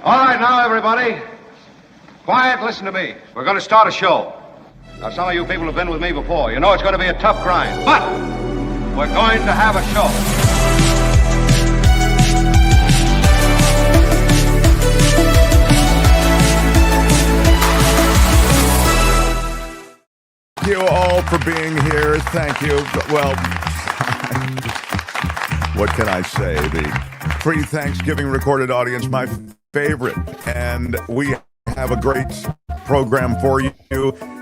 All right, now, everybody. Quiet, listen to me. We're going to start a show. Now, some of you people have been with me before. You know it's going to be a tough grind, but we're going to have a show. Thank you all for being here. Thank you. Well, what can I say? The pre-Thanksgiving recorded audience, my favorite. And we have a great program for you,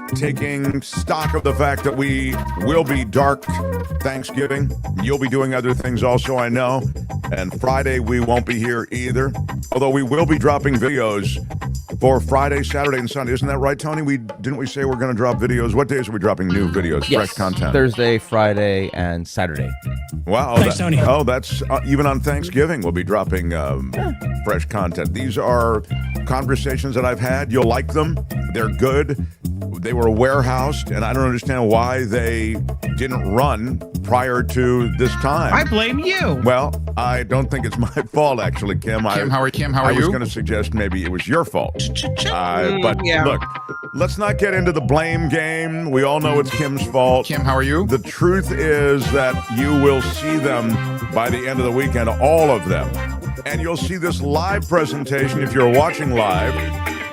taking stock of the fact that we will be dark Thanksgiving. You'll be doing other things also, I know. And Friday, we won't be here either. Although we will be dropping videos for Friday, Saturday, and Sunday. Isn't that right, Tony? Didn't we say we're going to drop videos? What days are we dropping new videos, yes, fresh content? Thursday, Friday, and Saturday. Wow. Thanks, Tony. Oh, that's even on Thanksgiving, we'll be dropping fresh content. These are conversations that I've had. You'll like them. They're good. They were warehoused, and I don't understand why they didn't run prior to this time. I blame you. Well, I don't think it's my fault, actually, Kim. Kim, how are you? I was going to suggest maybe it was your fault. But yeah. Look, let's not get into the blame game. We all know it's Kim's fault. Kim, how are you? The truth is that you will see them by the end of the weekend, all of them. And you'll see this live presentation if you're watching live,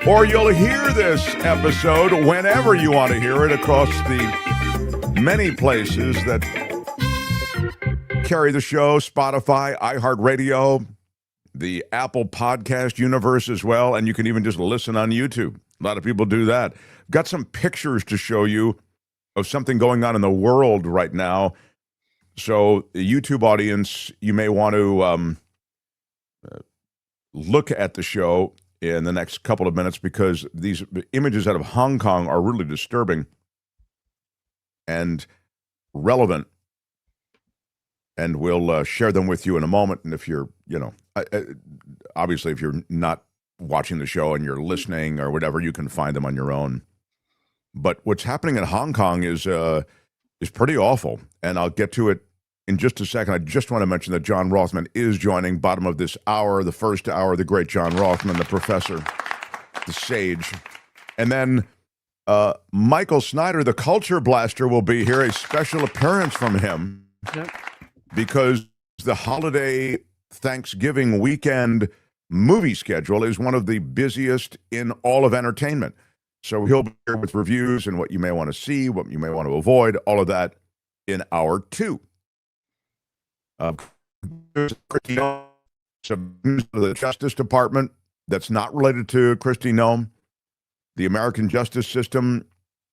or you'll hear this episode whenever you want to hear it across the many places that carry the show: Spotify, iHeartRadio, the Apple Podcast universe as well, and you can even just listen on YouTube. A lot of people do that. Got some pictures to show you of something going on in the world right now. So the YouTube audience, you may want to look at the show in the next couple of minutes, because these images out of Hong Kong are really disturbing and relevant. And we'll share them with you in a moment. And if you're, obviously, if you're not watching the show and you're listening or whatever, you can find them on your own. But what's happening in Hong Kong is pretty awful. And I'll get to it in just a second. I just want to mention that John Rothmann is joining bottom of this hour, the first hour, the great John Rothmann, the professor, the sage. And then Michael Snyder, the culture blaster, will be here, a special appearance from him. Yep. Because the holiday Thanksgiving weekend movie schedule is one of the busiest in all of entertainment. So he'll be here with reviews and what you may want to see, what you may want to avoid, all of that in hour two. Kristi Noem, the Justice Department, that's not related to Kristi Noem. The American justice system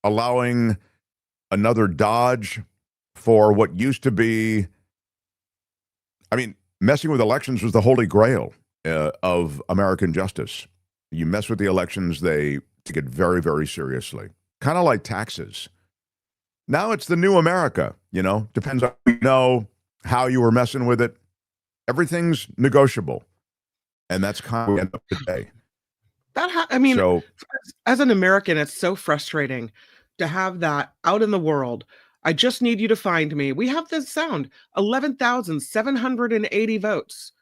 allowing another dodge for what used to be, messing with elections was the holy grail of American justice. You mess with the elections, they take it very, very seriously. Kind of like taxes. Now it's the new America, depends on how you were messing with it. Everything's negotiable. And that's kind of what we end up today. As an American, it's so frustrating to have that out in the world. I just need you to find me. We have this sound, 11,780 votes.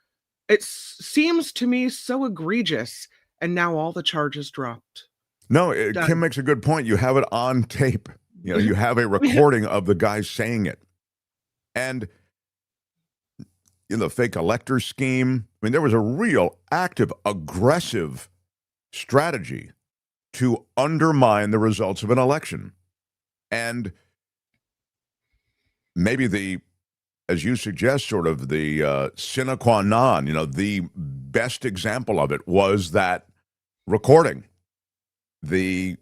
It seems to me so egregious, and now all the charges dropped. No, Kim makes a good point. You have it on tape. You have a recording of the guy saying it. And the fake elector scheme, there was a real active, aggressive strategy to undermine the results of an election. And maybe as you suggest, sort of the sine qua non, the best example of it was that recording. I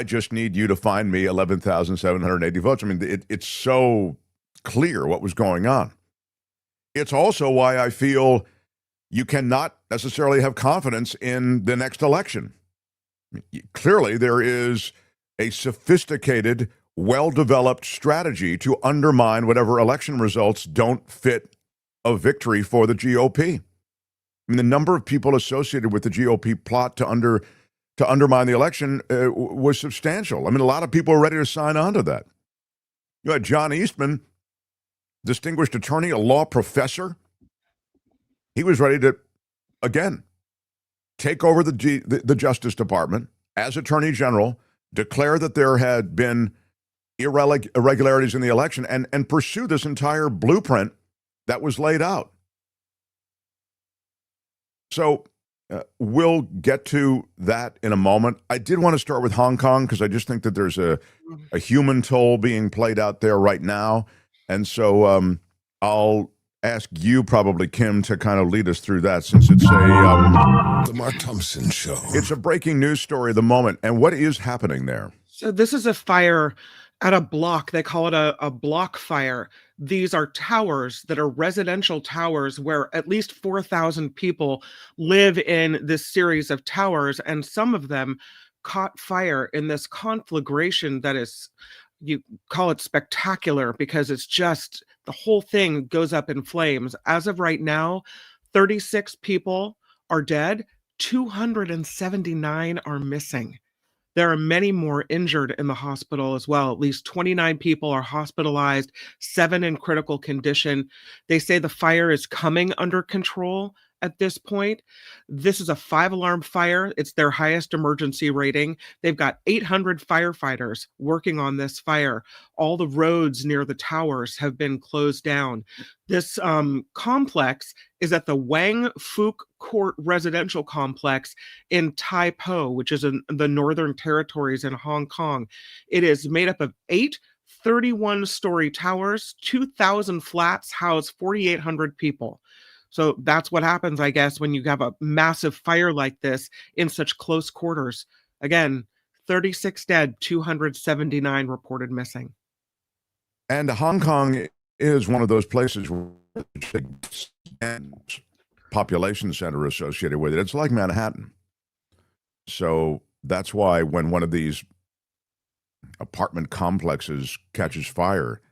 just need you to find me 11,780 votes. It's so clear what was going on. It's also why I feel you cannot necessarily have confidence in the next election. Clearly, there is a sophisticated, well-developed strategy to undermine whatever election results don't fit a victory for the GOP. The number of people associated with the GOP plot to undermine the election was substantial. A lot of people are ready to sign on to that. You had John Eastman, distinguished attorney, a law professor. He was ready to, again, take over the Justice Department as Attorney General, declare that there had been irregularities in the election, and pursue this entire blueprint that was laid out. So we'll get to that in a moment. I did want to start with Hong Kong because I just think that there's a human toll being played out there right now. And so I'll ask you probably, Kim, to kind of lead us through that, since it's The Mark Thompson Show. It's a breaking news story at the moment. And what is happening there? So this is a fire at a block. They call it a block fire. These are towers that are residential towers where at least 4,000 people live in this series of towers. And some of them caught fire in this conflagration that is, you call it spectacular, because it's just, the whole thing goes up in flames. As of right now, 36 people are dead, 279 are missing. There are many more injured in the hospital as well. At least 29 people are hospitalized, 7 in critical condition. They say the fire is coming under control at this point. This is a 5-alarm fire. It's their highest emergency rating. They've got 800 firefighters working on this fire. All the roads near the towers have been closed down. This complex is at the Wang Fuk Court residential complex in Tai Po, which is in the Northern Territories in Hong Kong. It is made up of 8 31-story towers. 2,000 flats house 4,800 people. So that's what happens, I guess, when you have a massive fire like this in such close quarters. Again, 36 dead, 279 reported missing. And Hong Kong is one of those places where population center associated with it. It's like Manhattan. So that's why when one of these apartment complexes catches fire,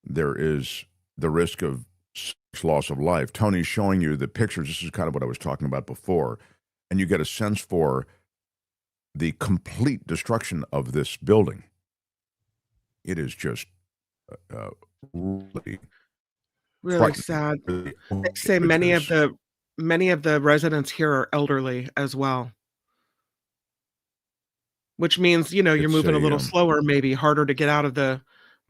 there is the risk of loss of life. Tony's showing you the pictures. This is kind of what I was talking about before. And you get a sense for the complete destruction of this building. It is just really sad. They say many of the residents here are elderly as well, which means, you know, you're moving a little slower, maybe harder to get out of the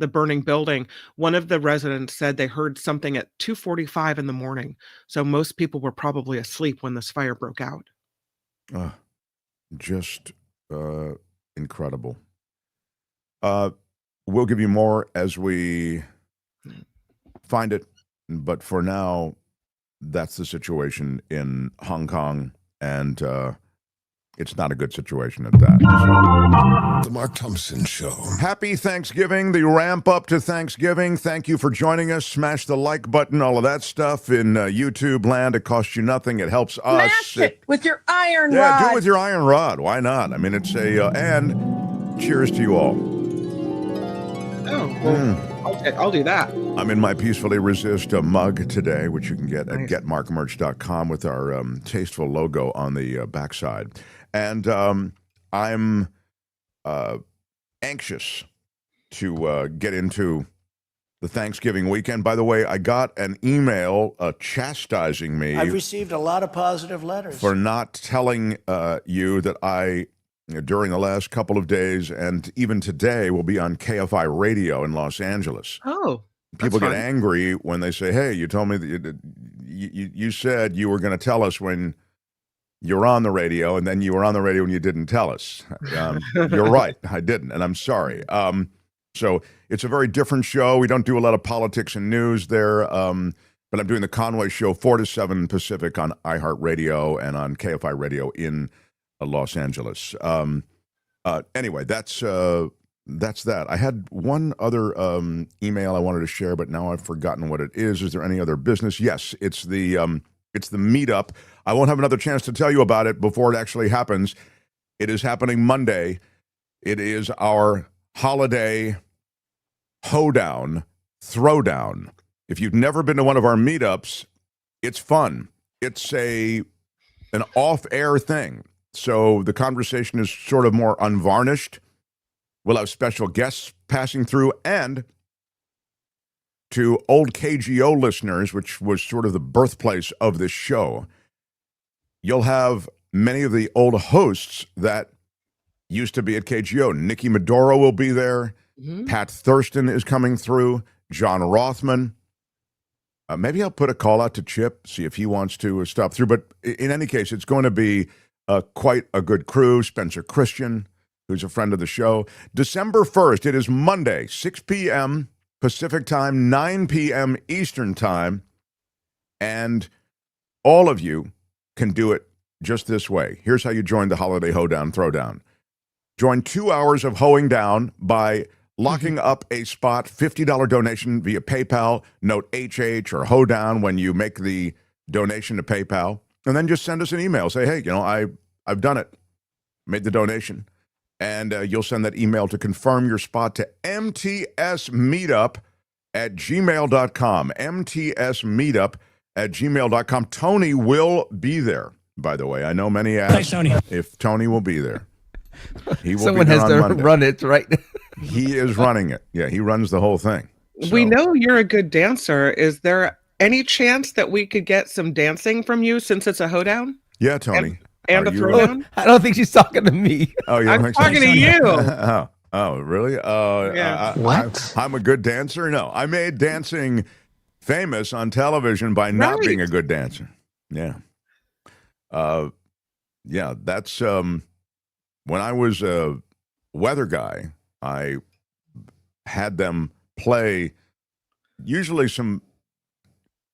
burning building. One of the residents said they heard something at 2:45 in the morning. So most people were probably asleep when this fire broke out. Just incredible. We'll give you more as we find it. But for now, that's the situation in Hong Kong. And it's not a good situation at that. So. The Mark Thompson Show. Happy Thanksgiving, the ramp up to Thanksgiving. Thank you for joining us. Smash the like button, all of that stuff in YouTube land. It costs you nothing. It helps us. Smash it with your iron rod. Yeah, do it with your iron rod. Why not? I mean, it's and cheers to you all. Oh, well, I'll do that. I'm in my Peacefully Resist mug today, which you can get at getmarkmerch.com with our tasteful logo on the backside. And I'm anxious to get into the Thanksgiving weekend. By the way, I got an email chastising me. I've received a lot of positive letters. For not telling you that I, during the last couple of days and even today, will be on KFI radio in Los Angeles. Oh. People get angry when they say, hey, you told me that you said you were going to tell us when you're on the radio, and then you were on the radio and you didn't tell us. You're right. I didn't, and I'm sorry. So it's a very different show. We don't do a lot of politics and news there, but I'm doing the Conway Show 4 to 7 Pacific on iHeartRadio and on KFI Radio in Los Angeles. Anyway, that's that. I had one other email I wanted to share, but now I've forgotten what it is. Is there any other business? Yes, it's the meetup. I won't have another chance to tell you about it before it actually happens. It is happening Monday. It is our holiday hoedown, throwdown. If you've never been to one of our meetups, it's fun. It's an off-air thing. So the conversation is sort of more unvarnished. We'll have special guests passing through, and to old KGO listeners, which was sort of the birthplace of this show, you'll have many of the old hosts that used to be at KGO. Nikki Medoro will be there. Pat Thurston is coming through. John Rothmann. Maybe I'll put a call out to Chip, see if he wants to stop through. But in any case, it's going to be quite a good crew. Spencer Christian, who's a friend of the show. December 1st, it is Monday, 6 p.m. Pacific time, 9 p.m. Eastern time. And all of you can do it just this way. Here's how you join the Holiday Hoedown Throwdown. Join 2 hours of hoeing down by locking up a spot, $50 donation via PayPal. Note HH or Hoedown when you make the donation to PayPal. And then just send us an email. Say, hey, I've done it. Made the donation. And you'll send that email to confirm your spot to mtsmeetup@gmail.com. mtsmeetup@gmail.com. Tony will be there, by the way. I know many ask Thanks, Tony. if Tony will be there. He will Someone be there has on to Monday. run it, right? He is running it. Yeah, he runs the whole thing. We So- know you're a good dancer. Is there any chance that we could get some dancing from you since it's a hoedown? Yeah, Tony. And Are a you- throwdown? I don't think she's talking to me. Oh, you I'm don't think talking to you. Oh, really? Yeah. What? I'm a good dancer? No, I made dancing famous on television by not Right. being a good dancer. Yeah. Yeah, that's when I was a weather guy, I had them play usually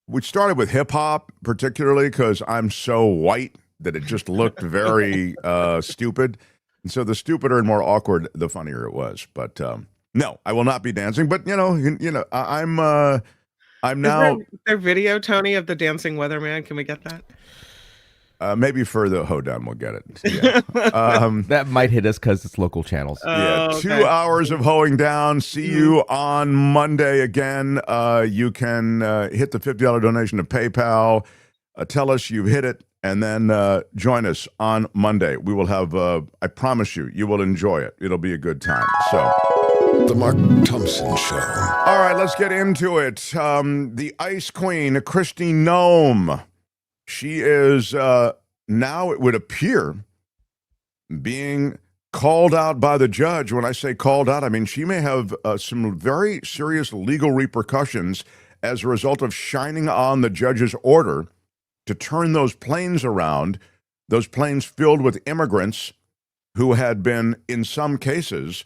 we started with hip hop, particularly because I'm so white that it just looked very stupid. And so the stupider and more awkward, the funnier it was. But no, I will not be dancing. But I'm now. Is there video, Tony, of the dancing weatherman? Can we get that? Maybe for the hoedown, we'll get it. Yeah. That might hit us because it's local channels. Yeah, Oh, 2 okay. hours of hoeing down. See you on Monday again. You can hit the $50 donation to PayPal. Tell us you've hit it, and then join us on Monday. We will have, I promise you, you will enjoy it. It'll be a good time. So, The Mark Thompson Show. all right, let's get into it. The Ice Queen, Kristi Noem. She is now, it would appear, being called out by the judge. When I say called out, I mean she may have some very serious legal repercussions as a result of shining on the judge's order to turn those planes around, those planes filled with immigrants who had been, in some cases,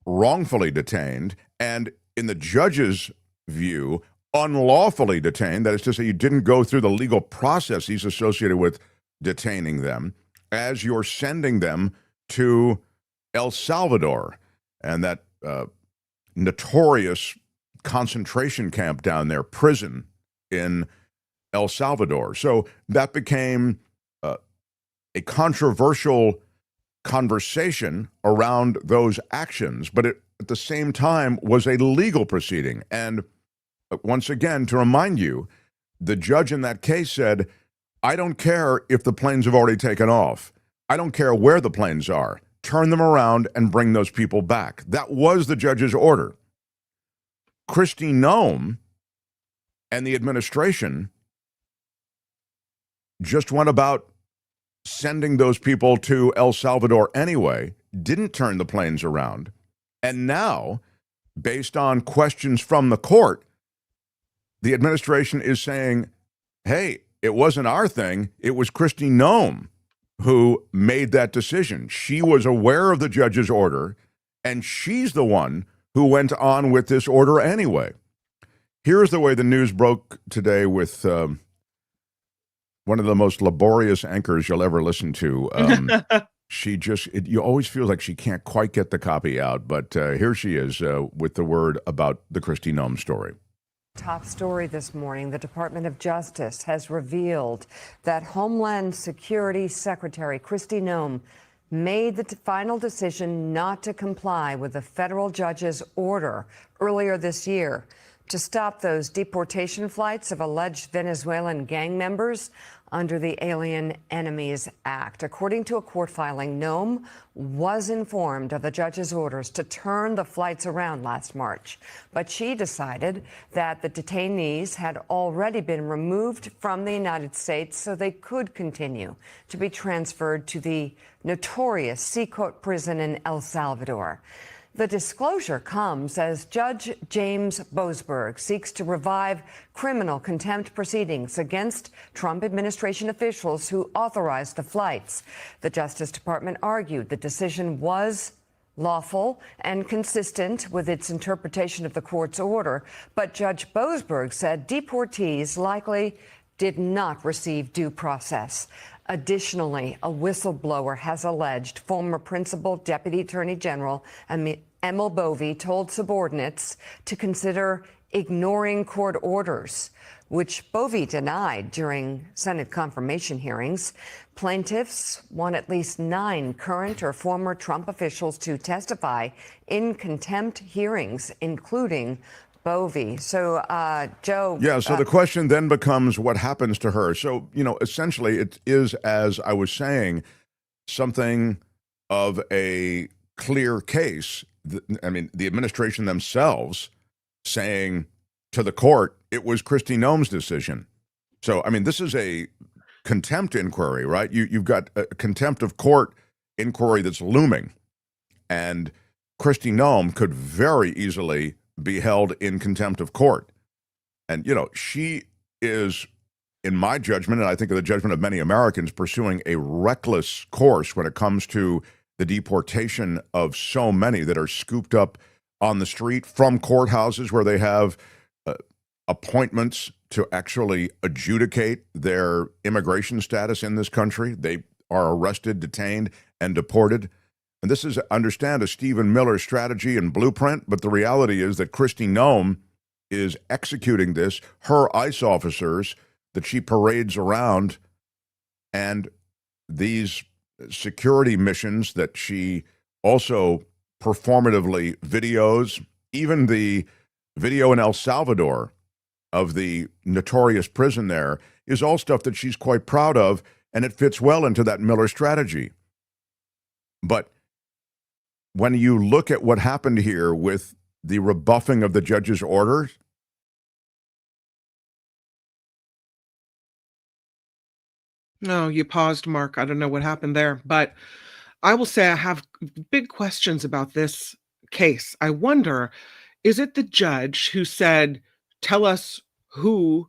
wrongfully detained, and in the judge's view, unlawfully detained. That is to say, you didn't go through the legal processes associated with detaining them as you're sending them to El Salvador and that notorious concentration camp down there, prison in El Salvador. So that became a controversial conversation around those actions, but it, at the same time, was a legal proceeding. And once again, to remind you, the judge in that case said, I don't care if the planes have already taken off. I don't care where the planes are. Turn them around and bring those people back. That was the judge's order. Kristi Noem and the administration just went about sending those people to El Salvador anyway, didn't turn the planes around. And now, based on questions from the court, the administration is saying, hey, it wasn't our thing. It was Kristi Noem who made that decision. She was aware of the judge's order, and she's the one who went on with this order anyway. Here's the way the news broke today with one of the most laborious anchors you'll ever listen to. You always feel like she can't quite get the copy out, but here she is with the word about the Kristi Noem story. Top story this morning, the Department of Justice has revealed that Homeland Security Secretary Kristi Noem made the final decision not to comply with the federal judge's order earlier this year to stop those deportation flights of alleged Venezuelan gang members under the Alien Enemies Act. According to a court filing, Noem was informed of the judge's orders to turn the flights around last March, but she decided that the detainees had already been removed from the United States so they could continue to be transferred to the notorious Seacourt prison in El Salvador. The disclosure comes as Judge James Boasberg seeks to revive criminal contempt proceedings against Trump administration officials who authorized the flights. The Justice Department argued the decision was lawful and consistent with its interpretation of the court's order, but Judge Boasberg said deportees likely did not receive due process. Additionally, a whistleblower has alleged former Principal Deputy Attorney General Emil Bovee told subordinates to consider ignoring court orders, which Bovee denied during Senate confirmation hearings. Plaintiffs want at least 9 current or former Trump officials to testify in contempt hearings, including Bovee. So, Joe. Yeah, so the question then becomes what happens to her. So, essentially it is, as I was saying, something of a clear case. The administration themselves saying to the court, it was Kristi Noem's decision. So, this is a contempt inquiry, right? You've got a contempt of court inquiry that's looming. And Kristi Noem could very easily be held in contempt of court. And, she is, in my judgment, and I think of the judgment of many Americans, pursuing a reckless course when it comes to the deportation of so many that are scooped up on the street from courthouses where they have appointments to actually adjudicate their immigration status in this country. They are arrested, detained, and deported. And this is, understand, a Stephen Miller strategy and blueprint, but the reality is that Kristi Noem is executing this, her ICE officers that she parades around, and these security missions that she also performatively videos, even the video in El Salvador of the notorious prison there, is all stuff that she's quite proud of, and it fits well into that Miller strategy. But when you look at what happened here with the rebuffing of the judge's orders, No, you paused, Mark. I don't know what happened there, but I will say I have big questions about this case. I wonder, is it the judge who said, tell us who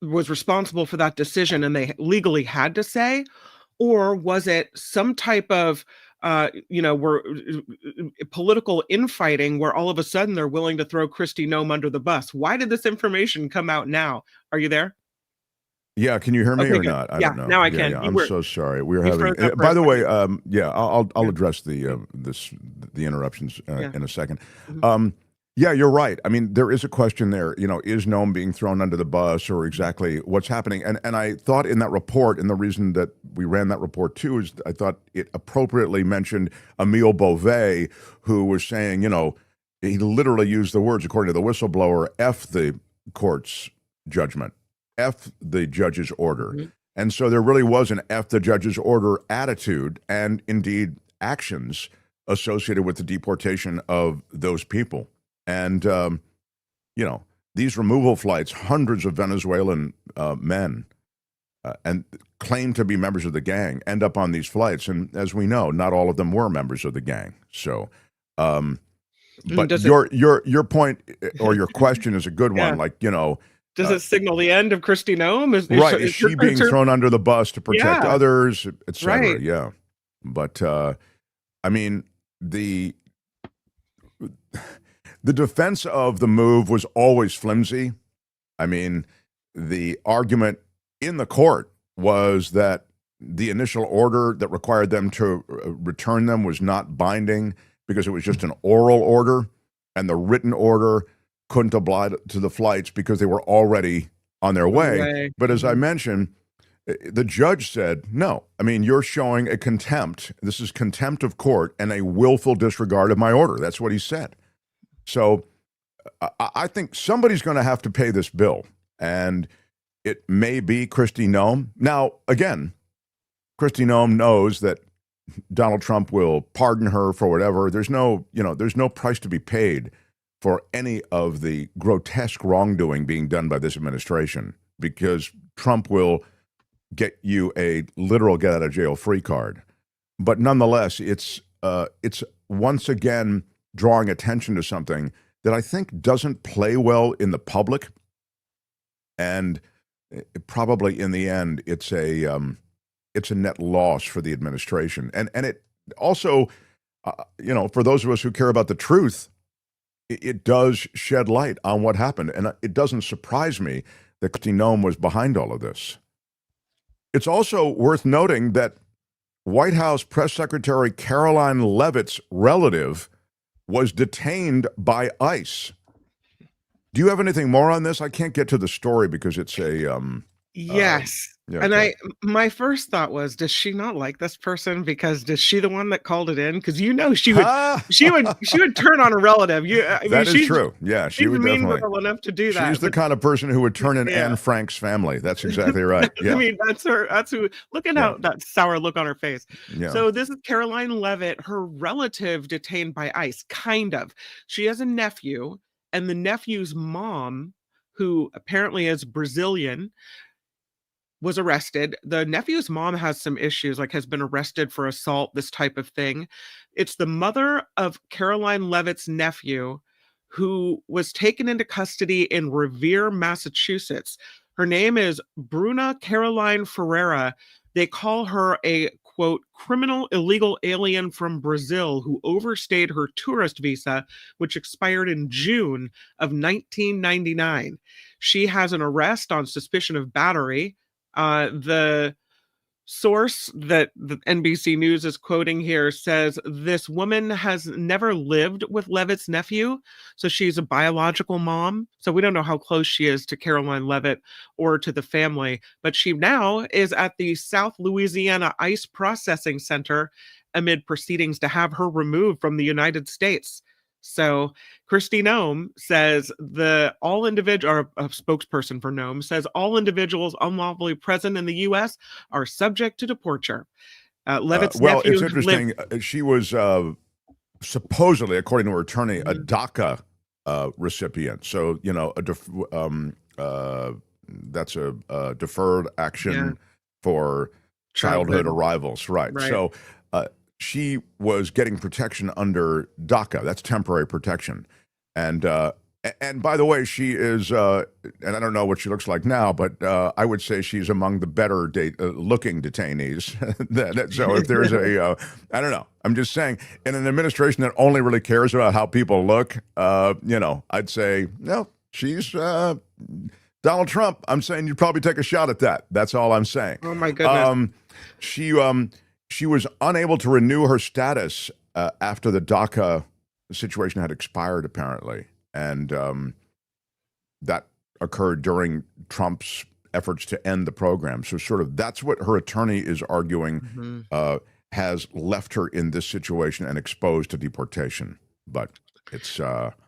was responsible for that decision and they legally had to say? Or was it some type of political infighting where all of a sudden they're willing to throw Kristi Noem under the bus? Why did this information come out now? Are you there? Yeah, can you hear me or good. not? I Yeah, don't know. now I can. I'm so sorry. We're having. froze up for By a the way, second. I'll address the interruptions Yeah. in a second. Mhm. Yeah, you're right. There is a question there. Is Noem being thrown under the bus, or exactly what's happening? And I thought in that report, and the reason that we ran that report too, is I thought it appropriately mentioned Emil Bovee, who was saying, he literally used the words, according to the whistleblower, F the court's judgment. F the judge's order. Mhm. And so there really was an F the judge's order attitude and indeed actions associated with the deportation of those people. And, these removal flights, hundreds of Venezuelan men and claim to be members of the gang end up on these flights. And as we know, not all of them were members of the gang. So, but your point or your question is a good one. Yeah. Does it signal the end of Kristi Noem? Is she being thrown under the bus to protect others, et cetera? Right. Yeah. But, the defense of the move was always flimsy. The argument in the court was that the initial order that required them to return them was not binding because it was just an oral order, and the written order couldn't apply to the flights because they were already on their way. But as I mentioned, the judge said, no, you're showing a contempt. This is contempt of court and a willful disregard of my order. That's what he said. So I think somebody's going to have to pay this bill. And it may be Kristi Noem. Now, again, Kristi Noem knows that Donald Trump will pardon her for whatever. There's no price to be paid for any of the grotesque wrongdoing being done by this administration, because Trump will get you a literal get out of jail free card. But nonetheless, it's once again drawing attention to something that I think doesn't play well in the public, and probably in the end, it's a net loss for the administration, and it also, for those of us who care about the truth, it does shed light on what happened, and it doesn't surprise me that Kristi Noem was behind all of this. It's also worth noting that White House Press Secretary Karoline Leavitt's relative was detained by ICE. Do you have anything more on this? I can't get to the story because it's a yes. Yeah, and okay. my first thought was, does she not like this person? Because is she the one that called it in? Because she would turn on a relative. That is true. Yeah, she would definitely. Well enough to do that. She's the kind of person who would turn in Anne Frank's family. That's exactly right. Yeah. I mean, that's her. That's who. Look at how that sour look on her face. Yeah. So this is Karoline Leavitt, her relative detained by ICE. Kind of. She has a nephew, and the nephew's mom, who apparently is Brazilian, was arrested. The nephew's mom has some issues, like has been arrested for assault, this type of thing. It's the mother of Karoline Leavitt's nephew who was taken into custody in Revere, Massachusetts. Her name is Bruna Caroline Ferreira. They call her a, quote, criminal illegal alien from Brazil who overstayed her tourist visa, which expired in June of 1999. She has an arrest on suspicion of battery. The source that the NBC News is quoting here says this woman has never lived with Leavitt's nephew, so she's a biological mom. So we don't know how close she is to Karoline Leavitt or to the family, but she now is at the South Louisiana ICE Processing Center amid proceedings to have her removed from the United States. So Kristi Noem says a spokesperson for Noem says all individuals unlawfully present in the U.S. are subject to deportation. Leavitt's nephew. It's interesting. She was supposedly, according to her attorney, a DACA recipient. So that's a deferred action for childhood arrivals, right? So. She was getting protection under DACA. That's temporary protection. And by the way, she is, and I don't know what she looks like now, but I would say she's among the better looking detainees. So if there's I don't know. I'm just saying, in an administration that only really cares about how people look, I'd say, no, she's Donald Trump. I'm saying you'd probably take a shot at that. That's all I'm saying. Oh, my goodness. She was unable to renew her status after the DACA situation had expired, apparently. And that occurred during Trump's efforts to end the program. So sort of that's what her attorney is arguing has left her in this situation and exposed to deportation. But it's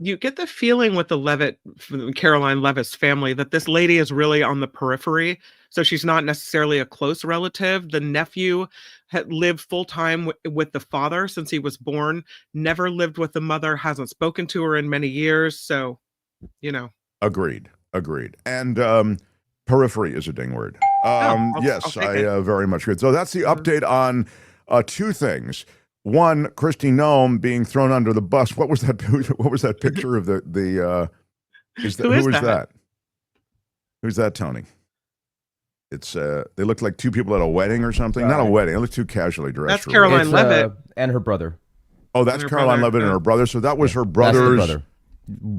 you get the feeling with the Karoline Leavitt's family that this lady is really on the periphery. So she's not necessarily a close relative. The nephew had lived full time with the father since he was born, never lived with the mother, hasn't spoken to her in many years. So, Agreed. And periphery is a ding word. I'll very much agree. So that's the update on two things. One, Kristi Noem being thrown under the bus. What was that? What was that picture of the? Who is that? Who's that, Tony? It's they look like two people at a wedding or something. Not a wedding. They look too casually dressed. That's Karoline Leavitt and her brother. Oh, that's Karoline Leavitt and her brother. So that was her brother's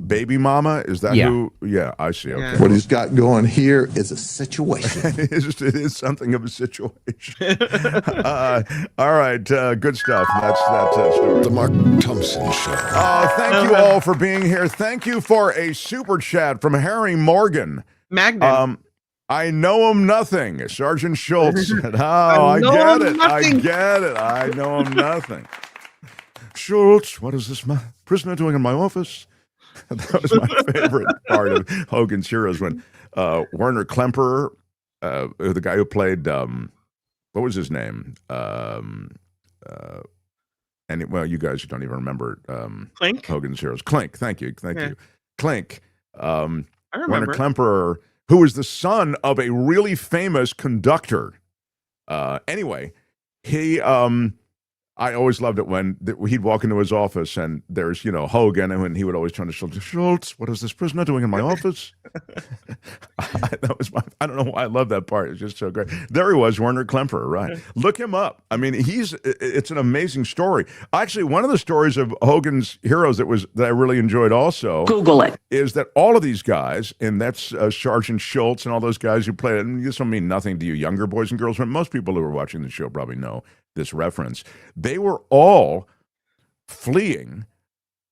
baby mama. Is that who? Yeah, I see. Okay. What he's got going here is a situation. It is something of a situation. All right, good stuff. That's that story. The Mark Thompson Show. Thank you all for being here. Thank you for a super chat from Harry Morgan. Magnum. I know him nothing. Sergeant Schultz said, I get it. I know him nothing. Schultz, what is this prisoner doing in my office? That was my favorite part of Hogans Heros when Werner Klemperer, the guy who played, what was his name? Well, you guys don't even remember Clink? Hogans Heros. Clink, thank you. Clink. I Werner remember. Klemperer, who was the son of a really famous conductor. Anyway, I always loved it when he'd walk into his office and there's, Hogan, and when he would always turn to Schultz, what is this prisoner doing in my office? I don't know why I love that part. It's just so great. There he was, Werner Klemperer, right? Look him up. I mean, it's an amazing story. Actually, one of the stories of Hogan's Heroes that I really enjoyed also, Google it, is that all of these guys, and that's Sergeant Schultz and all those guys who played it, and this will mean nothing to you younger boys and girls, but most people who are watching the show probably know this reference. They were all fleeing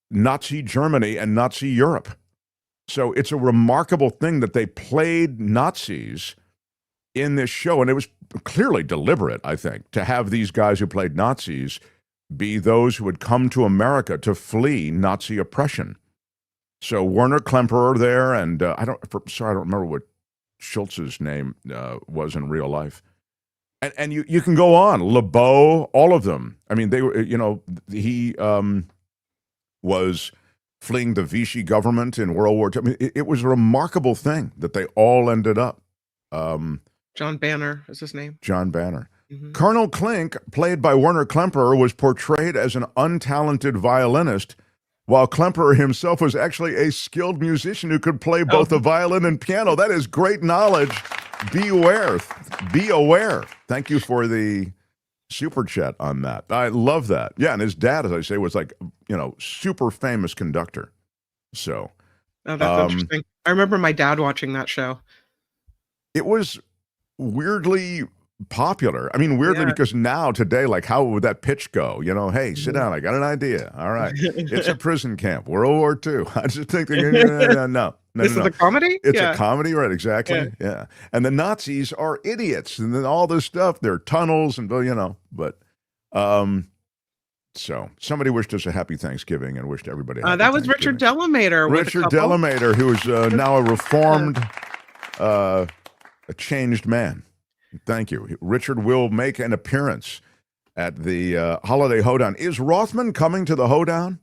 Nazi Germany and Nazi Europe. So it's a remarkable thing that they played Nazis in this show. And it was clearly deliberate, I think, to have these guys who played Nazis be those who had come to America to flee Nazi oppression. So Werner Klemperer there, and I don't remember what Schultz's name was in real life. And you can go on, LeBeau, all of them. I mean, they were, he was fleeing the Vichy government in World War II. I mean, it was a remarkable thing that they all ended up. John Banner is his name. John Banner. Mm-hmm. Colonel Klink, played by Werner Klemperer, was portrayed as an untalented violinist, while Klemperer himself was actually a skilled musician who could play both the violin and piano. That is great knowledge. Be aware. Be aware. Thank you for the super chat on that. I love that. Yeah, and his dad, as I say, was like, super famous conductor. So. Oh, that's interesting. I remember my dad watching that show. It was weirdly popular. I mean, weirdly because now, today, like, how would that pitch go? Hey, sit down. I got an idea. All right. It's a prison camp. World War II. I just think no. This is a comedy? It's a comedy, right? Exactly. Yeah. And the Nazis are idiots. And then all this stuff, they're tunnels and, but, so somebody wished us a happy Thanksgiving and wished everybody a happy that was Richard Delamater. Richard Delamater, who is now a reformed, a changed man. Thank you. Richard will make an appearance at the holiday hoedown. Is Rothman coming to the hoedown?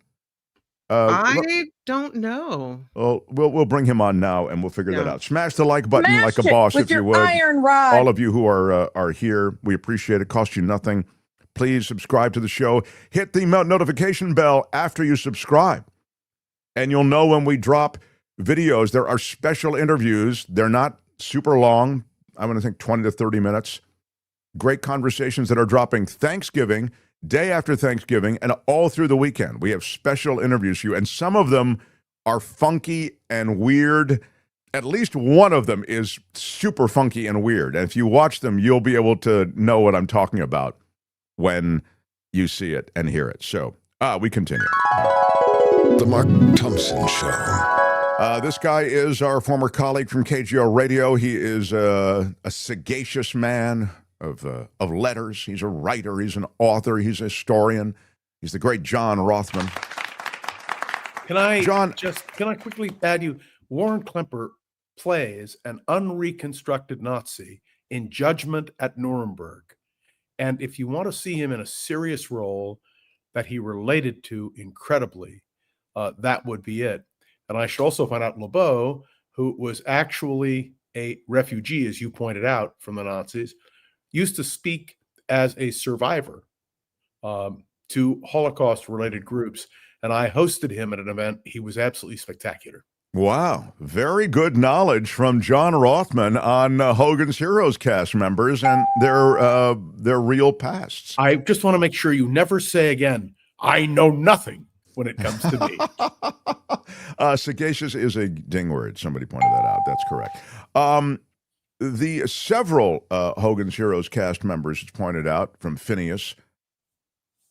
I don't know. Well, we'll bring him on now, and we'll figure that out. Smash the like button like a boss, if you would. Iron rod. All of you who are here, we appreciate it. Costs you nothing. Please subscribe to the show. Hit the notification bell after you subscribe, and you'll know when we drop videos. There are special interviews. They're not super long. I'm going to think 20 to 30 minutes. Great conversations that are dropping Thanksgiving, day after Thanksgiving, and all through the weekend. We have special interviews for you, and some of them are funky and weird. At least one of them is super funky and weird. And if you watch them, you'll be able to know what I'm talking about when you see it and hear it. So we continue. The Mark Thompson Show. This guy is our former colleague from KGO Radio. He is a sagacious man of letters. He's a writer. He's an author. He's a historian. He's the great John Rothmann. Can I quickly add you? Warren Klemperer plays an unreconstructed Nazi in Judgment at Nuremberg. And if you want to see him in a serious role that he related to incredibly, that would be it. And I should also find out LeBeau, who was actually a refugee, as you pointed out, from the Nazis, used to speak as a survivor to Holocaust-related groups. And I hosted him at an event. He was absolutely spectacular. Wow. Very good knowledge from John Rothmann on Hogans Heroes cast members and their real pasts. I just want to make sure you never say again, I know nothing when it comes to me. Sagacious is a ding word. Somebody pointed that out. That's correct. The several Hogans Heroes cast members, it's pointed out, from Phineas,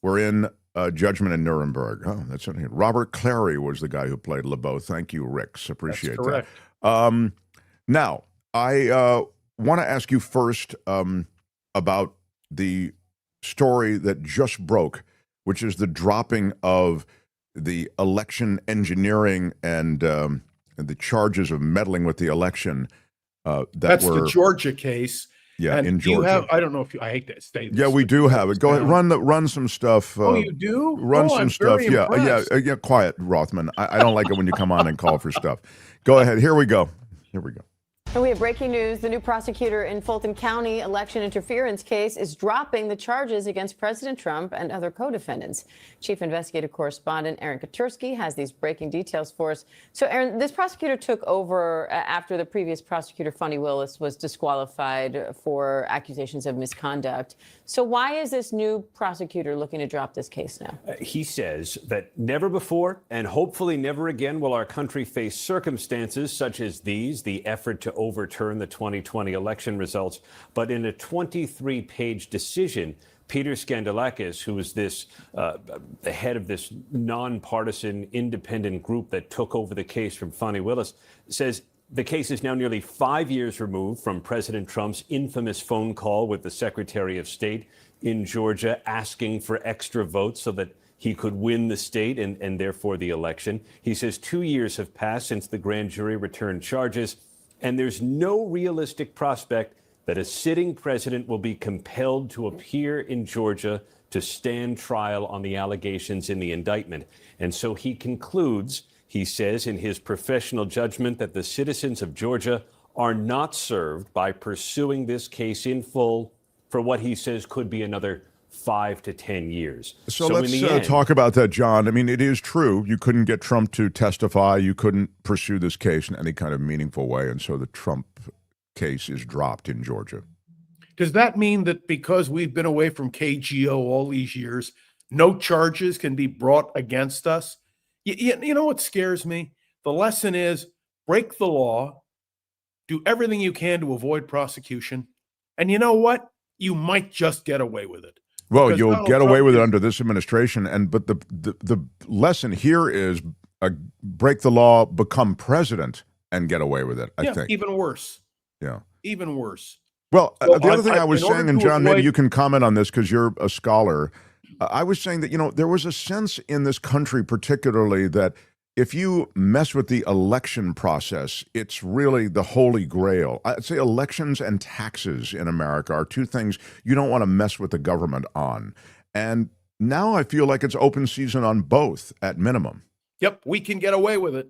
were in Judgment in Nuremberg. Oh, that's it. Robert Clary was the guy who played LeBeau. Thank you, Ricks. Appreciate that's correct. that. Now, I want to ask you first about the story that just broke, which is the dropping of the election engineering and the charges of meddling with the election that That's the Georgia case. Yeah, and in Georgia. You have, I don't know if you, I hate to say this. Yeah, we do have it. Go ahead, run some stuff. Oh, you do? Run some I'm stuff. very impressed. Yeah. Quiet, Rothman. I don't like it when you come on and call for stuff. Go ahead. Here we go. And we have breaking news. The new prosecutor in Fulton County election interference case is dropping the charges against President Trump and other co-defendants. Chief investigative correspondent Aaron Katursky has these breaking details for us. So, Aaron, this prosecutor took over after the previous prosecutor, Fani Willis, was disqualified for accusations of misconduct. So why is this new prosecutor looking to drop this case now? He says that never before and hopefully never again will our country face circumstances such as these, the effort to overturn the 2020 election results. But in a 23-page decision, Peter Skandalakis, who is the head of this nonpartisan independent group that took over the case from Fani Willis, says the case is now nearly 5 years removed from President Trump's infamous phone call with the Secretary of State in Georgia asking for extra votes so that he could win the state and therefore the election. He says 2 years have passed since the grand jury returned charges, and there's no realistic prospect that a sitting president will be compelled to appear in Georgia to stand trial on the allegations in the indictment. And so he concludes, he says in his professional judgment, that the citizens of Georgia are not served by pursuing this case in full for what he says could be another 5 to 10 years. So let's talk about that, John. I mean, it is true. You couldn't get Trump to testify. You couldn't pursue this case in any kind of meaningful way. And so the Trump case is dropped in Georgia. Does that mean that because we've been away from KGO all these years, no charges can be brought against us? You know what scares me? The lesson is break the law, do everything you can to avoid prosecution, and you know what? You might just get away with it. Well, Because you'll Donald get Trump away with it is- under this administration, but the lesson here is break the law, become president, and get away with it. I think even worse. Yeah, Even worse. Well, So the other thing I was in order saying, and to John, maybe avoid- you can comment on this because you're a scholar. I was saying that there was a sense in this country, particularly, that if you mess with the election process, it's really the holy grail. I'd say elections and taxes in America are two things you don't want to mess with the government on. And now I feel like it's open season on both at minimum. Yep, we can get away with it.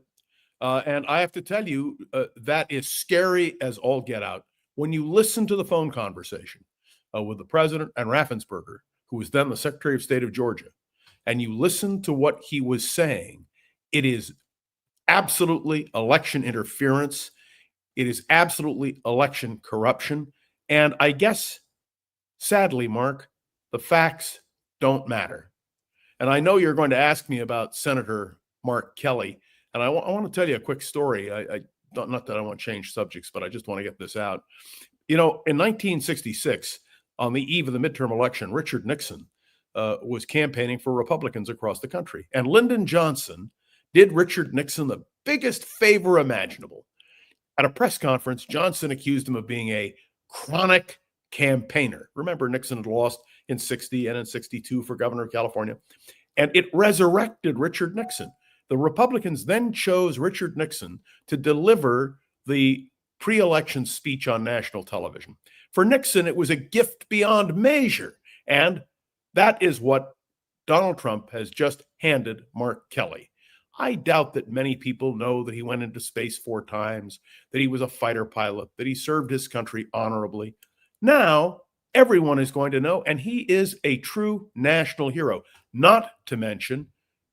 And I have to tell you, that is scary as all get out. When you listen to the phone conversation with the president and Raffensperger, who was then the Secretary of State of Georgia, and you listen to what he was saying, it is absolutely election interference. It is absolutely election corruption. And I guess, sadly, Mark, the facts don't matter. And I know you're going to ask me about Senator Mark Kelly. And I want to tell you a quick story. Not that I want to change subjects, but I just want to get this out. In 1966, on the eve of the midterm election, Richard Nixon was campaigning for Republicans across the country. And Lyndon Johnson did Richard Nixon the biggest favor imaginable. At a press conference, Johnson accused him of being a chronic campaigner. Remember, Nixon had lost in 60 and in 62 for governor of California. And it resurrected Richard Nixon. The Republicans then chose Richard Nixon to deliver the pre-election speech on national television. For Nixon, it was a gift beyond measure. And that is what Donald Trump has just handed Mark Kelly. I doubt that many people know that he went into space 4 times, that he was a fighter pilot, that he served his country honorably. Now, everyone is going to know, and he is a true national hero, not to mention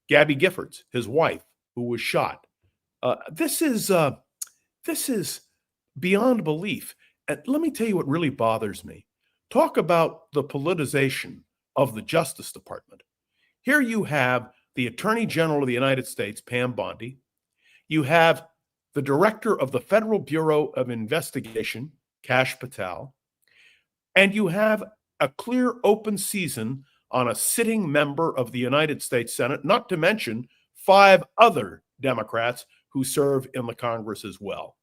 Gabby Giffords, his wife, who was shot. This is beyond belief. And let me tell you what really bothers me. Talk about the politicization of the Justice Department. Here you have the Attorney General of the United States, Pam Bondi. You have the Director of the Federal Bureau of Investigation, Kash Patel. And you have a clear open season on a sitting member of the United States Senate, not to mention 5 other Democrats who serve in the Congress as well.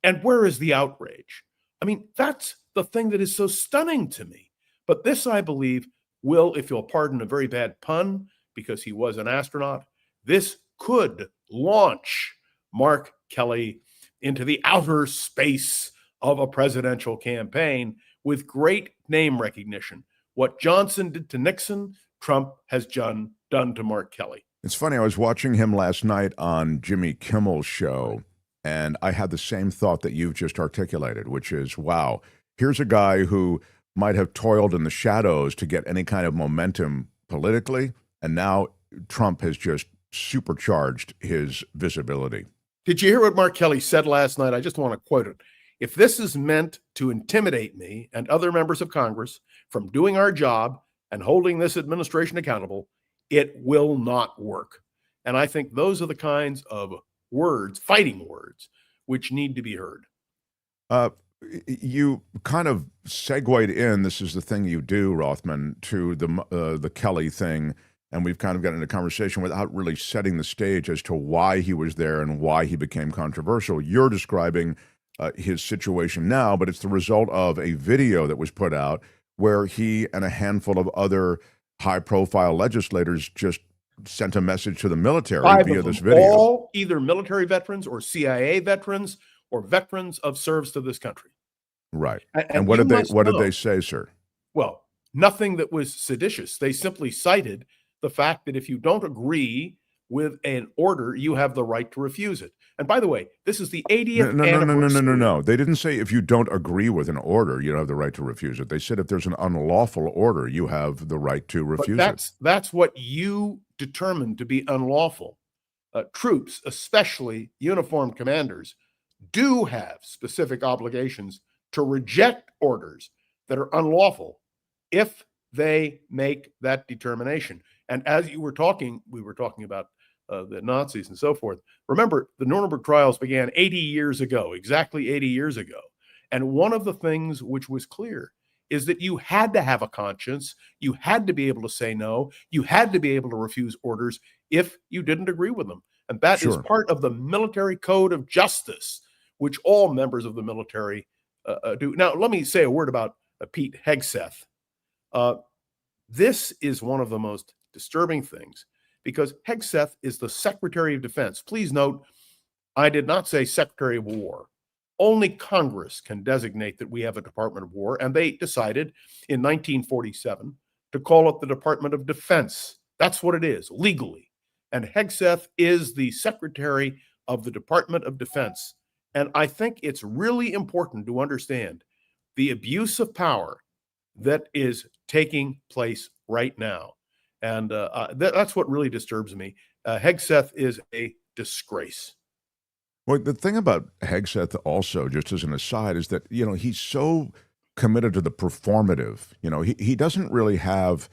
And where is the outrage? I mean, that's the thing that is so stunning to me. But this, I believe, will, if you'll pardon a very bad pun, because he was an astronaut, this could launch Mark Kelly into the outer space of a presidential campaign with great name recognition. What Johnson did to Nixon, Trump has done to Mark Kelly. It's funny, I was watching him last night on Jimmy Kimmel's show, and I had the same thought that you've just articulated, which is, wow, here's a guy who might have toiled in the shadows to get any kind of momentum politically, and now Trump has just supercharged his visibility. Did you hear what Mark Kelly said last night? I just want to quote it. If this is meant to intimidate me and other members of Congress from doing our job and holding this administration accountable, it will not work. And I think those are the kinds of words, fighting words, which need to be heard. You kind of segued in, this is the thing you do, Rothmann, to the Kelly thing, and we've kind of gotten into a conversation without really setting the stage as to why he was there and why he became controversial. You're describing his situation now, but it's the result of a video that was put out where he and a handful of other high-profile legislators just sent a message to the military via this video. All either military veterans or CIA veterans or veterans of service to this country. Right. And what did they say, sir? Well, nothing that was seditious. They simply cited the fact that if you don't agree with an order, you have the right to refuse it. And by the way, this is the 80th anniversary. No. They didn't say if you don't agree with an order, you don't have the right to refuse it. They said if there's an unlawful order, you have the right to refuse it. That's what you determined to be unlawful. Troops, especially uniformed commanders, do have specific obligations to reject orders that are unlawful if they make that determination. And as we were talking about the Nazis and so forth. Remember, the Nuremberg trials began 80 years ago, exactly 80 years ago. And one of the things which was clear is that you had to have a conscience. You had to be able to say no. You had to be able to refuse orders if you didn't agree with them. And that is part of the military code of justice, which all members of the military do. Now, let me say a word about Pete Hegseth. This is one of the most disturbing things, because Hegseth is the Secretary of Defense. Please note, I did not say Secretary of War. Only Congress can designate that we have a Department of War, and they decided in 1947 to call it the Department of Defense. That's what it is, legally. And Hegseth is the Secretary of the Department of Defense. And I think it's really important to understand the abuse of power that is taking place right now. And that's what really disturbs me. Hegseth is a disgrace. Well, the thing about Hegseth also, just as an aside, is that, he's so committed to the performative. He doesn't really have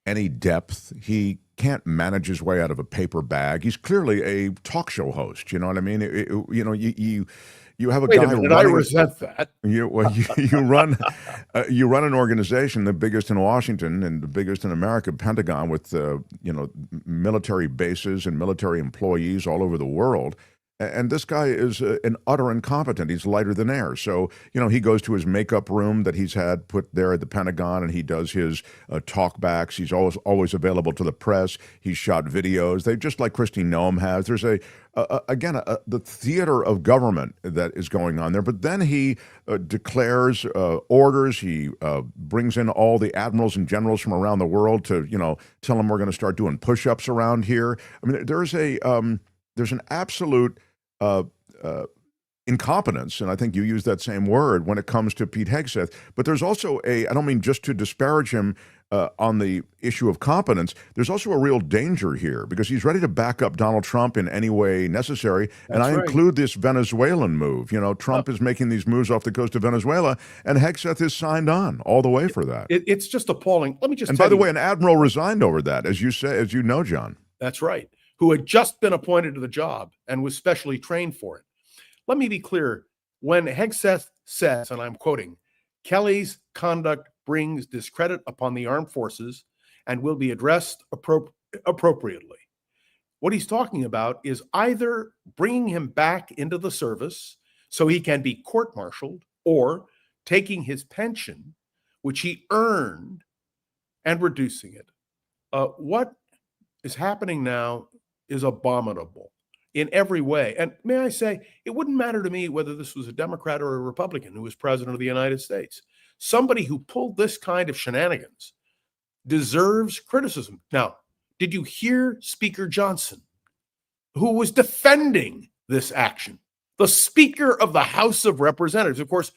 any depth. He can't manage his way out of a paper bag. He's clearly a talk show host. You know what I mean? You have a Wait guy. A minute, I resent that. You run an organization, the biggest in Washington and the biggest in America, Pentagon, with military bases and military employees all over the world. And this guy is an utter incompetent. He's lighter than air. So, he goes to his makeup room that he's had put there at the Pentagon, and he does his talkbacks. He's always available to the press. He's shot videos. They just like Kristi Noem has. There's the theater of government that is going on there. But then he declares orders. He brings in all the admirals and generals from around the world to, tell them we're going to start doing push-ups around here. I mean, there's an absolute incompetence, and I think you use that same word when it comes to Pete Hegseth. But there's also I don't mean just to disparage him on the issue of competence, there's also a real danger here, because he's ready to back up Donald Trump in any way necessary. And I include this Venezuelan move. Trump is making these moves off the coast of Venezuela, and Hegseth is signed on all the way for that. It's just appalling. Let me just And by the way, an admiral resigned over that, as you know, John. That's right. Who had just been appointed to the job and was specially trained for it. Let me be clear. When Hegseth says, and I'm quoting, Kelly's conduct brings discredit upon the armed forces and will be addressed appropriately. What he's talking about is either bringing him back into the service so he can be court-martialed, or taking his pension, which he earned, and reducing it. What is happening now is abominable. in every way. And may I say, it wouldn't matter to me whether this was a Democrat or a Republican who was president of the United States. Somebody who pulled this kind of shenanigans deserves criticism. Now, did you hear Speaker Johnson, who was defending this action? The Speaker of the House of Representatives. Of course,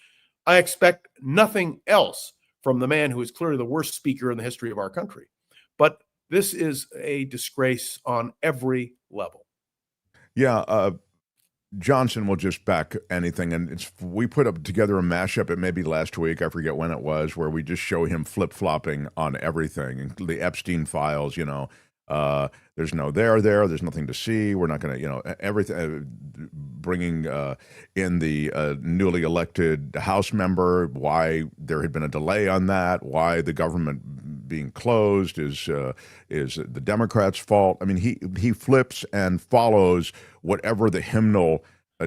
I expect nothing else from the man who is clearly the worst speaker in the history of our country. But this is a disgrace on every level. Yeah, Johnson will just back anything. And we put up together a mashup, it may be last week, I forget when it was, where we just show him flip-flopping on everything, the Epstein files, there's no there's nothing to see. We're not going to, everything, bringing in the newly elected House member, why there had been a delay on that, why the government being closed is the Democrats' fault. I mean, he flips and follows whatever the hymnal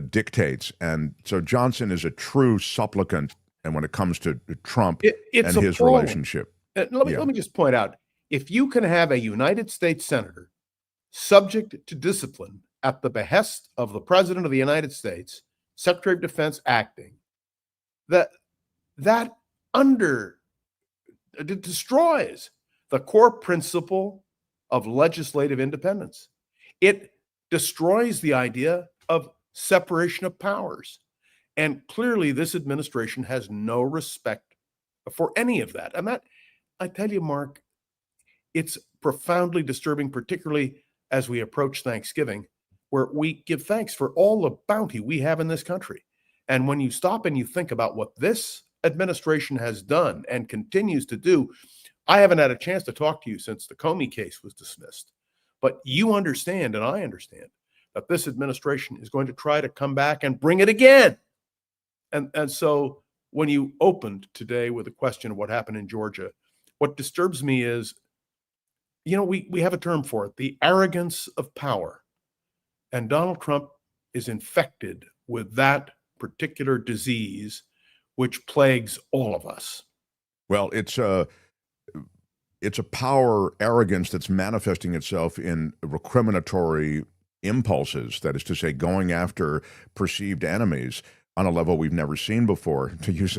dictates. And so Johnson is a true supplicant, and when it comes to Trump and his relationship. Let me just point out, if you can have a United States senator subject to discipline at the behest of the President of the United States, Secretary of Defense acting, that it destroys the core principle of legislative independence. It destroys the idea of separation of powers. And clearly, this administration has no respect for any of that. And that, I tell you, Mark, it's profoundly disturbing, particularly as we approach Thanksgiving, where we give thanks for all the bounty we have in this country. And when you stop and you think about what this administration has done and continues to do, I haven't had a chance to talk to you since the Comey case was dismissed. But you understand, and I understand, that this administration is going to try to come back and bring it again. And so when you opened today with a question of what happened in Georgia, what disturbs me is, we have a term for it, the arrogance of power. And Donald Trump is infected with that particular disease, which plagues all of us. Well, it's a power arrogance that's manifesting itself in recriminatory impulses, that is to say, going after perceived enemies on a level we've never seen before. To use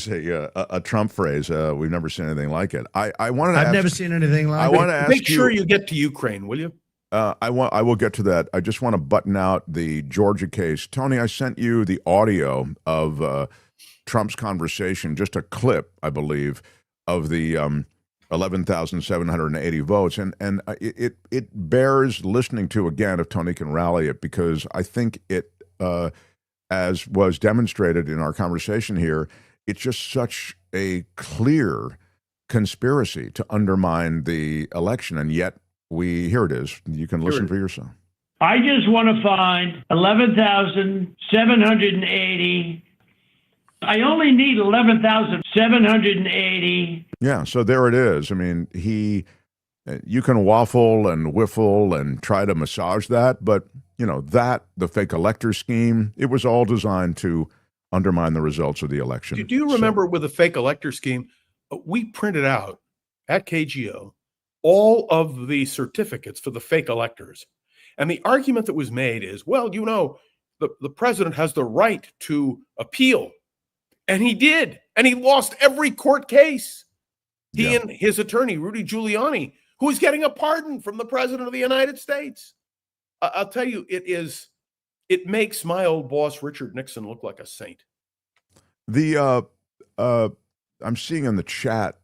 a Trump phrase, we've never seen anything like it. I've never seen anything like it. I want to ask Make sure you get to Ukraine, will you? I will get to that. I just want to button out the Georgia case. Tony, I sent you the audio of Trump's conversation, just a clip, I believe, of the 11,780 votes, and it bears listening to again if Tony can rally it, because I think it, as was demonstrated in our conversation here, it's just such a clear conspiracy to undermine the election, and yet here it is. You can listen for yourself. I just want to find 11,780. I only need 11,780. Yeah, so there it is. I mean, you can waffle and whiffle and try to massage that, but the fake elector scheme, it was all designed to undermine the results of the election. Do you remember with the fake elector scheme, we printed out at KGO all of the certificates for the fake electors. And the argument that was made is, well, the president has the right to appeal. And he did. And he lost every court case. He and his attorney, Rudy Giuliani, who is getting a pardon from the president of the United States. I'll tell you, it makes my old boss, Richard Nixon, look like a saint. I'm seeing in the chat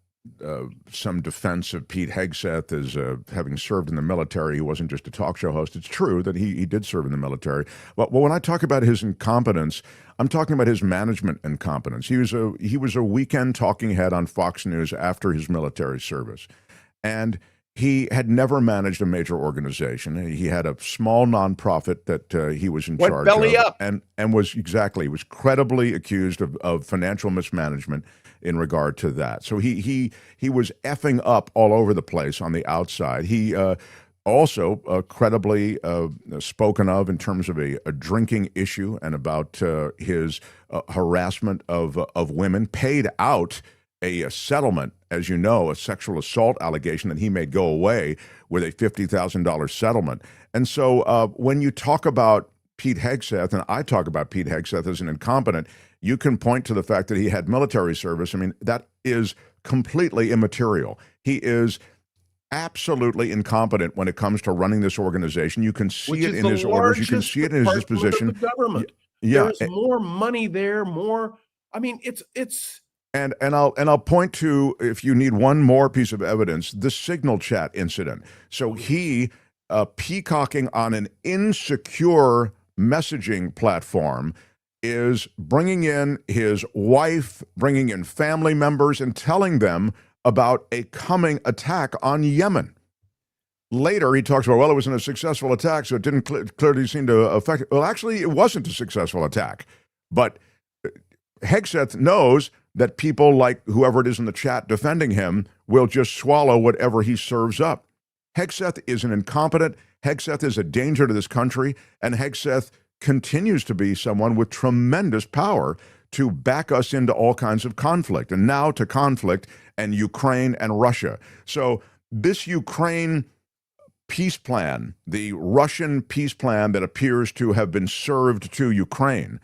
some defense of Pete Hegseth as having served in the military. He wasn't just a talk show host. It's true that he did serve in the military. But when I talk about his incompetence, I'm talking about his management incompetence. He was a weekend talking head on Fox News after his military service. And he had never managed a major organization. He had a small nonprofit that he was in charge of. Belly up. And was credibly accused of financial mismanagement in regard to that. So he was effing up all over the place on the outside. He also credibly spoken of in terms of a drinking issue and about his harassment of women, paid out a settlement, as you know, a sexual assault allegation that he made go away with a $50,000 settlement. And so when you talk about Pete Hegseth, and I talk about Pete Hegseth as an incompetent, you can point to the fact that he had military service. I mean, that is completely immaterial. He is absolutely incompetent when it comes to running this organization. You can see it in his orders. You can see it in his disposition. Of the government. Yeah. There's more money there, more. I mean, it's. And I'll point to, if you need one more piece of evidence, the Signal Chat incident. So he peacocking on an insecure messaging platform is bringing in his wife, bringing in family members, and telling them about a coming attack on Yemen. Later, he talks about, well, it wasn't a successful attack, so it didn't clearly seem to affect. Well, actually, it wasn't a successful attack. But Hegseth knows that people like whoever it is in the chat defending him will just swallow whatever he serves up. Hegseth is an incompetent. Hegseth is a danger to this country, and Hegseth continues to be someone with tremendous power to back us into all kinds of conflict, and now to conflict and Ukraine and Russia. So this Ukraine peace plan, the Russian peace plan that appears to have been served to Ukraine,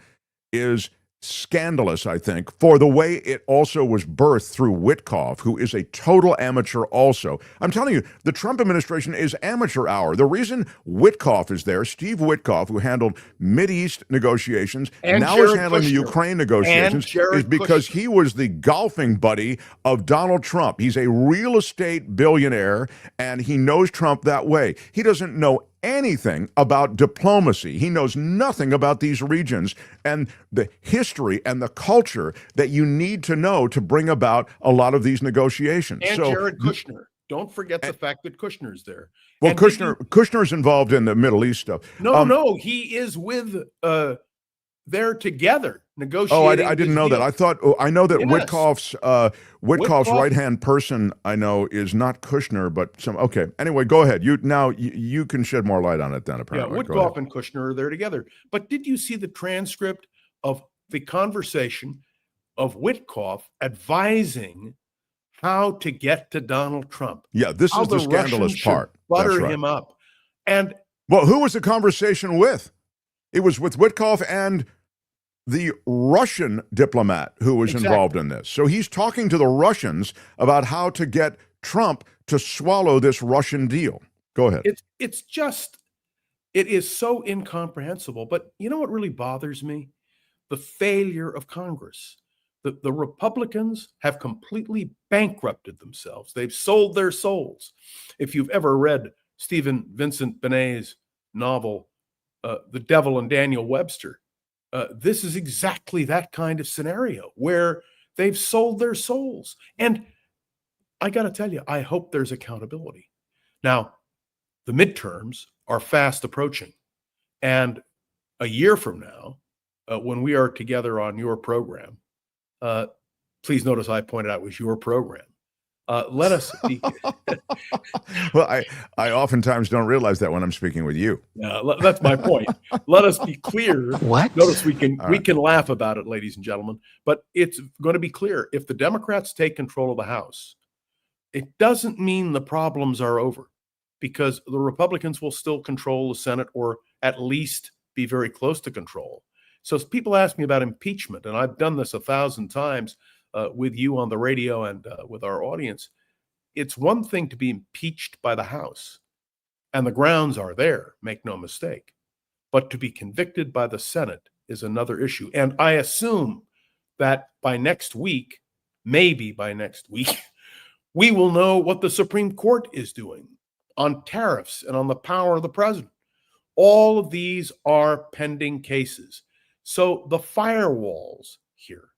is scandalous, I think, for the way it also was birthed through Witkoff, who is a total amateur also. I'm telling you, the Trump administration is amateur hour. The reason Witkoff is there, Steve Witkoff, who handled Mideast negotiations, and now Jared is handling Kushner. the Ukraine negotiations, is because he was the golfing buddy of Donald Trump. He's a real estate billionaire, and he knows Trump that way. He doesn't know anything about diplomacy. He knows nothing about these regions and the history and the culture that you need to know to bring about a lot of these negotiations. And so, Jared Kushner. Don't forget the fact that Kushner's there. Well, and Kushner's involved in the Middle East stuff. No, he is with they're together negotiating. Oh, I didn't know that. I know that Yes. Witkoff's right-hand person, I know, is not Kushner, but some. Okay. Anyway, go ahead. You can shed more light on it then. Apparently, Yeah, Witkoff and Kushner are there together. But did you see the transcript of the conversation of Witkoff advising how to get to Donald Trump? Yeah, this how is the scandalous Russians should part. Butter That's right. him up. And well, who was the conversation with? It was with Witkoff and the Russian diplomat who was involved in this. So he's talking to the Russians about how to get Trump to swallow this Russian deal. Go ahead. It's just, it is so incomprehensible. But you know what really bothers me? The failure of Congress. The Republicans have completely bankrupted themselves. They've sold their souls. If you've ever read Stephen Vincent Benet's novel, The Devil and Daniel Webster, this is exactly that kind of scenario where they've sold their souls. And I got to tell you, I hope there's accountability. Now, the midterms are fast approaching. And a year from now, when we are together on your program, please notice I pointed out it was your program. Let us be. Well, I oftentimes don't realize that when I'm speaking with you. That's my point. Let us be clear. What? Notice we can laugh about it, ladies and gentlemen, but it's going to be clear. If the Democrats take control of the House, it doesn't mean the problems are over, because the Republicans will still control the Senate, or at least be very close to control. So as people ask me about impeachment, and I've done this 1,000 times with you on the radio and with our audience, it's one thing to be impeached by the House, and the grounds are there, make no mistake. But to be convicted by the Senate is another issue. And I assume that by next week, maybe by next week, we will know what the Supreme Court is doing on tariffs and on the power of the president. All of these are pending cases. So the firewalls here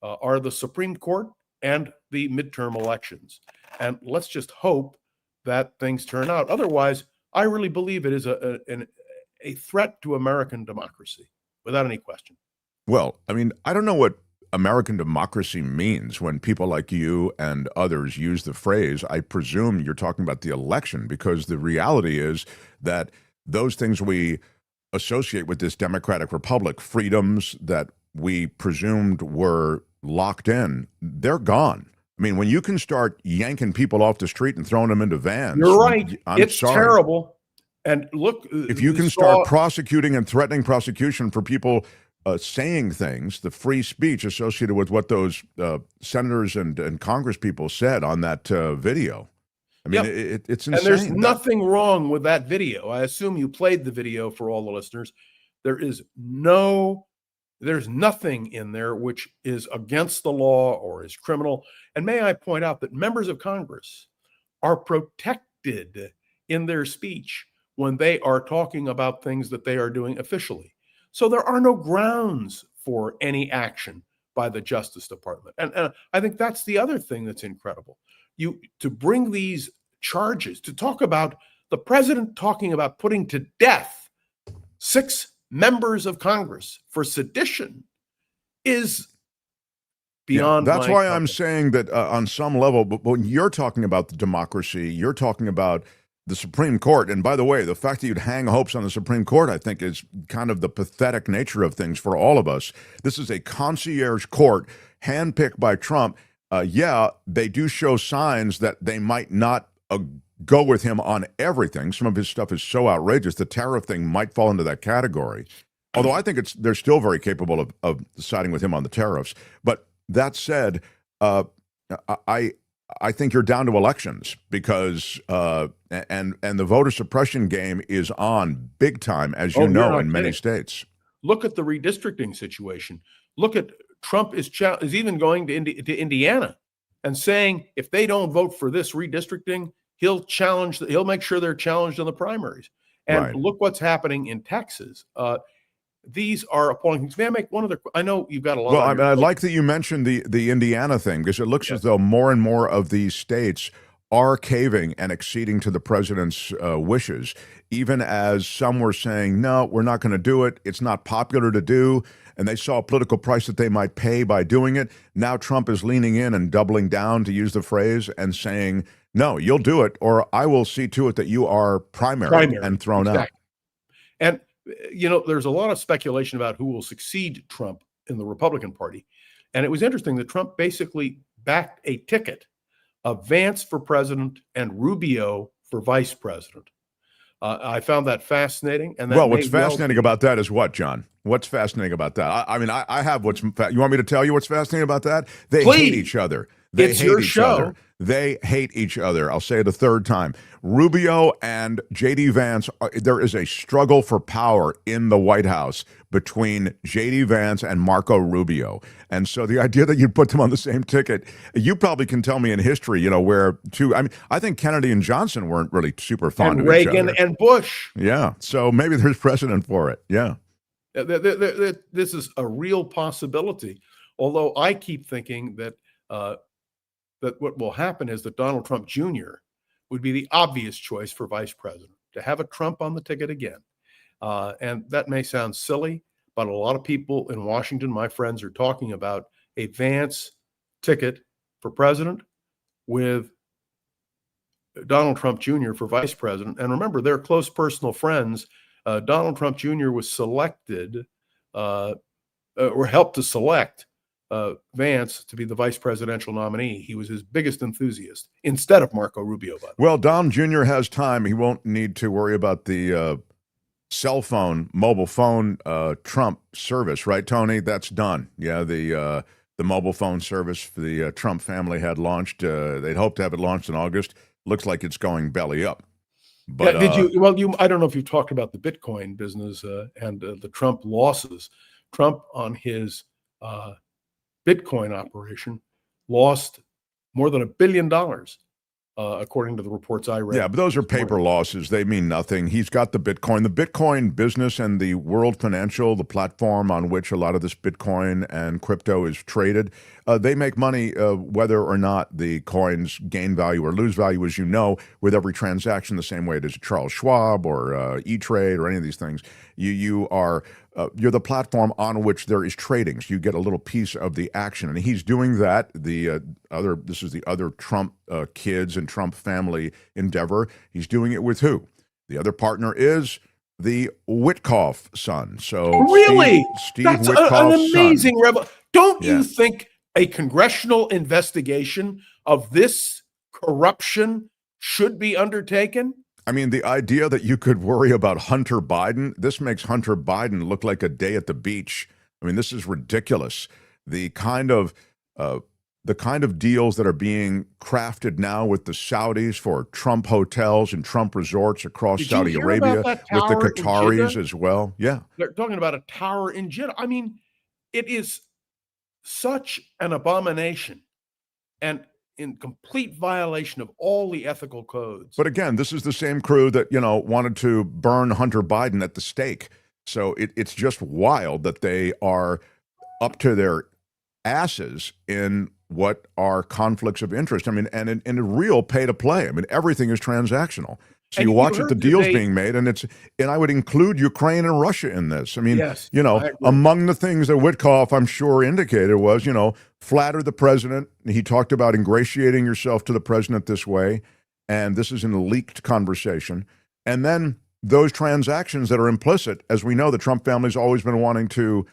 are the Supreme Court and the midterm elections. And let's just hope that things turn out. Otherwise, I really believe it is a threat to American democracy, without any question. Well, I mean, I don't know what American democracy means when people like you and others use the phrase. I presume you're talking about the election, because the reality is that those things we associate with this democratic republic, freedoms that we presumed were locked in, they're gone. I mean, when you can start yanking people off the street and throwing them into vans, You're right. It's terrible. And look, if you can start prosecuting and threatening prosecution for people saying things, the free speech associated with what those senators and Congress people said on that video. I mean, it's insane. And there's nothing wrong with that video. I assume you played the video for all the listeners. There's nothing in there which is against the law or is criminal. And may I point out that members of Congress are protected in their speech when they are talking about things that they are doing officially. So there are no grounds for any action by the Justice Department. And I think that's the other thing that's incredible. To bring these charges, to talk about the president talking about putting to death 6 members of Congress for sedition is beyond. That's why I'm saying that on some level, but when you're talking about the democracy, you're talking about the Supreme Court. And by the way, the fact that you'd hang hopes on the Supreme Court, I think, is kind of the pathetic nature of things for all of us. This is a concierge court handpicked by Trump. They do show signs that they might not go with him on everything. Some of his stuff is so outrageous. The tariff thing might fall into that category. Although I think they're still very capable of siding with him on the tariffs. But that said, I think you're down to elections because and the voter suppression game is on big time, as you know, in many states. Look at the redistricting situation. Look at Trump is even going to Indiana and saying if they don't vote for this redistricting, he'll make sure they're challenged in the primaries. And look what's happening in Texas. These are appalling things. May I make one other? I know you've got a lot. Well, I like that you mentioned the Indiana thing because it looks as though more and more of these states are caving and acceding to the president's wishes, even as some were saying, no, we're not going to do it. It's not popular to do. And they saw a political price that they might pay by doing it. Now Trump is leaning in and doubling down, to use the phrase, and saying, no, you'll do it, or I will see to it that you are primary and thrown out. And there's a lot of speculation about who will succeed Trump in the Republican Party. And it was interesting that Trump basically backed a ticket of Vance for president and Rubio for vice president. I found that fascinating. And that what's fascinating about that is what, John? What's fascinating about that? I have what's. You want me to tell you what's fascinating about that? They hate each other. It's your show. They hate each other. I'll say it a third time. Rubio and J.D. Vance, there is a struggle for power in the White House between J.D. Vance and Marco Rubio. And so the idea that you put them on the same ticket, you probably can tell me in history, where I think Kennedy and Johnson weren't really super fond of each other. And Reagan and Bush. Yeah. So maybe there's precedent for it. Yeah. This is a real possibility. Although I keep thinking that what will happen is that Donald Trump Jr. would be the obvious choice for vice president, to have a Trump on the ticket again. And that may sound silly, but a lot of people in Washington, my friends, are talking about a Vance ticket for president with Donald Trump Jr. for vice president. And remember, they're close personal friends. Donald Trump Jr. was selected or helped to select Vance to be the vice presidential nominee. He was his biggest enthusiast instead of Marco Rubio. Well, Dom Jr. has time. He won't need to worry about the mobile phone Trump service, right, Tony? That's done. Yeah, the mobile phone service for the Trump family had launched. They'd hoped to have it launched in August. Looks like it's going belly up. But did you? Well, I don't know if you talked about the Bitcoin business and the Trump losses. Trump on his Bitcoin operation lost more than $1 billion, according to the reports I read. Yeah, but those are paper losses. They mean nothing. He's got the Bitcoin business and the World Financial, the platform on which a lot of this Bitcoin and crypto is traded. They make money whether or not the coins gain value or lose value, as you know, with every transaction, the same way it is Charles Schwab or E-Trade or any of these things. You're the platform on which there is trading, so you get a little piece of the action, and he's doing that. This is the other Trump kids and Trump family endeavor. He's doing it with who? The other partner is the Witkoff son. So really, Steve that's Witkoff's an amazing revelation. Don't you think a congressional investigation of this corruption should be undertaken? I mean, the idea that you could worry about Hunter Biden, this makes Hunter Biden look like a day at the beach. I mean, this is ridiculous. The kind of deals that are being crafted now with the Saudis for Trump hotels and Trump resorts across Saudi Arabia, with the Qataris as well. Yeah. They're talking about a tower in Jeddah. I mean, it is such an abomination and in complete violation of all the ethical codes. But again, this is the same crew that, wanted to burn Hunter Biden at the stake. So it's just wild that they are up to their asses in what are conflicts of interest. I mean, and in a real pay to play. I mean, everything is transactional. So you watch the deals being made, and I would include Ukraine and Russia in this. I mean, yes, among the things that Witkoff, I'm sure, indicated was, flatter the president. He talked about ingratiating yourself to the president this way, and this is in a leaked conversation. And then those transactions that are implicit, as we know, the Trump family's always been wanting to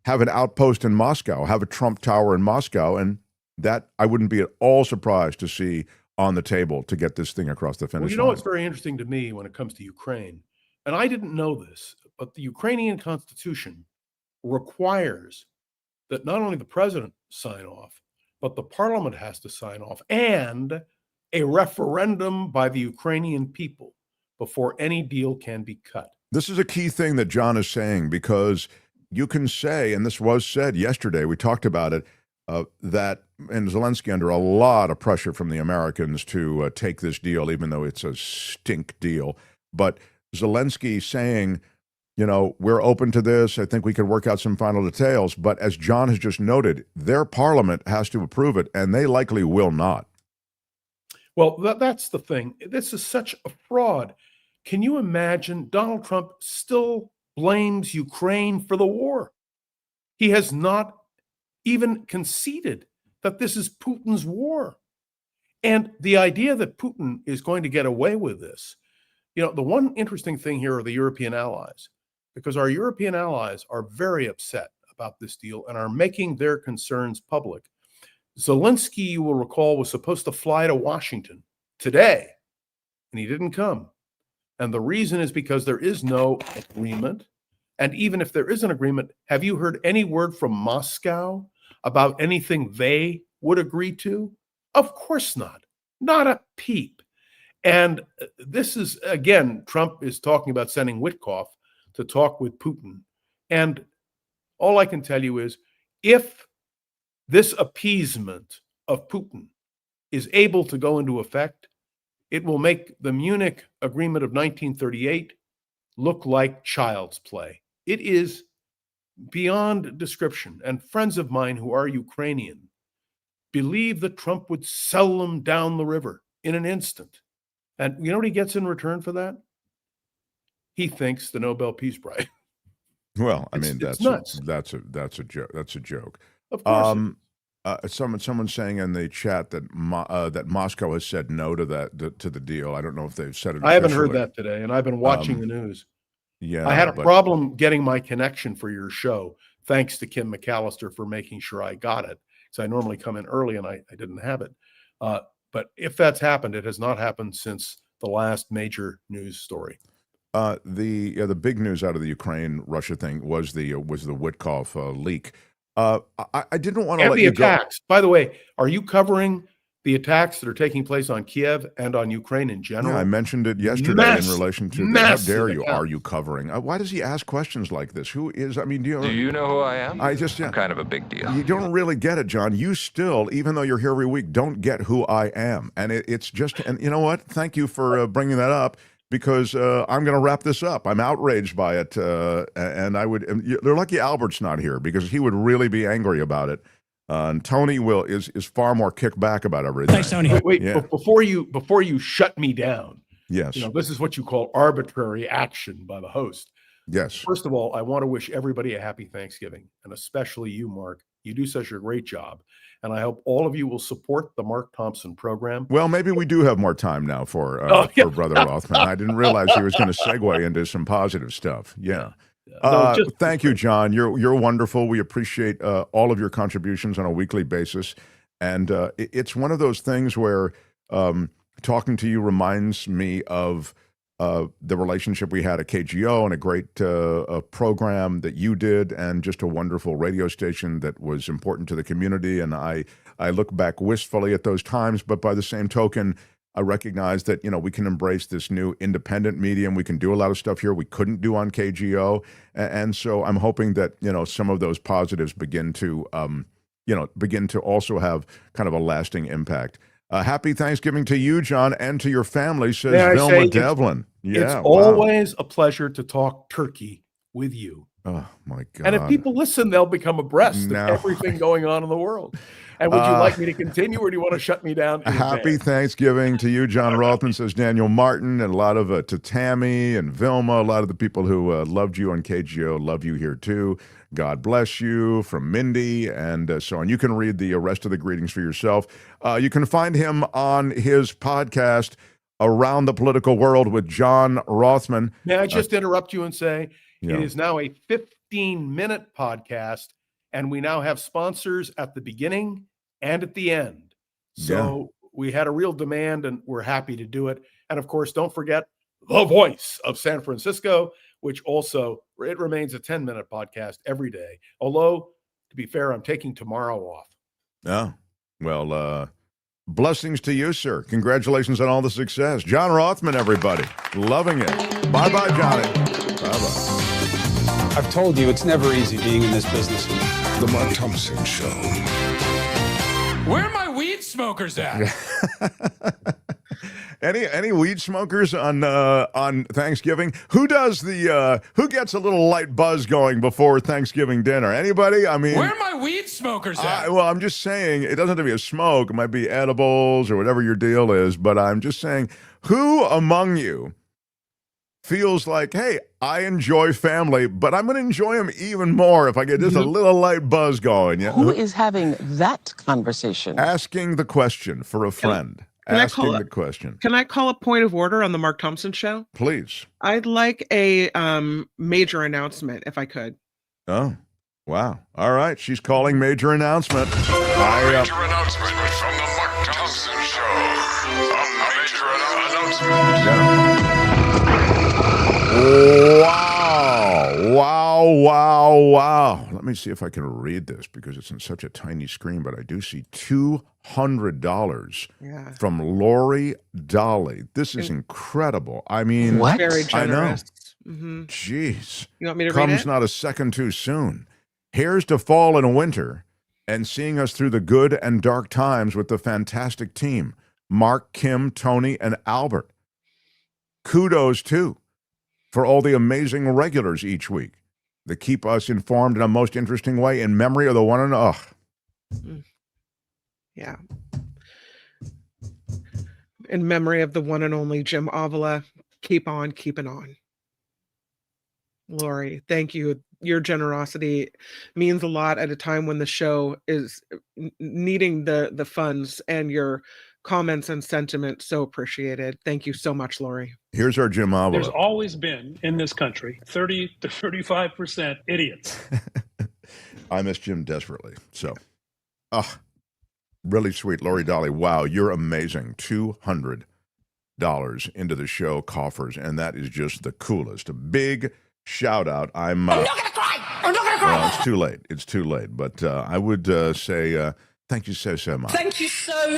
have an outpost in Moscow, have a Trump tower in Moscow, and that I wouldn't be at all surprised to see on the table to get this thing across the finish line. What's very interesting to me when it comes to Ukraine, and I didn't know this, but the Ukrainian constitution requires that not only the president sign off, but the parliament has to sign off, and a referendum by the Ukrainian people before any deal can be cut. This is a key thing that John is saying, because you can say, and this was said yesterday, we talked about it, that and Zelensky under a lot of pressure from the Americans to take this deal, even though it's a stink deal. But Zelensky saying, we're open to this. I think we could work out some final details. But as John has just noted, their parliament has to approve it, and they likely will not. Well, that's the thing. This is such a fraud. Can you imagine Donald Trump still blames Ukraine for the war? He has not even conceded that this is Putin's war. And the idea that Putin is going to get away with this, the one interesting thing here are the European allies, because our European allies are very upset about this deal and are making their concerns public. Zelensky, you will recall, was supposed to fly to Washington today, and he didn't come. And the reason is because there is no agreement. And even if there is an agreement, have you heard any word from Moscow about anything they would agree to? Of course not. Not a peep. And this is, again, Trump is talking about sending Witkoff to talk with Putin. And all I can tell you is, if this appeasement of Putin is able to go into effect, it will make the Munich Agreement of 1938 look like child's play. It is beyond description. And friends of mine who are Ukrainian believe that Trump would sell them down the river in an instant. And you know what he gets in return for that? He thinks the Nobel Peace Prize. Well, I mean, it's nuts. That's a joke. That's a joke. Of course. Someone saying in the chat that that Moscow has said no to the deal. I don't know if they've said it. I haven't heard that today, and I've been watching the news. Yeah, I had a problem getting my connection for your show. Thanks to Kim McAllister for making sure I got it, because I normally come in early and I didn't have it. But if that's happened, it has not happened since the last major news story. The big news out of the Ukraine-Russia thing was the Witkoff leak. I didn't want to let you attacks. By the way, are you covering the attacks that are taking place on Kiev and on Ukraine in general? Yeah, I mentioned it yesterday in relation to how dare you? Are you covering? Why does he ask questions like this? Who is? I mean, do you know who I am? I'm kind of a big deal. You don't really get it, John. You still, even though you're here every week, don't get who I am. And it's just, and you know what? Thank you for bringing that up, because I'm going to wrap this up. I'm outraged by it, and they're lucky Albert's not here, because he would really be angry about it. And Tony is far more kicked back about everything. Thanks, Tony. Wait, yeah. Before you shut me down. Yes. This is what you call arbitrary action by the host. Yes. First of all, I want to wish everybody a happy Thanksgiving, and especially you, Mark. You do such a great job. And I hope all of you will support the Mark Thompson program. Well, maybe we do have more time now for Brother Rothmann. I didn't realize he was going to segue into some positive stuff. Yeah. Thank you, John. You're wonderful. We appreciate all of your contributions on a weekly basis, and it's one of those things where talking to you reminds me of the relationship we had at KGO and a great program that you did, and just a wonderful radio station that was important to the community. And I look back wistfully at those times, but by the same token, I recognize that, we can embrace this new independent medium. We can do a lot of stuff here we couldn't do on KGO. And so I'm hoping that, some of those positives begin to also have kind of a lasting impact. Happy Thanksgiving to you, John, and to your family, says Vilma Devlin. It's always a pleasure to talk turkey with you. Oh, my God. And if people listen, they'll become abreast of everything going on in the world. And would you like me to continue, or do you want to shut me down? Happy Thanksgiving to you, John Rothmann, says Daniel Martin, and a lot of to Tammy and Vilma, a lot of the people who loved you on KGO love you here too. God bless you, from Mindy, and so on. You can read the rest of the greetings for yourself. You can find him on his podcast, Around the Political World with John Rothmann. May I just interrupt you and say it is now a 15-minute podcast, and we now have sponsors at the beginning and at the end. So we had a real demand, and we're happy to do it. And of course, don't forget the voice of San Francisco, which also, it remains a 10-minute podcast every day. Although, to be fair, I'm taking tomorrow off. Oh, well, blessings to you, sir. Congratulations on all the success. John Rothmann, everybody. Loving it. Bye-bye, Johnny. Bye-bye. I've told you, it's never easy being in this business. The Mark Thompson Show. Where are my weed smokers at? Any weed smokers on Thanksgiving? Who does who gets a little light buzz going before Thanksgiving dinner? Anybody? I mean, where are my weed smokers at? Well, I'm just saying, it doesn't have to be a smoke. It might be edibles or whatever your deal is. But I'm just saying, who among you feels like, hey, I enjoy family, but I'm going to enjoy them even more if I get just a little light buzz going? Yeah? Who is having that conversation? Asking the question for a friend. Asking the question. Can I call a point of order on the Mark Thompson Show? Please. I'd like a major announcement, if I could. Oh, wow. All right. She's calling major announcement. Major announcement from the Mark Thompson Show. A major announcement. Yeah. Wow. Let me see if I can read this, because it's in such a tiny screen, but I do see $200 from Lori Dolly. This is incredible. I mean, what? Very generous. I know. Jeez. You want me to read it? Comes not a second too soon. Here's to fall and winter, and seeing us through the good and dark times with the fantastic team, Mark, Kim, Tony, and Albert. Kudos, too, for all the amazing regulars each week that keep us informed in a most interesting way, in memory of the one and Yeah. In memory of the one and only Jim Avila. Keep on keeping on. Lori, thank you. Your generosity means a lot at a time when the show is needing the funds, and your comments and sentiment so appreciated. Thank you so much, Lori. Here's our Jim Avila. There's always been in this country 30 to 35% idiots. I miss Jim desperately. So, really sweet, Lori Dolly. Wow, you're amazing. $200 into the show coffers, and that is just the coolest. A big shout out. I'm not gonna cry. I'm not gonna cry. Well, it's too late. But I would say thank you so much. Thank you so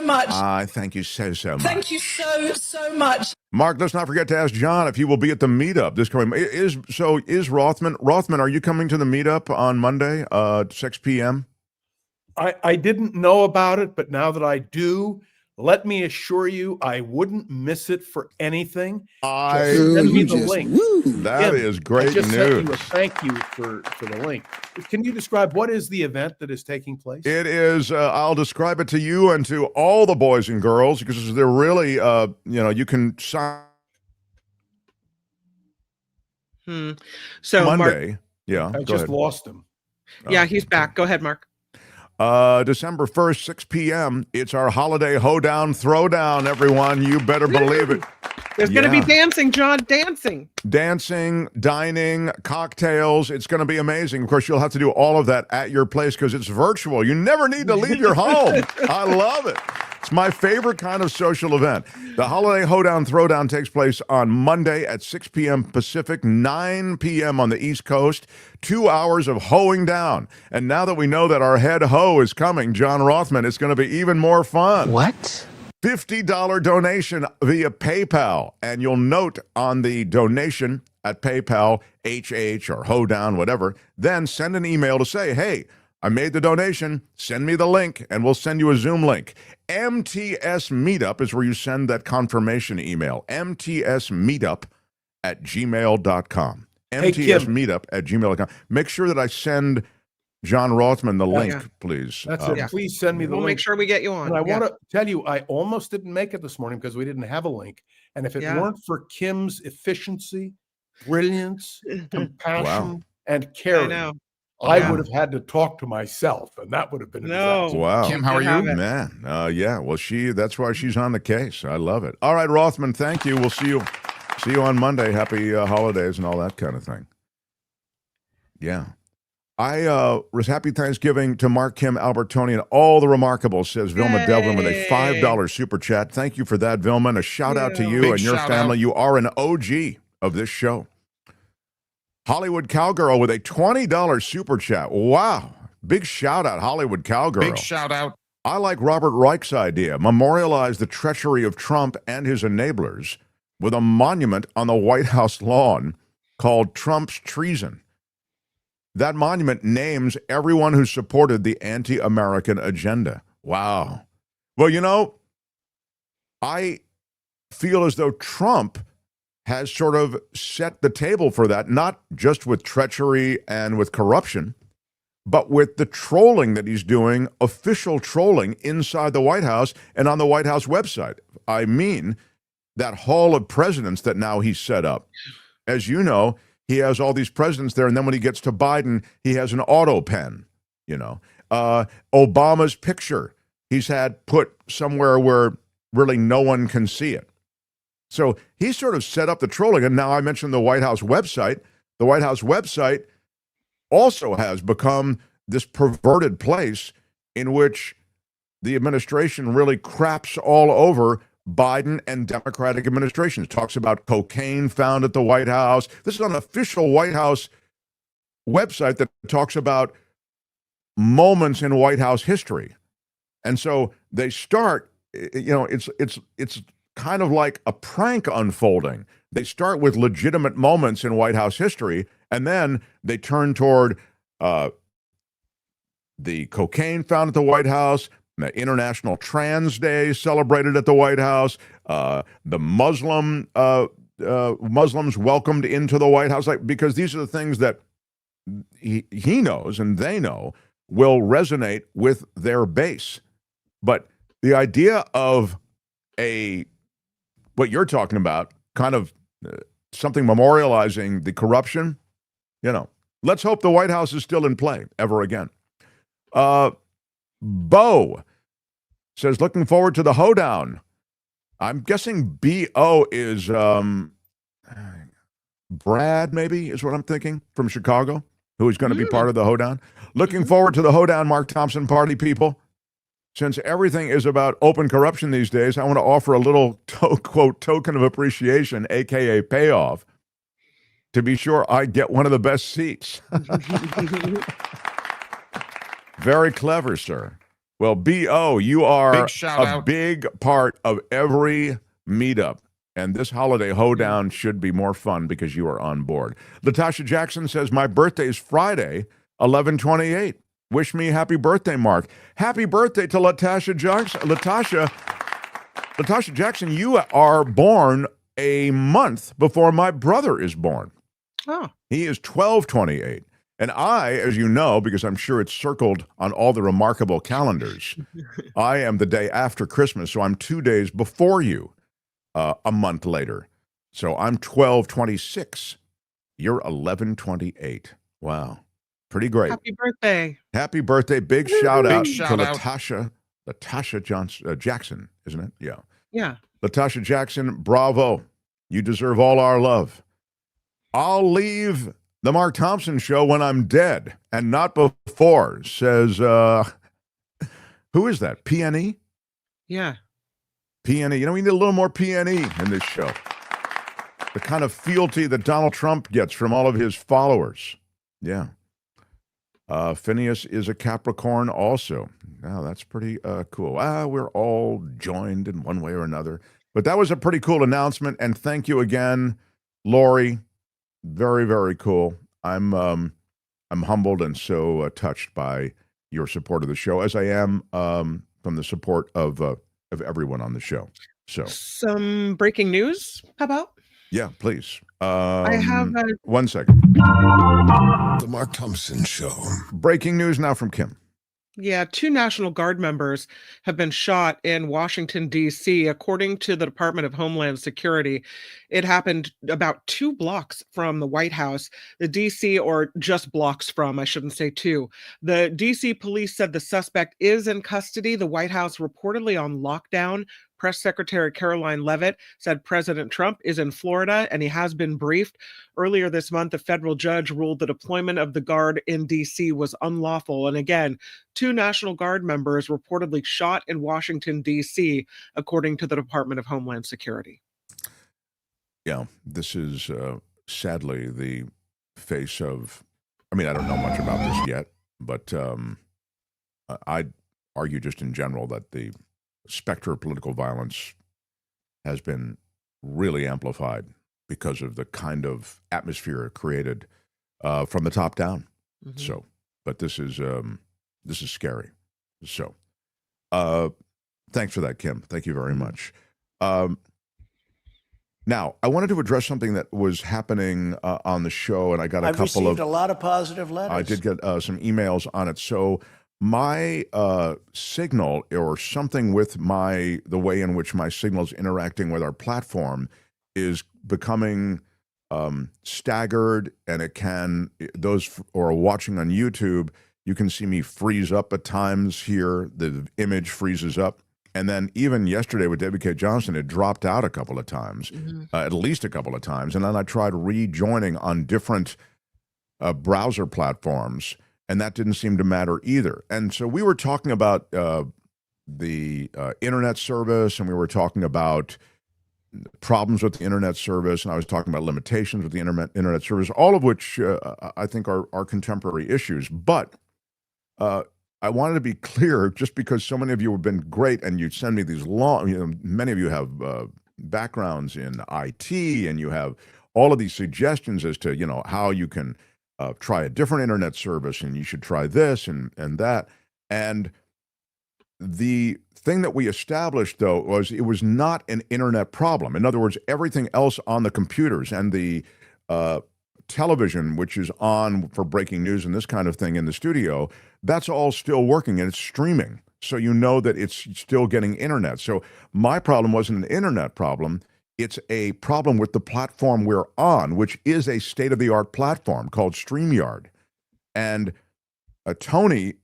much. Thank you so much. Thank you so much. Mark, let's not forget to ask John if he will be at the meetup this coming. Is Rothmann? Rothmann, are you coming to the meetup on Monday, 6 p.m.? I didn't know about it, but now that I do, let me assure you, I wouldn't miss it for anything. Send me the link. That is great I just news. Sent you a thank you for the link. Can you describe what is the event that is taking place? It is, I'll describe it to you and to all the boys and girls, because they're really, you can sign. So Monday. Mark, I just lost him. Yeah, he's back. Go ahead, Mark. December 1st, 6 p.m. It's our holiday hoedown throwdown, everyone. You better believe it. There's going to be dancing, John, dancing. Dancing, dining, cocktails. It's going to be amazing. Of course, you'll have to do all of that at your place because it's virtual. You never need to leave your home. I love it. It's my favorite kind of social event. The Holiday Hoedown Throwdown takes place on Monday at 6 p.m. Pacific, 9 p.m. on the East Coast. 2 hours of hoeing down. And now that we know that our head hoe is coming, John Rothmann, it's going to be even more fun. What? $50 donation via PayPal. And you'll note on the donation at PayPal, HH or Hoedown, whatever, then send an email to say, hey, I made the donation, send me the link, and we'll send you a Zoom link. MTS Meetup is where you send that confirmation email. MTSmeetup@gmail.com. MTSmeetup@gmail.com. Make sure that I send John Rothmann the link, please. That's it. Please send me the We'll link. make sure we get you on. And I want to tell you, I almost didn't make it this morning because we didn't have a link. And if it weren't for Kim's efficiency, brilliance, compassion, and caring, I would have had to talk to myself, and that would have been a disaster. Wow. Kim, how are you? Man, yeah. Well, that's why she's on the case. I love it. All right, Rothmann, thank you. We'll see you on Monday. Happy holidays and all that kind of thing. Yeah. I was happy Thanksgiving to Mark, Kim, Albertoni, and all the remarkables, says Vilma Delvin with a $5 super chat. Thank you for that, Vilma. And a shout out to you Big and your family. You are an OG of this show. Hollywood Cowgirl with a $20 super chat. Wow. Big shout out, Hollywood Cowgirl. Big shout out. I like Robert Reich's idea. Memorialize the treachery of Trump and his enablers with a monument on the White House lawn called Trump's Treason. That monument names everyone who supported the anti-American agenda. Wow. Well, I feel as though Trump has sort of set the table for that, not just with treachery and with corruption, but with the trolling that he's doing, official trolling inside the White House and on the White House website. I mean, that hall of presidents that now he's set up. As you know, he has all these presidents there, and then when he gets to Biden, he has an auto pen, Obama's picture he's had put somewhere where really no one can see it. So he sort of set up the trolling. And now I mentioned the White House website. The White House website also has become this perverted place in which the administration really craps all over Biden and Democratic administrations. Talks about cocaine found at the White House. This is an official White House website that talks about moments in White House history. And so they start, it's kind of like a prank unfolding. They start with legitimate moments in White House history, and then they turn toward the cocaine found at the White House, the International Trans Day celebrated at the White House, the Muslims welcomed into the White House, because these are the things that he knows and they know will resonate with their base. But the idea of what you're talking about, kind of something memorializing the corruption, let's hope the White House is still in play ever again. Bo says, looking forward to the hoedown. I'm guessing B-O is Brad, maybe, is what I'm thinking, from Chicago, who is going to be part of the hoedown. Looking forward to the hoedown, Mark Thompson party people. Since everything is about open corruption these days, I want to offer a little, quote, token of appreciation, a.k.a. payoff, to be sure I get one of the best seats. Very clever, sir. Well, B.O., you are a big part of every meetup. And this holiday hoedown should be more fun because you are on board. Latasha Jackson says, my birthday is Friday, 11/28. Wish me happy birthday, Mark. Happy birthday to Latasha Jackson. Latasha Jackson, you are born a month before my brother is born. Oh. He is 12/28. And I, as you know, because I'm sure it's circled on all the remarkable calendars, I am the day after Christmas, so I'm 2 days before you, a month later. So I'm 12/26. You're 11/28. Wow. Pretty great. Happy birthday. Happy birthday. Big shout out to Latasha Jackson, isn't it? Yeah. Yeah. Latasha Jackson, bravo. You deserve all our love. I'll leave the Mark Thompson show when I'm dead and not before, says, who is that? PNE? Yeah. PNE. You know, we need a little more PNE in this show. The kind of fealty that Donald Trump gets from all of his followers. Yeah. Phineas is a Capricorn also. Wow, that's pretty cool. We're all joined in one way or another. But that was a pretty cool announcement, and thank you again, Lori. Very, very cool. I'm humbled and so touched by your support of the show, as I am from the support of everyone on the show. So, some breaking news. How about? Yeah, please. I have 1 second. The Mark Thompson Show. Breaking news now from Kim. Yeah, 2 National Guard members have been shot in Washington, D.C., according to the Department of Homeland Security. It happened about 2 blocks from the White House. The D.C., or just blocks from, I shouldn't say 2. The D.C. police said the suspect is in custody. The White House reportedly on lockdown. Press Secretary Karoline Leavitt said President Trump is in Florida and he has been briefed. Earlier this month, a federal judge ruled the deployment of the Guard in D.C. was unlawful. And again, 2 National Guard members reportedly shot in Washington, D.C., according to the Department of Homeland Security. Yeah, this is sadly the face of, I mean, I don't know much about this yet, but I'd argue just in general that the specter of political violence has been really amplified because of the kind of atmosphere created from the top down. Mm-hmm. So, but this is scary. So, thanks for that, Kim. Thank you very much. Now, I wanted to address something that was happening on the show, and I got I've received a lot of positive letters. I did get some emails on it. So my signal or something with the way in which my signal is interacting with our platform is becoming staggered, and those who are watching on YouTube, you can see me freeze up at times here. The image freezes up. And then even yesterday with Debbie K. Johnson, it dropped out a couple of times, at least a couple of times. And then I tried rejoining on different browser platforms, and that didn't seem to matter either. And so we were talking about the internet service, and we were talking about problems with the internet service, and I was talking about limitations with the internet service, all of which I think are contemporary issues. But I wanted to be clear, just because so many of you have been great and you send me these long, many of you have backgrounds in IT, and you have all of these suggestions as to, how you can try a different internet service, and you should try this and that. And the thing that we established, though, was it was not an internet problem. In other words, everything else on the computers and the television, which is on for breaking news and this kind of thing in the studio, that's all still working, and it's streaming. So you know that it's still getting internet. So my problem wasn't an internet problem. It's a problem with the platform we're on, which is a state-of-the-art platform called StreamYard. And Tony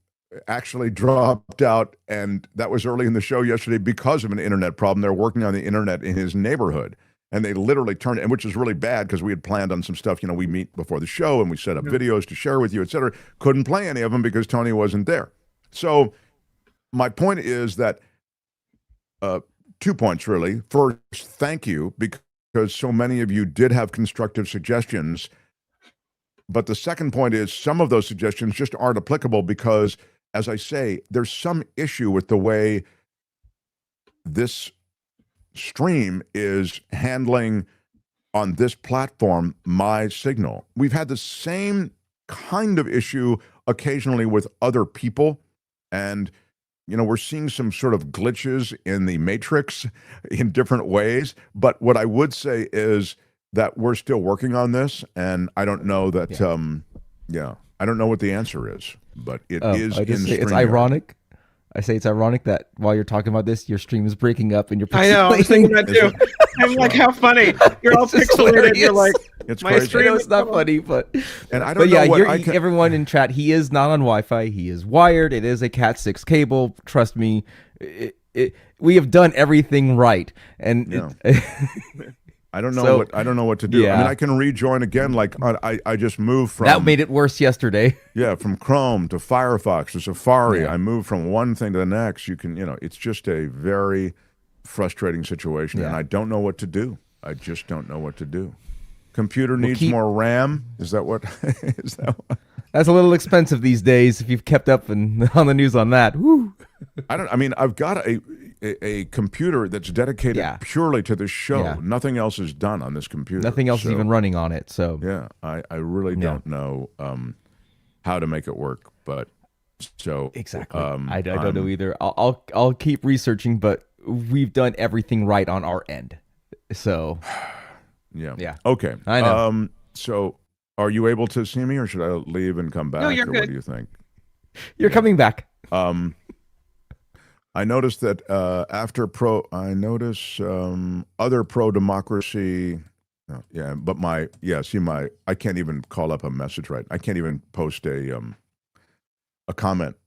actually dropped out, and that was early in the show yesterday because of an internet problem. They're working on the internet in his neighborhood. And they literally turned it, which is really bad because we had planned on some stuff. We meet before the show and we set up videos to share with you, et cetera. Couldn't play any of them because Tony wasn't there. So my point is that 2 points, really. First, thank you, because so many of you did have constructive suggestions. But the second point is some of those suggestions just aren't applicable because, as I say, there's some issue with the way this stream is handling on this platform my signal. We've had the same kind of issue occasionally with other people, and we're seeing some sort of glitches in the matrix in different ways. But what I would say is that we're still working on this, and I don't know that I don't know what the answer is, but it is in StreamYard. It's ironic. I say it's ironic that while you're talking about this, your stream is breaking up and you're I know, I was thinking that too. I'm like, how funny. You're all pixelated. You're like, it's my stream is not funny, but I don't know what everyone in chat, he is not on Wi-Fi. He is wired. It is a Cat 6 cable. Trust me. We have done everything right. And I don't know So, I don't know what to do. I yeah. mean, I can rejoin again. Like I just moved from That made it worse yesterday. Yeah, from Chrome to Firefox to Safari. Yeah. I moved from one thing to the next. You can, it's just a very frustrating situation, and Yeah. I don't know what to do. I just don't know what to do. Computer needs keep- more RAM. Is that what? Is that what? That's a little expensive these days if you've kept up on the news on that. Woo. I mean, I've got a computer that's dedicated Yeah. purely to this show. Yeah. Nothing else is done on this computer. Nothing else is So, even running on it. So Yeah, I really don't know how to make it work. But so exactly, I don't know either. I'll keep researching, but we've done everything right on our end. So yeah. Okay. I know. So are you able to see me, or should I leave and come back? No, you're or good. What do you think? You're coming back. I noticed that other pro-democracy. But I can't even call up a message right. I can't even post a comment.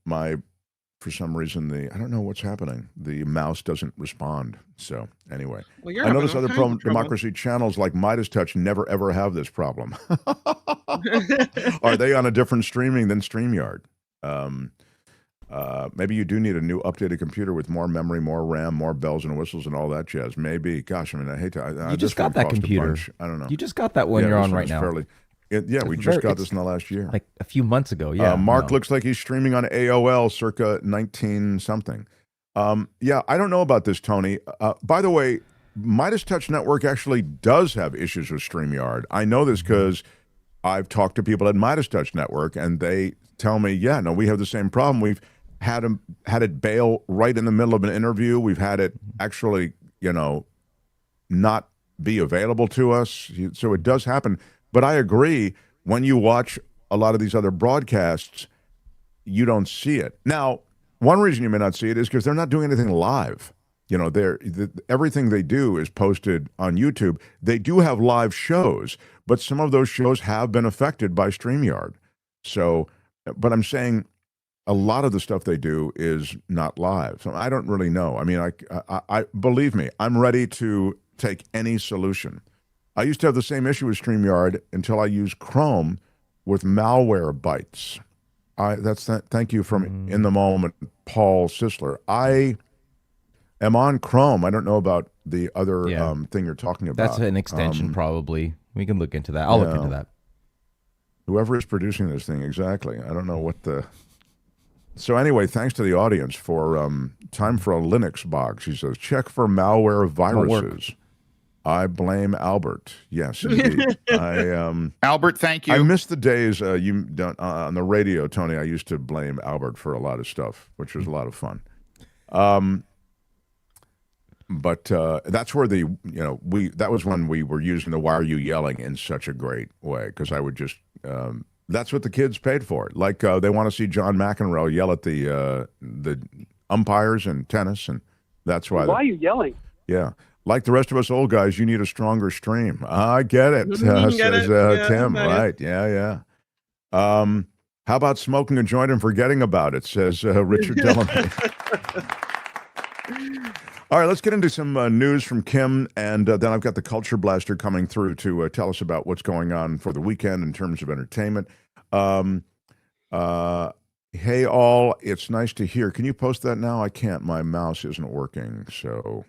For some reason, I don't know what's happening. The mouse doesn't respond. So anyway, Well, you're I having noticed all other kinds of trouble. pro-democracy channels like Midas Touch never ever have this problem. Are they on a different streaming than StreamYard? Maybe you do need a new updated computer with more memory, more RAM, more bells and whistles and all that jazz. Maybe. Gosh, I mean, I hate to. You just got that computer. I don't know. You just got that one you're on right now. We just got this in the last year. Like a few months ago. Yeah. Mark looks like he's streaming on AOL circa 19 something. I don't know about this, Tony. By the way, Midas Touch Network actually does have issues with StreamYard. I know this because I've talked to people at Midas Touch Network, and they tell me, we have the same problem. We've had it bail right in the middle of an interview. We've had it actually, not be available to us. So it does happen. But I agree, when you watch a lot of these other broadcasts, you don't see it. Now, one reason you may not see it is because they're not doing anything live. Everything they do is posted on YouTube. They do have live shows, but some of those shows have been affected by StreamYard. So, but I'm saying a lot of the stuff they do is not live. So I don't really know. I mean, I believe me, I'm ready to take any solution. I used to have the same issue with StreamYard until I used Chrome with malware bites. Thank you from In the Moment, Paul Sisler. I am on Chrome. I don't know about the other thing you're talking about. That's an extension, probably. We can look into that. I'll look into that. Whoever is producing this thing, exactly. I don't know what the... So anyway, thanks to the audience for time for a Linux box. He says, check for malware viruses. I blame Albert. Yes, indeed. Albert, thank you. I miss the days you don't on the radio, Tony. I used to blame Albert for a lot of stuff, which was a lot of fun. But that's where that was when we were using the "Why Are You Yelling" in such a great way, because I would just that's what the kids paid for. Like they want to see John McEnroe yell at the umpires in tennis, and that's why. Why are you yelling? Yeah. Like the rest of us old guys, you need a stronger stream. I get it, says Tim. Right? Yeah. How about smoking a joint and forgetting about it? Says Richard Delamy. All right, let's get into some news from Kim, and then I've got the Culture Blaster coming through to tell us about what's going on for the weekend in terms of entertainment. Hey, all, it's nice to hear. Can you post that now? I can't. My mouse isn't working, so...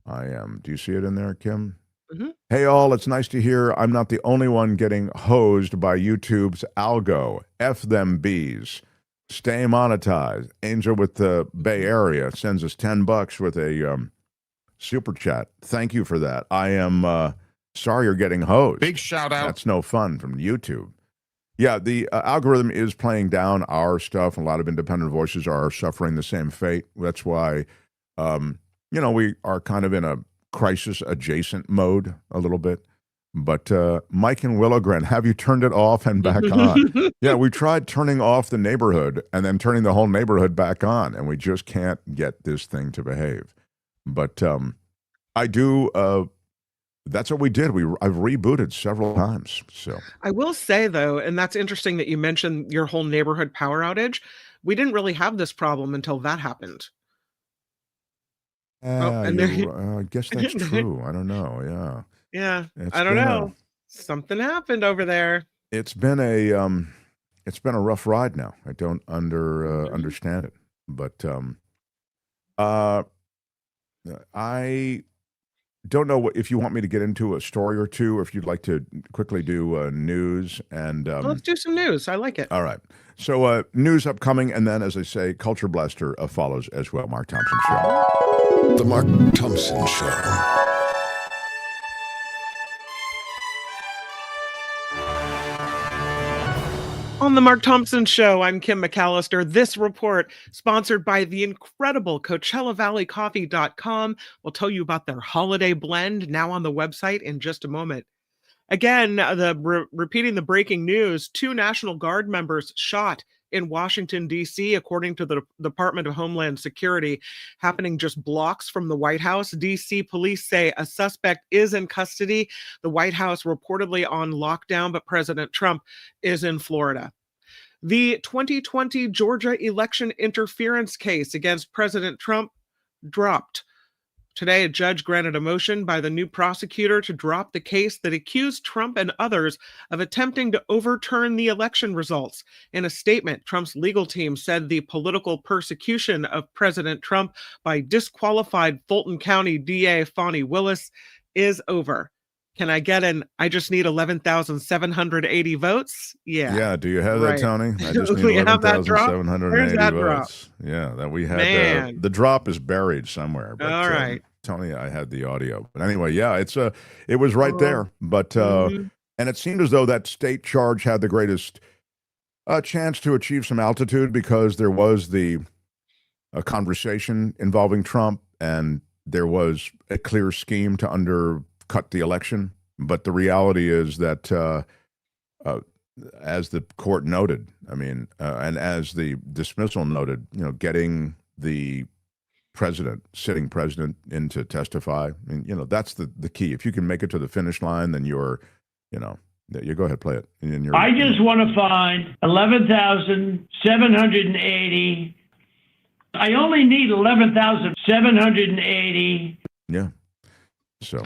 I am. Do you see it in there, Kim? Mm-hmm. Hey, all, it's nice to hear I'm not the only one getting hosed by YouTube's algo. F them bees. Stay monetized. Angel with the Bay Area sends us $10 with a super chat. Thank you for that. I am sorry you're getting hosed. Big shout out. That's no fun from YouTube. Yeah, the algorithm is playing down our stuff. A lot of independent voices are suffering the same fate. That's why... we are kind of in a crisis adjacent mode a little bit. But Mike and Willowgren, have you turned it off and back on? Yeah, we tried turning off the neighborhood and then turning the whole neighborhood back on, and we just can't get this thing to behave. But I do. That's what we did. I've rebooted several times. So I will say, though, and that's interesting that you mentioned your whole neighborhood power outage. We didn't really have this problem until that happened. I guess that's true. I don't know. Yeah, It's I don't been know. Something happened over there. It's been a rough ride now. I don't understand it, but I don't know if you want me to get into a story or two, or if you'd like to quickly do news and. Let's do some news. I like it. All right. So news upcoming, and then, as I say, Culture Blaster follows as well. Mark Thompson Show. The Mark Thompson Show. On the Mark Thompson Show, I'm Kim McAllister. This report, sponsored by the incredible CoachellaValleyCoffee.com, will tell you about their holiday blend now on the website in just a moment. Again, repeating the breaking news, 2 National Guard members shot in Washington, D.C., according to the Department of Homeland Security, happening just blocks from the White House. D.C. police say a suspect is in custody. The White House reportedly on lockdown, but President Trump is in Florida. The 2020 Georgia election interference case against President Trump dropped. Today, a judge granted a motion by the new prosecutor to drop the case that accused Trump and others of attempting to overturn the election results. In a statement, Trump's legal team said the political persecution of President Trump by disqualified Fulton County DA Fani Willis is over. Can I get I just need 11,780 votes? Yeah. Yeah. Do you have that, Tony? I just need We have that drop? 11,780 Where's that votes. Yeah, that we had. Man. The drop is buried somewhere. But, All right. Tony, I had the audio. But anyway, yeah, it was right there. But and it seemed as though that state charge had the greatest chance to achieve some altitude, because there was a conversation involving Trump, and there was a clear scheme to undercut the election. But the reality is that, as the court noted, and as the dismissal noted, getting the sitting president in to testify, that's the key. If you can make it to the finish line, then you go ahead, play it. I just want to find 11,780. I only need 11,780. Yeah. So.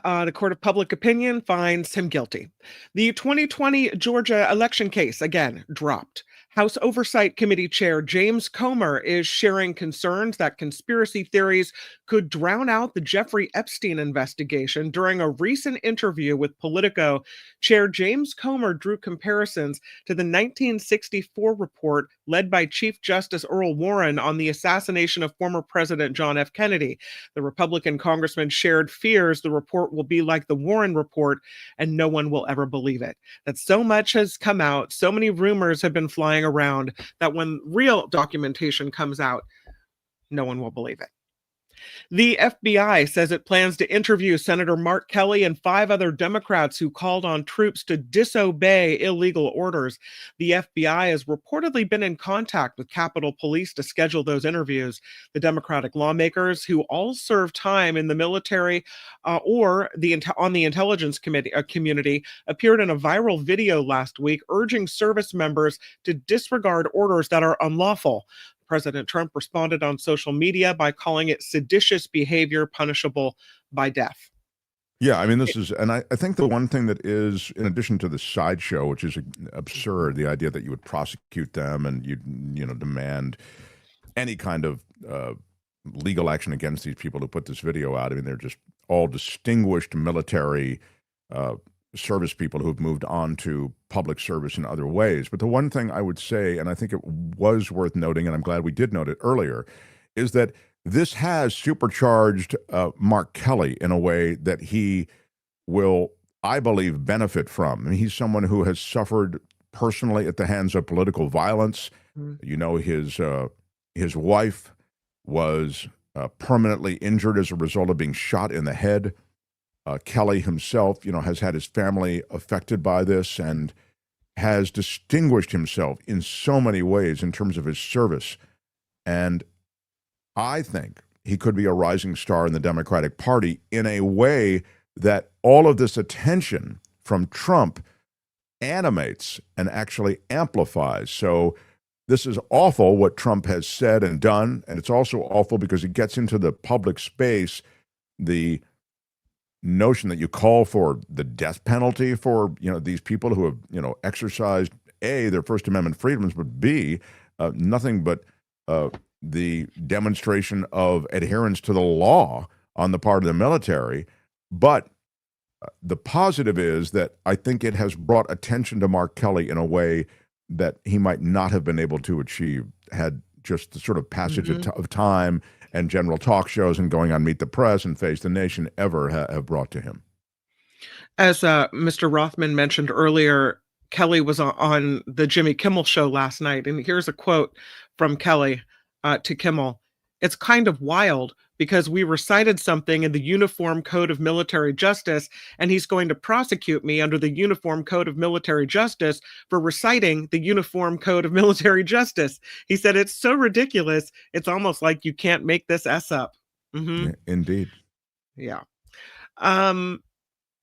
The Court of Public Opinion finds him guilty. The 2020 Georgia election case, again, dropped. House Oversight Committee Chair James Comer is sharing concerns that conspiracy theories could drown out the Jeffrey Epstein investigation. During a recent interview with Politico, Chair James Comer drew comparisons to the 1964 report led by Chief Justice Earl Warren on the assassination of former President John F. Kennedy. The Republican congressman shared fears the report will be like the Warren report and no one will ever believe it. That so much has come out, so many rumors have been flying around, that when real documentation comes out, no one will believe it. The FBI says it plans to interview Senator Mark Kelly and 5 other Democrats who called on troops to disobey illegal orders. The FBI has reportedly been in contact with Capitol Police to schedule those interviews. The Democratic lawmakers, who all serve time in the military or on the intelligence community, appeared in a viral video last week urging service members to disregard orders that are unlawful. President Trump responded on social media by calling it seditious behavior punishable by death. Yeah, this is, and I think the one thing that is, in addition to the sideshow, which is absurd, the idea that you would prosecute them and you'd, demand any kind of legal action against these people who put this video out. They're just all distinguished military service people who've moved on to public service in other ways. But the one thing I would say, and I think it was worth noting, and I'm glad we did note it earlier, is that this has supercharged Mark Kelly in a way that he will, I believe, benefit from. He's someone who has suffered personally at the hands of political violence. His wife was permanently injured as a result of being shot in the head. Kelly himself, has had his family affected by this and has distinguished himself in so many ways in terms of his service. And I think he could be a rising star in the Democratic Party in a way that all of this attention from Trump animates and actually amplifies. So this is awful what Trump has said and done, and it's also awful because it gets into the public space the notion that you call for the death penalty for these people who have exercised A, their First Amendment freedoms, but B, nothing but the demonstration of adherence to the law on the part of the military. But the positive is that I think it has brought attention to Mark Kelly in a way that he might not have been able to achieve had just the sort of passage of time and general talk shows and going on Meet the Press and Face the Nation ever have brought to him. As Mr. Rothmann mentioned earlier, Kelly was on the Jimmy Kimmel show last night, and here's a quote from Kelly to Kimmel. "It's kind of wild because we recited something in the Uniform Code of Military Justice, and he's going to prosecute me under the Uniform Code of Military Justice for reciting the Uniform Code of Military Justice." He said, "It's so ridiculous, it's almost like you can't make this S up." Yeah, indeed. Yeah.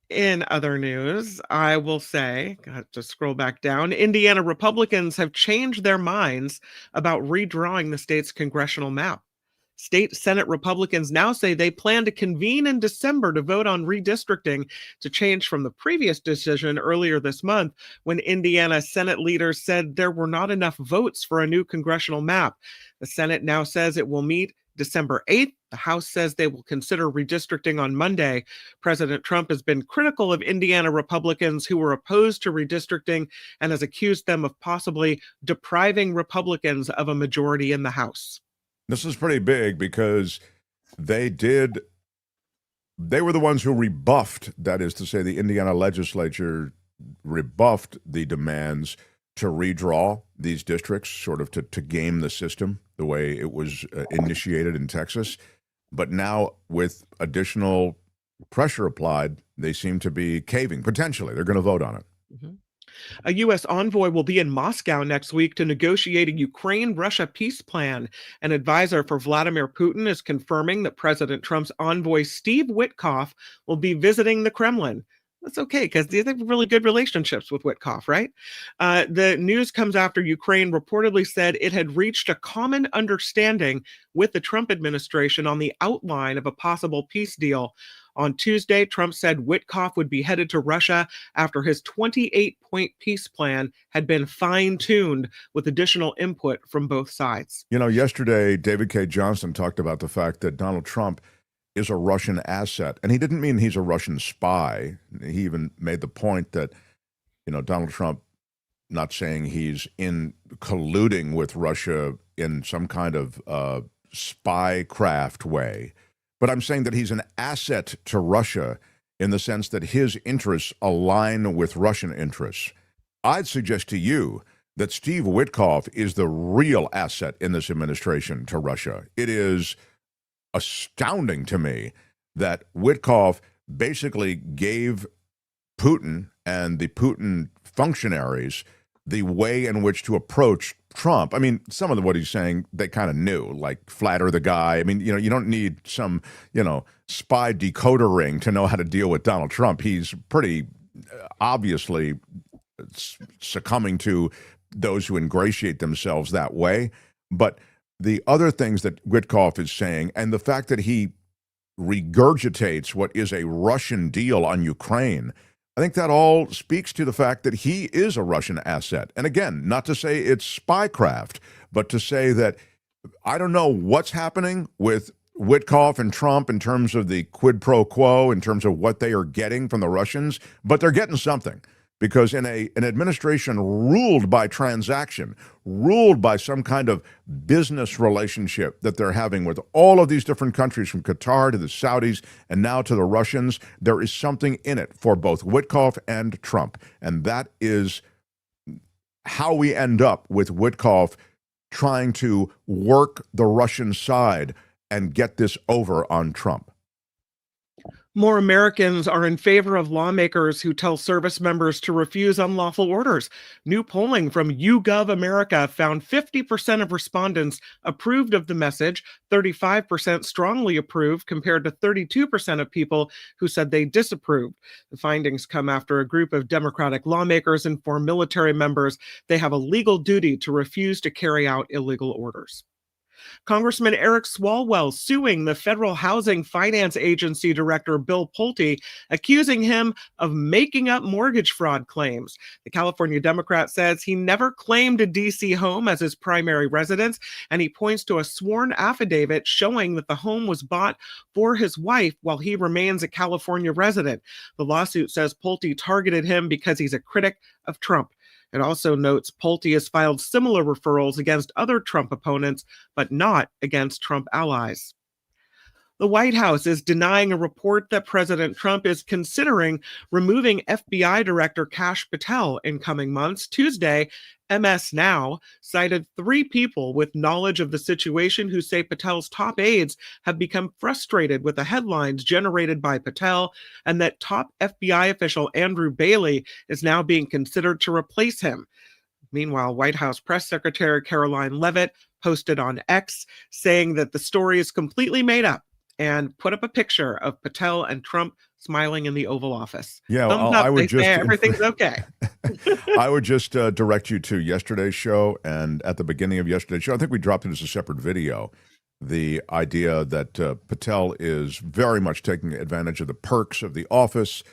In other news, I will say, got to scroll back down, Indiana Republicans have changed their minds about redrawing the state's congressional map. State Senate Republicans now say they plan to convene in December to vote on redistricting to change from the previous decision earlier this month when Indiana Senate leaders said there were not enough votes for a new congressional map. The Senate now says it will meet December 8th. The House says they will consider redistricting on Monday. President Trump has been critical of Indiana Republicans who were opposed to redistricting and has accused them of possibly depriving Republicans of a majority in the House. This is pretty big because they were the ones who rebuffed, that is to say, the Indiana legislature rebuffed the demands to redraw these districts, sort of to game the system the way it was initiated in Texas. But now, with additional pressure applied, they seem to be caving. Potentially, they're going to vote on it. Mm-hmm. A U.S. envoy will be in Moscow next week to negotiate a Ukraine-Russia peace plan. An advisor for Vladimir Putin is confirming that President Trump's envoy Steve Witkoff will be visiting the Kremlin. That's okay, because they have really good relationships with Witkoff, right? The news comes after Ukraine reportedly said it had reached a common understanding with the Trump administration on the outline of a possible peace deal. On Tuesday, Trump said Witkoff would be headed to Russia after his 28-point peace plan had been fine-tuned with additional input from both sides. Yesterday, David K. Johnston talked about the fact that Donald Trump is a Russian asset. And he didn't mean he's a Russian spy. He even made the point that, Donald Trump, not saying he's in colluding with Russia in some kind of spycraft way, but I'm saying that he's an asset to Russia in the sense that his interests align with Russian interests. I'd suggest to you that Steve Witkoff is the real asset in this administration to Russia. It is astounding to me that Witkoff basically gave Putin and the Putin functionaries the way in which to approach Trump. I mean, some of what he's saying, they kind of knew, like flatter the guy. I mean, you don't need some, spy decoder ring to know how to deal with Donald Trump. He's pretty obviously succumbing to those who ingratiate themselves that way. But the other things that Witkoff is saying, and the fact that he regurgitates what is a Russian deal on Ukraine, I think that all speaks to the fact that he is a Russian asset. And again, not to say it's spycraft, but to say that I don't know what's happening with Witkoff and Trump in terms of the quid pro quo, in terms of what they are getting from the Russians, but they're getting something. Because in an administration ruled by transaction, ruled by some kind of business relationship that they're having with all of these different countries, from Qatar to the Saudis and now to the Russians, there is something in it for both Witkoff and Trump. And that is how we end up with Witkoff trying to work the Russian side and get this over on Trump. More Americans are in favor of lawmakers who tell service members to refuse unlawful orders. New polling from YouGov America found 50% of respondents approved of the message, 35% strongly approved, compared to 32% of people who said they disapproved. The findings come after a group of Democratic lawmakers informed military members they have a legal duty to refuse to carry out illegal orders. Congressman Eric Swalwell suing the Federal Housing Finance Agency Director Bill Pulte, accusing him of making up mortgage fraud claims. The California Democrat says he never claimed a D.C. home as his primary residence, and he points to a sworn affidavit showing that the home was bought for his wife while he remains a California resident. The lawsuit says Pulte targeted him because he's a critic of Trump. It also notes Pulte has filed similar referrals against other Trump opponents, but not against Trump allies. The White House is denying a report that President Trump is considering removing FBI Director Kash Patel in coming months. Tuesday, MS Now cited 3 people with knowledge of the situation who say Patel's top aides have become frustrated with the headlines generated by Patel, and that top FBI official Andrew Bailey is now being considered to replace him. Meanwhile, White House Press Secretary Karoline Leavitt posted on X saying that the story is completely made up, and put up a picture of Patel and Trump smiling in the Oval Office. Yeah, Thumbs up, they say everything's okay. I would just direct you to yesterday's show, and at the beginning of yesterday's show, I think we dropped it as a separate video, the idea that Patel is very much taking advantage of the perks of the office.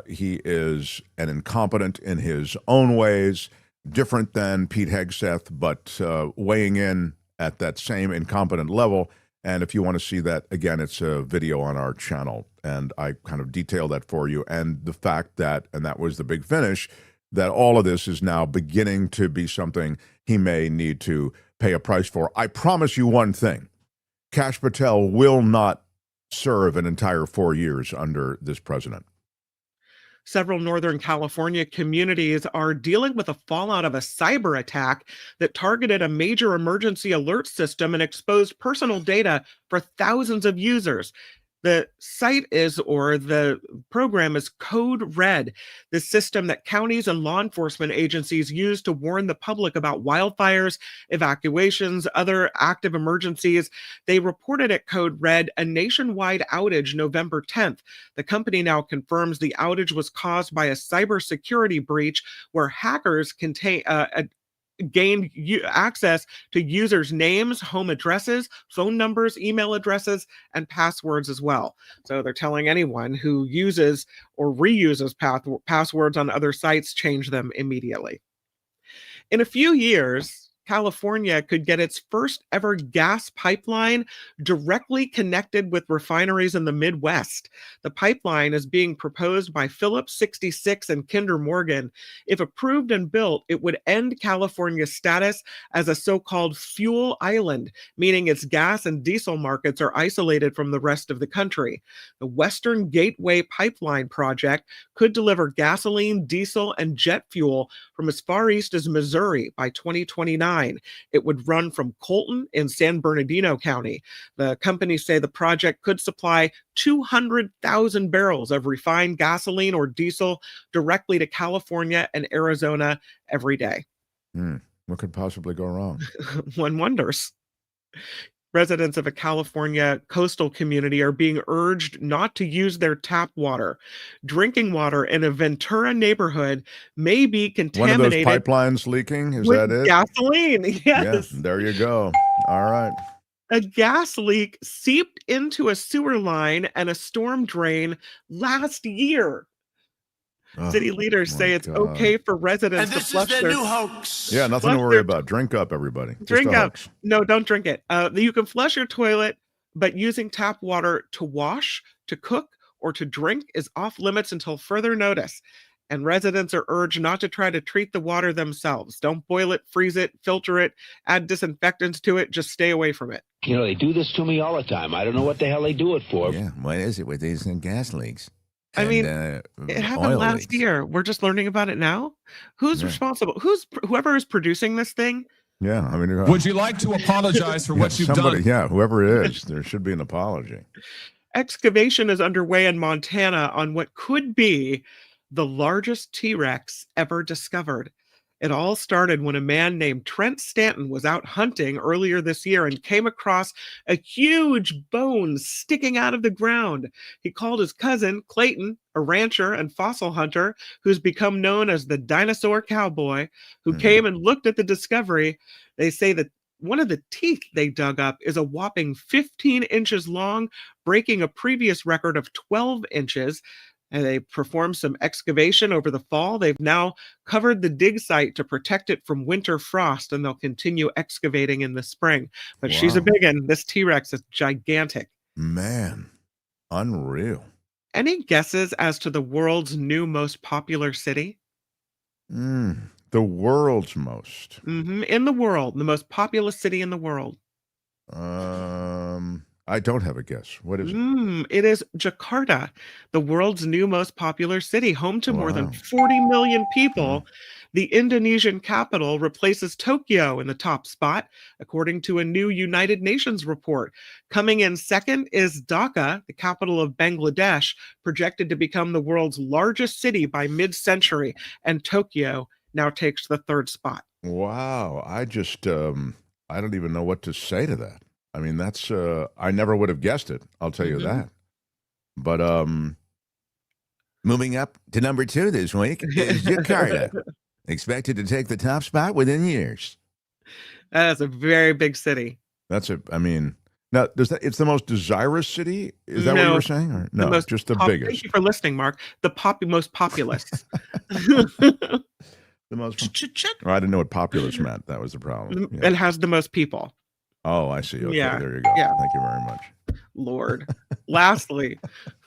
He is an incompetent in his own ways, different than Pete Hegseth, but weighing in at that same incompetent level. And if you want to see that, again, it's a video on our channel, and I kind of detail that for you. And the fact that, and that was the big finish, that all of this is now beginning to be something he may need to pay a price for. I promise you one thing, Kash Patel will not serve an entire 4 years under this president. Several Northern California communities are dealing with the fallout of a cyber attack that targeted a major emergency alert system and exposed personal data for thousands of users. The site is, or the program is Code Red, the system that counties and law enforcement agencies use to warn the public about wildfires, evacuations, other active emergencies. They reported at Code Red a nationwide outage November 10th. The company now confirms the outage was caused by a cybersecurity breach where hackers gained access to users' names, home addresses, phone numbers, email addresses, and passwords as well. So they're telling anyone who uses or reuses passwords on other sites, change them immediately. In a few years, California could get its first ever gas pipeline directly connected with refineries in the Midwest. The pipeline is being proposed by Phillips 66 and Kinder Morgan. If approved and built, it would end California's status as a so-called fuel island, meaning its gas and diesel markets are isolated from the rest of the country. The Western Gateway Pipeline project could deliver gasoline, diesel, and jet fuel from as far east as Missouri by 2029. It would run from Colton in San Bernardino County. The companies say the project could supply 200,000 barrels of refined gasoline or diesel directly to California and Arizona every day. What could possibly go wrong? One wonders. Residents of a California coastal community are being urged not to use their tap water. Drinking water in a Ventura neighborhood may be contaminated. One of those pipelines leaking? Is with that it? Gasoline, yes. Yeah, there you go. All right. A gas leak seeped into a sewer line and a storm drain last year. City leaders say it's okay for residents to flush their hoax. Yeah, nothing to worry about. Drink up, everybody. Drink up. No, don't drink it. You can flush your toilet, but using tap water to wash, to cook, or to drink is off limits until further notice. And residents are urged not to try to treat the water themselves. Don't boil it, freeze it, filter it, add disinfectants to it. Just stay away from it. You know, they do this to me all the time. I don't know what the hell they do it for. Yeah, what is it with these gas leaks? I mean, it happened last year. We're just learning about it now. Who's responsible? Whoever is producing this thing? Yeah, I mean, would you like to apologize for what you've done? Yeah, whoever it is, there should be an apology. Excavation is underway in Montana on what could be the largest T-Rex ever discovered. It all started when a man named Trent Stanton was out hunting earlier this year and came across a huge bone sticking out of the ground. He called his cousin, Clayton, a rancher and fossil hunter who's become known as the Dinosaur Cowboy, who came and looked at the discovery. They say that one of the teeth they dug up is a whopping 15 inches long, breaking a previous record of 12 inches. And they performed some excavation over the fall. They've now covered the dig site to protect it from winter frost, and they'll continue excavating in the spring. But she's a big one. This T-Rex is gigantic. Man, unreal. Any guesses as to the world's new most popular city? The world's most. In the world, the most populous city in the world. I don't have a guess. What is it? It is Jakarta, the world's new most popular city, home to more than 40 million people. The Indonesian capital replaces Tokyo in the top spot, according to a new United Nations report. Coming in second is Dhaka, the capital of Bangladesh, projected to become the world's largest city by mid-century, and Tokyo now takes the third spot. Wow. I just, I don't even know what to say to that. I mean, that's, I never would have guessed it. I'll tell you that. But, moving up to number 2 this week is Jakarta, expected to take the top spot within years. That's a very big city. That's it. I mean, now, it's the most desirous city? Is that what you were saying? Or no, just the biggest. Thank you for listening, Mark. The most populous. The most. I didn't know what populous meant. That was the problem. It has the most people. Oh, I see. Okay, Yeah. there you go. Yeah. Thank you very much. Lord. Lastly,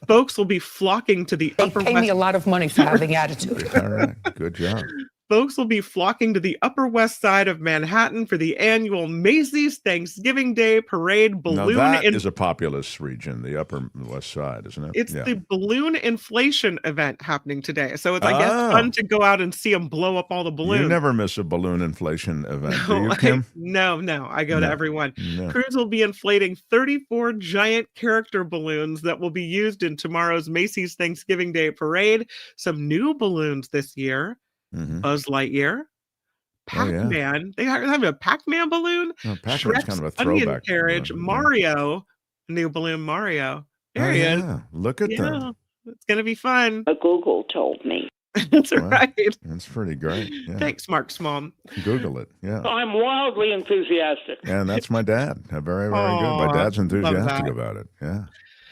folks will be flocking to the Upper Pay West. me a lot of money for having attitude. All right. Good job. Folks will be flocking to the Upper West Side of Manhattan for the annual Macy's Thanksgiving Day Parade balloon. Now that is a populous region, the Upper West Side, isn't it? It's the balloon inflation event happening today. So it's, I guess, fun to go out and see them blow up all the balloons. You never miss a balloon inflation event, do you, Kim? No. I go to every one. No. Crews will be inflating 34 giant character balloons that will be used in tomorrow's Macy's Thanksgiving Day Parade. Some new balloons this year. Buzz Lightyear, Pac-Man. They have a Pac-Man balloon. Pac-Man's Shrek's kind of a Onion throwback. Carriage. Mario, new balloon Mario. There he is. Look at them. It's gonna be fun. Google told me. That's right. That's pretty great. Yeah. Thanks, Mark Small. Google it. Yeah. I'm wildly enthusiastic. And that's my dad. Very, very good. My dad's love enthusiastic that. about it. Yeah.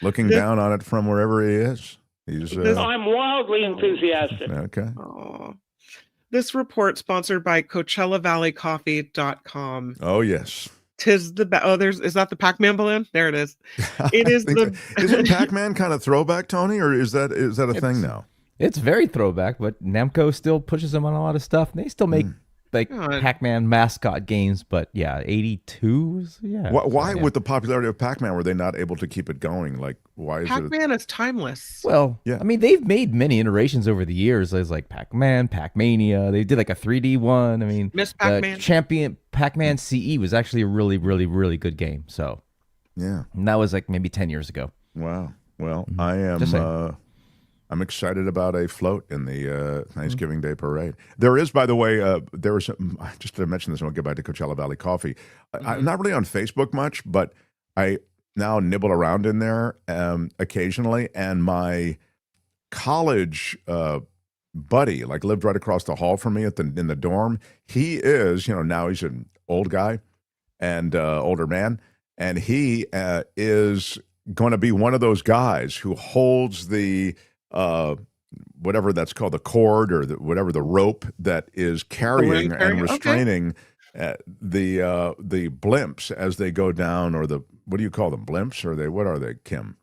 Looking down on it from wherever he is. He's. I'm wildly enthusiastic. Okay. This report sponsored by CoachellaValleyCoffee.com. Oh yes. Is that the Pac-Man balloon? There it is. It is Isn't Pac-Man kind of throwback, Tony, or is that a thing now? It's very throwback, but Namco still pushes them on a lot of stuff. They still make Pac-Man mascot games, but 82s. Yeah. Why with the popularity of Pac-Man were they not able to keep it going? Like, why is Pac-Man is timeless. Well, I mean, they've made many iterations over the years. There's like Pac-Man, Pac-Mania. They did like a 3D one. I mean, Miss Pac-Man. Champion Pac-Man CE was actually a really, really, really good game. So, and that was like maybe 10 years ago. Wow. Well, I am. I'm excited about a float in the Thanksgiving Day Parade. There is, by the way, just to mention this, and we'll get back to Coachella Valley Coffee. I'm not really on Facebook much, but I now nibble around in there occasionally. And my college buddy, like, lived right across the hall from me in the dorm. He is, now he's an old guy and older man, and he is going to be one of those guys who holds the whatever that's called, the cord or whatever the rope that is carrying and restraining the blimps as they go down, or what do you call them? Blimps? Or what are they, Kim?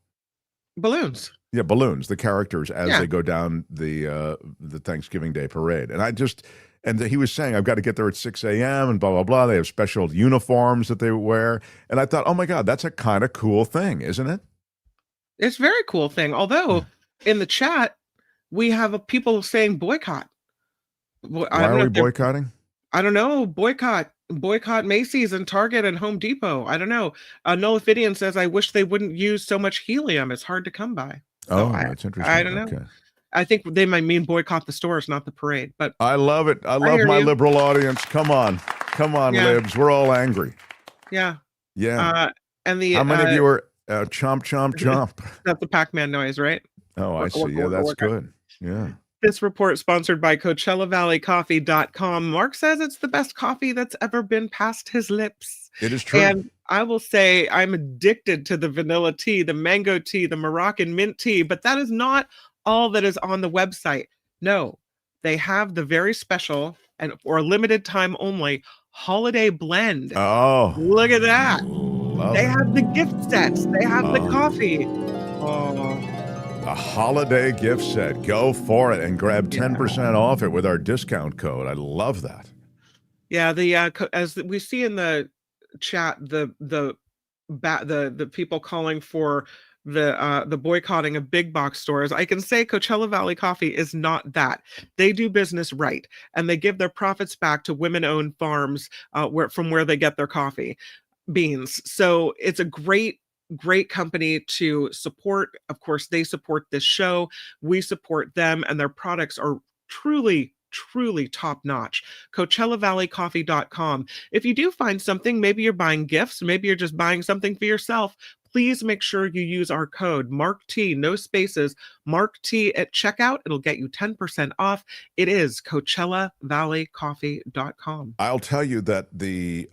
Balloons. Yeah, balloons. The characters as they go down the Thanksgiving Day Parade, and he was saying, I've got to get there at 6 a.m. and blah blah blah. They have special uniforms that they wear, and I thought, oh my God, that's a kind of cool thing, isn't it? It's a very cool thing. Although in the chat, we have people saying boycott. Why are we boycotting? I don't know. Boycott. boycott Macy's and Target and Home Depot. I don't know. Nullifidian says, I wish they wouldn't use so much helium. It's hard to come by. So That's interesting. I don't know. Okay. I think they might mean boycott the stores, not the parade. But I love it. I love my liberal audience. Come on, libs. We're all angry. Yeah. Yeah. And the how many of you are chomp, chomp, chomp? That's the Pac-Man noise, right? Oh, I see. Yeah, that's good. Yeah. This report sponsored by CoachellaValleyCoffee.com. Mark says it's the best coffee that's ever been past his lips. It is true. And I will say I'm addicted to the vanilla tea, the mango tea, the Moroccan mint tea, but that is not all that is on the website. No, they have the very special and or limited time only holiday blend. Oh, look at that. They it. have the gift sets. They have the coffee. Oh. A holiday gift set. Go for it and grab 10% off it with our discount code. I love that. Yeah, as we see in the chat, the people calling for the boycotting of big box stores. I can say Coachella Valley Coffee is not that. They do business right, and they give their profits back to women-owned farms from where they get their coffee beans. So it's a great company to support. Of course, they support this show. We support them, and their products are truly top notch. CoachellaValleyCoffee.com. If you do find something, maybe you're buying gifts, maybe you're just buying something for yourself, please make sure you use our code MARKT, no spaces, MARKT at checkout. It'll get you 10% off. It is CoachellaValleyCoffee.com. I'll tell you that the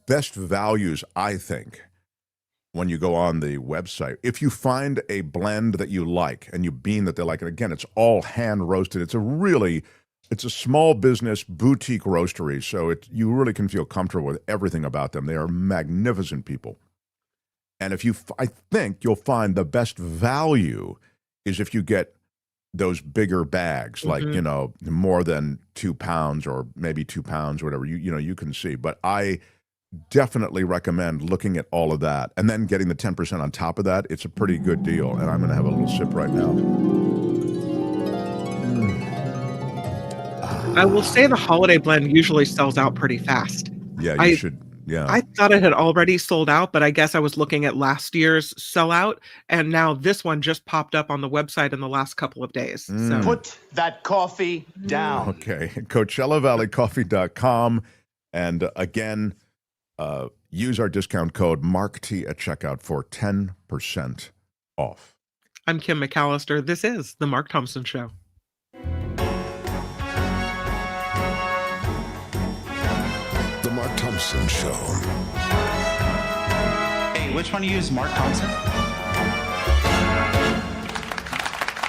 best values, I think, when you go on the website, if you find a blend that you like and you bean that they like, and again, it's all hand roasted. It's a small business boutique roastery, so you really can feel comfortable with everything about them. They are magnificent people. And I think you'll find the best value is if you get those bigger bags, like, more than 2 pounds or maybe 2 pounds, whatever, you can see. But I definitely recommend looking at all of that and then getting the 10% on top of that. It's a pretty good deal. And I'm going to have a little sip right now. I will say the holiday blend usually sells out pretty fast. Yeah, you should. Yeah. I thought it had already sold out, but I guess I was looking at last year's sellout, and now this one just popped up on the website in the last couple of days. So. Put that coffee down. Okay. CoachellaValleyCoffee.com. And again, use our discount code MARKT at checkout for 10% off. I'm Kim McAllister. This is The Mark Thompson Show. The Mark Thompson Show. Hey, which one of you is Mark Thompson?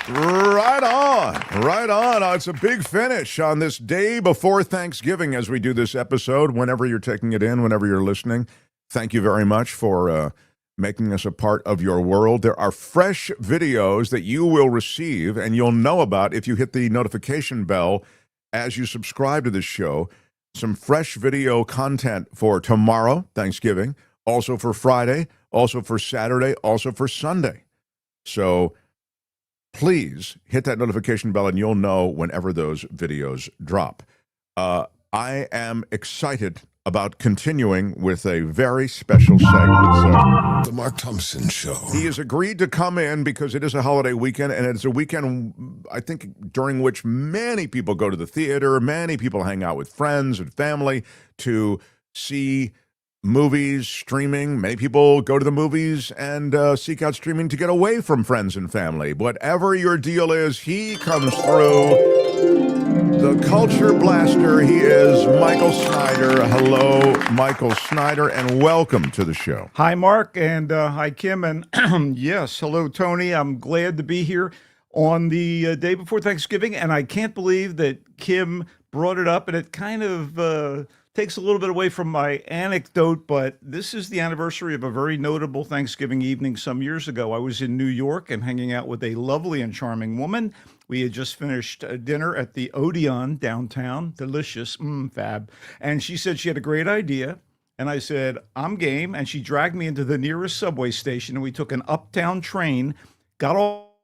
Right on. Oh, it's a big finish on this day before Thanksgiving as we do this episode. Whenever you're taking it in, whenever you're listening, thank you very much for making us a part of your world. There are fresh videos that you will receive and you'll know about if you hit the notification bell as you subscribe to this show. Some fresh video content for tomorrow, Thanksgiving, also for Friday, also for Saturday, also for Sunday. So please hit that notification bell and you'll know whenever those videos drop. I am excited about continuing with a very special segment. The Mark Thompson Show. He has agreed to come in because it is a holiday weekend, and it's a weekend, I think, during which many people go to the theater, many people hang out with friends and family to see movies, streaming. Many people go to the movies and seek out streaming to get away from friends and family. Whatever your deal is, he comes through. The culture blaster, he is Michael Snyder. Hello, Michael Snyder, and welcome to the show. Hi, Mark, and hi, Kim, and yes, hello, Tony. I'm glad to be here on the day before Thanksgiving, and I can't believe that Kim brought it up, and it kind of takes a little bit away from my anecdote, but this is the anniversary of a very notable Thanksgiving evening some years ago. I was in New York and hanging out with a lovely and charming woman. We had just finished dinner at the Odeon downtown. Delicious, fab. And she said she had a great idea. And I said, I'm game. And she dragged me into the nearest subway station, and we took an uptown train, got all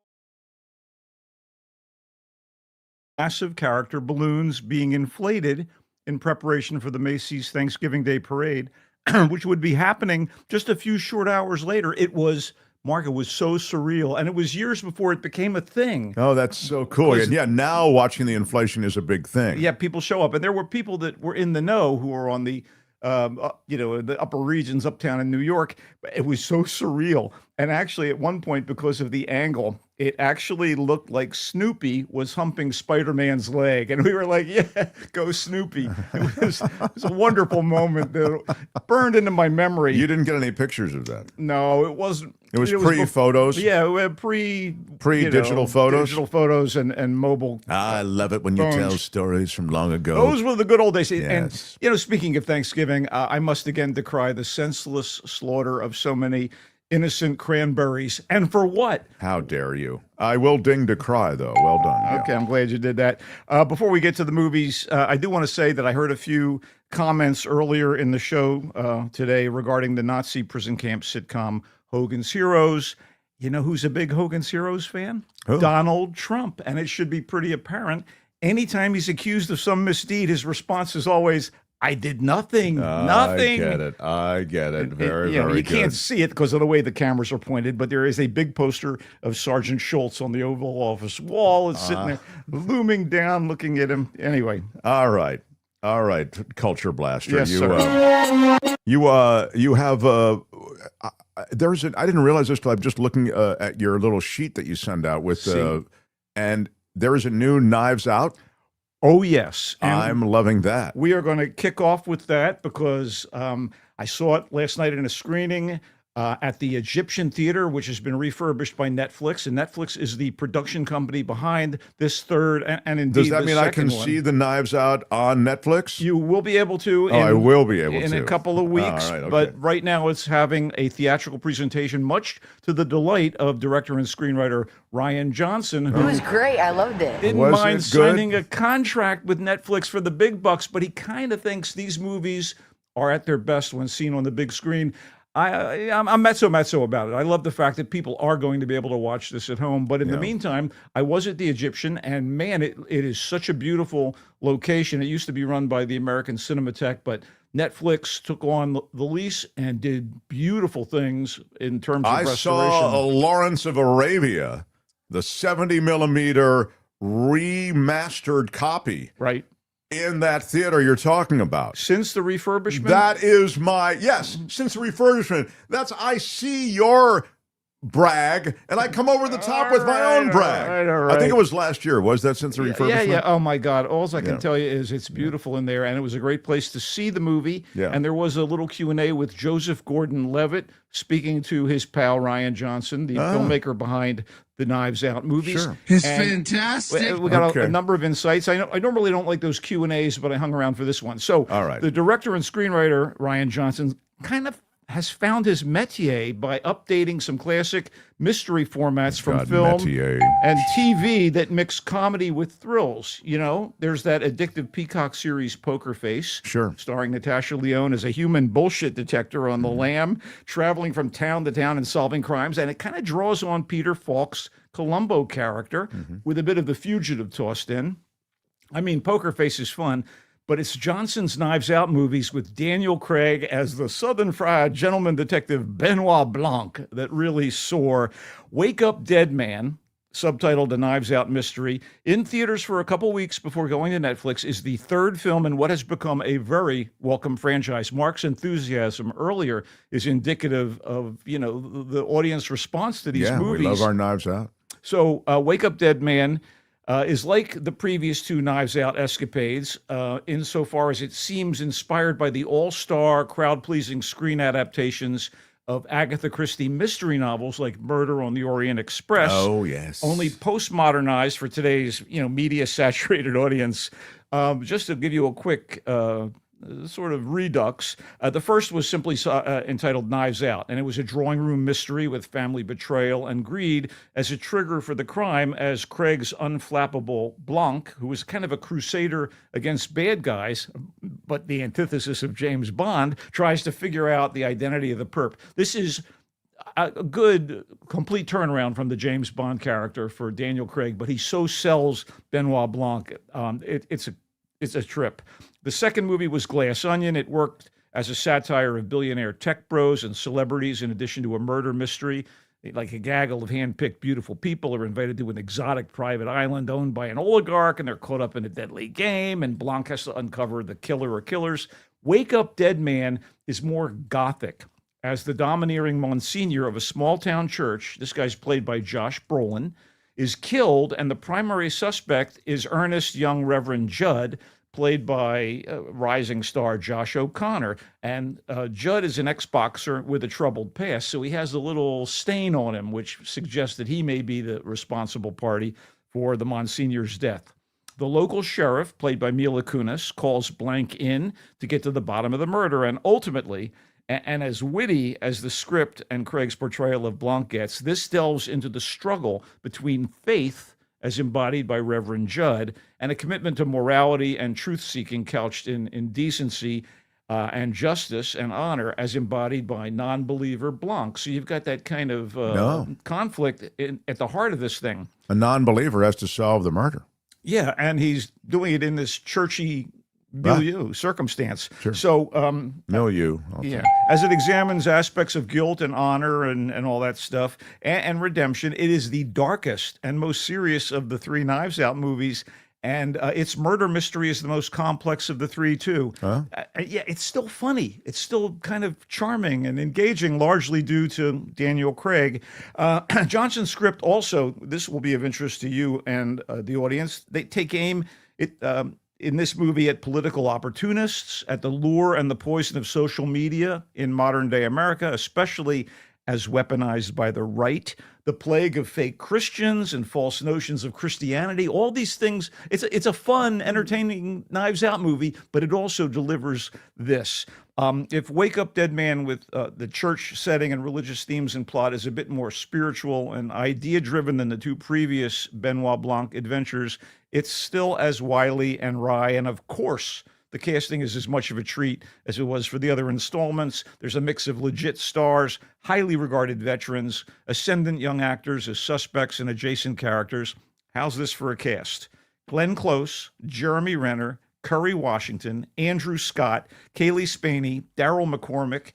massive character balloons being inflated in preparation for the Macy's Thanksgiving Day Parade, which would be happening just a few short hours later. It was, Mark, it was so surreal. And it was years before it became a thing. Oh, that's so cool. And yeah, now watching the inflation is a big thing. Yeah, people show up. And there were people that were in the know who were on the, the upper regions, uptown in New York. It was so surreal. And actually, at one point, because of the angle, it actually looked like Snoopy was humping Spider-Man's leg. And we were like, yeah, go Snoopy. It was a wonderful moment that burned into my memory. You didn't get any pictures of that? No, it wasn't. It was pre-photos? Yeah, we had pre-digital photos? Digital photos and mobile. I love it when you tell stories from long ago. Those were the good old days. Yes. And, speaking of Thanksgiving, I must again decry the senseless slaughter of so many innocent cranberries. And for what? How dare you? I will decry, though. Well done. Yeah. Okay, I'm glad you did that. Before we get to the movies, I do want to say that I heard a few comments earlier in the show today regarding the Nazi prison camp sitcom Hogans Heroes. You know who's a big Hogans Heroes fan? Who? Donald Trump. And it should be pretty apparent. Anytime he's accused of some misdeed, his response is always, I did nothing. Nothing. I get it. Very you good. Can't see it because of the way the cameras are pointed, but there is a big poster of Sergeant Schultz on the Oval Office wall. It's sitting there, looming down, looking at him. Anyway. All right, Culture Blaster. Yes, sir. You have I didn't realize this till I'm just looking at your little sheet that you send out with and there is a new Knives Out. Oh, yes. And I'm loving that. We are going to kick off with that because I saw it last night in a screening at the Egyptian Theater, which has been refurbished by Netflix. And Netflix is the production company behind this third and indeed Does that mean I can see the Knives Out on Netflix? You will be able to. I will be able to. In a couple of weeks. All right, okay. But right now it's having a theatrical presentation, much to the delight of director and screenwriter Ryan Johnson. It was great. I loved it. Didn't mind signing a contract with Netflix for the big bucks, but he kind of thinks these movies are at their best when seen on the big screen. I'm mezzo about it. I love the fact that people are going to be able to watch this at home. But in the meantime, I was at the Egyptian, and man, it is such a beautiful location. It used to be run by the American Cinematheque, but Netflix took on the lease and did beautiful things in terms of restoration. I saw Lawrence of Arabia, the 70 millimeter remastered copy. Right. In that theater you're talking about. Since the refurbishment? That is since the refurbishment. I see your brag, and I come over the top with my own brag. All right. I think it was last year. Was that since the refurbishment? Yeah. Oh, my God. All I can tell you is it's beautiful in there, and it was a great place to see the movie. Yeah. And there was a little Q&A with Joseph Gordon-Levitt speaking to his pal Ryan Johnson, the filmmaker behind the Knives Out movies. Sure. It's fantastic. We got a number of insights. I normally don't like those Q&As, but I hung around for this one. So all right. The director and screenwriter, Ryan Johnson, kind of has found his métier by updating some classic mystery formats from film and TV that mix comedy with thrills. You know, there's that addictive Peacock series Poker Face, starring Natasha Lyonne as a human bullshit detector on the lam, traveling from town to town and solving crimes. And it kind of draws on Peter Falk's Columbo character with a bit of the fugitive tossed in. I mean, Poker Face is fun, but it's Johnson's Knives Out movies with Daniel Craig as the Southern Fried Gentleman Detective Benoit Blanc that really soar. Wake Up Dead Man, subtitled The Knives Out Mystery, in theaters for a couple weeks before going to Netflix, is the third film in what has become a very welcome franchise. Mark's enthusiasm earlier is indicative of, the audience response to these movies. We love our Knives Out. So Wake Up Dead Man is like the previous two Knives Out escapades, insofar as it seems inspired by the all-star, crowd-pleasing screen adaptations of Agatha Christie mystery novels like Murder on the Orient Express. Oh, yes. Only postmodernized for today's, media-saturated audience. Just to give you a quick sort of redux. The first was simply entitled Knives Out, and it was a drawing room mystery with family betrayal and greed as a trigger for the crime, as Craig's unflappable Blanc, who was kind of a crusader against bad guys, but the antithesis of James Bond, tries to figure out the identity of the perp. This is a good, complete turnaround from the James Bond character for Daniel Craig, but he so sells Benoit Blanc. It's a trip. The second movie was Glass Onion. It worked as a satire of billionaire tech bros and celebrities in addition to a murder mystery. Like a gaggle of hand-picked beautiful people are invited to an exotic private island owned by an oligarch, and they're caught up in a deadly game, and Blanc has to uncover the killer or killers. Wake Up Dead Man is more gothic. As the domineering Monsignor of a small-town church, this guy's played by Josh Brolin, is killed, and the primary suspect is earnest young Reverend Judd, played by rising star Josh O'Connor. And Judd is an ex-boxer with a troubled past, so he has a little stain on him, which suggests that he may be the responsible party for the Monsignor's death. The local sheriff, played by Mila Kunis, calls Blank in to get to the bottom of the murder, and ultimately, and as witty as the script and Craig's portrayal of Blanc gets, this delves into the struggle between faith, as embodied by Reverend Judd, and a commitment to morality and truth-seeking couched in decency and justice and honor, as embodied by non-believer Blanc. So you've got that kind of conflict at the heart of this thing. A non-believer has to solve the murder. Yeah, and he's doing it in this churchy milieu circumstance. Sure. So, Okay. as it examines aspects of guilt and honor and all that stuff and redemption, it is the darkest and most serious of the three Knives Out movies. And its murder mystery is the most complex of the three, too. Huh? It's still funny. It's still kind of charming and engaging, largely due to Daniel Craig. Johnson's script also, this will be of interest to you and the audience. They take aim in this movie at political opportunists, at the lure and the poison of social media in modern-day America, especially as weaponized by the right, the plague of fake Christians and false notions of Christianity, all these things. It's a fun, entertaining Knives Out movie, but it also delivers this. If Wake Up Dead Man with the church setting and religious themes and plot is a bit more spiritual and idea-driven than the two previous Benoit Blanc adventures, it's still as wily and wry, and of course, the casting is as much of a treat as it was for the other installments. There's a mix of legit stars, highly regarded veterans, ascendant young actors as suspects and adjacent characters. How's this for a cast? Glenn Close, Jeremy Renner, Kerry Washington, Andrew Scott, Kaylee Spaney, Daryl McCormick,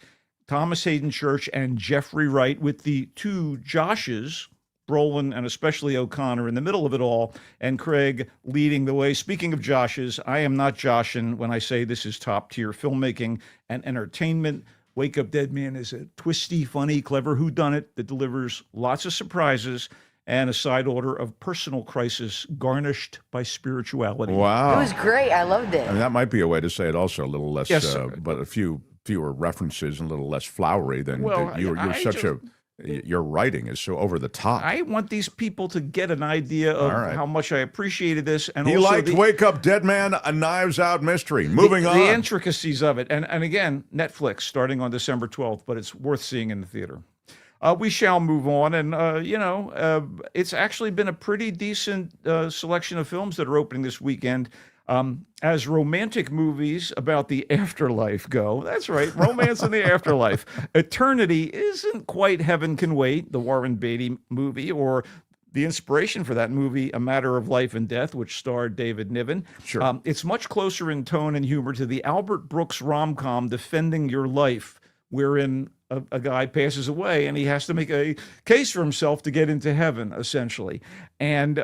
Thomas Hayden Church, and Jeffrey Wright, with the two Joshes, Brolin and especially O'Connor, in the middle of it all, and Craig leading the way. Speaking of Joshes, I am not joshing when I say this is top-tier filmmaking and entertainment. Wake Up Dead Man is a twisty, funny, clever whodunit that delivers lots of surprises and a side order of personal crisis garnished by spirituality. Wow. It was great. I loved it. I mean, that might be a way to say it also, a little less, Yes, but a fewer references and a little less flowery than Well, you're such a... Your writing is so over the top. I want these people to get an idea of how much I appreciated this. And he also liked Wake Up Dead Man, a Knives Out mystery. Moving on. The intricacies of it. And again, Netflix starting on December 12th, but it's worth seeing in the theater. We shall move on. And, it's actually been a pretty decent selection of films that are opening this weekend. As romantic movies about the afterlife go, that's right, romance in the afterlife. Eternity isn't quite Heaven Can Wait, the Warren Beatty movie, or the inspiration for that movie, A Matter of Life and Death, which starred David Niven. Sure. It's much closer in tone and humor to the Albert Brooks rom-com Defending Your Life, wherein a guy passes away and he has to make a case for himself to get into heaven, essentially. And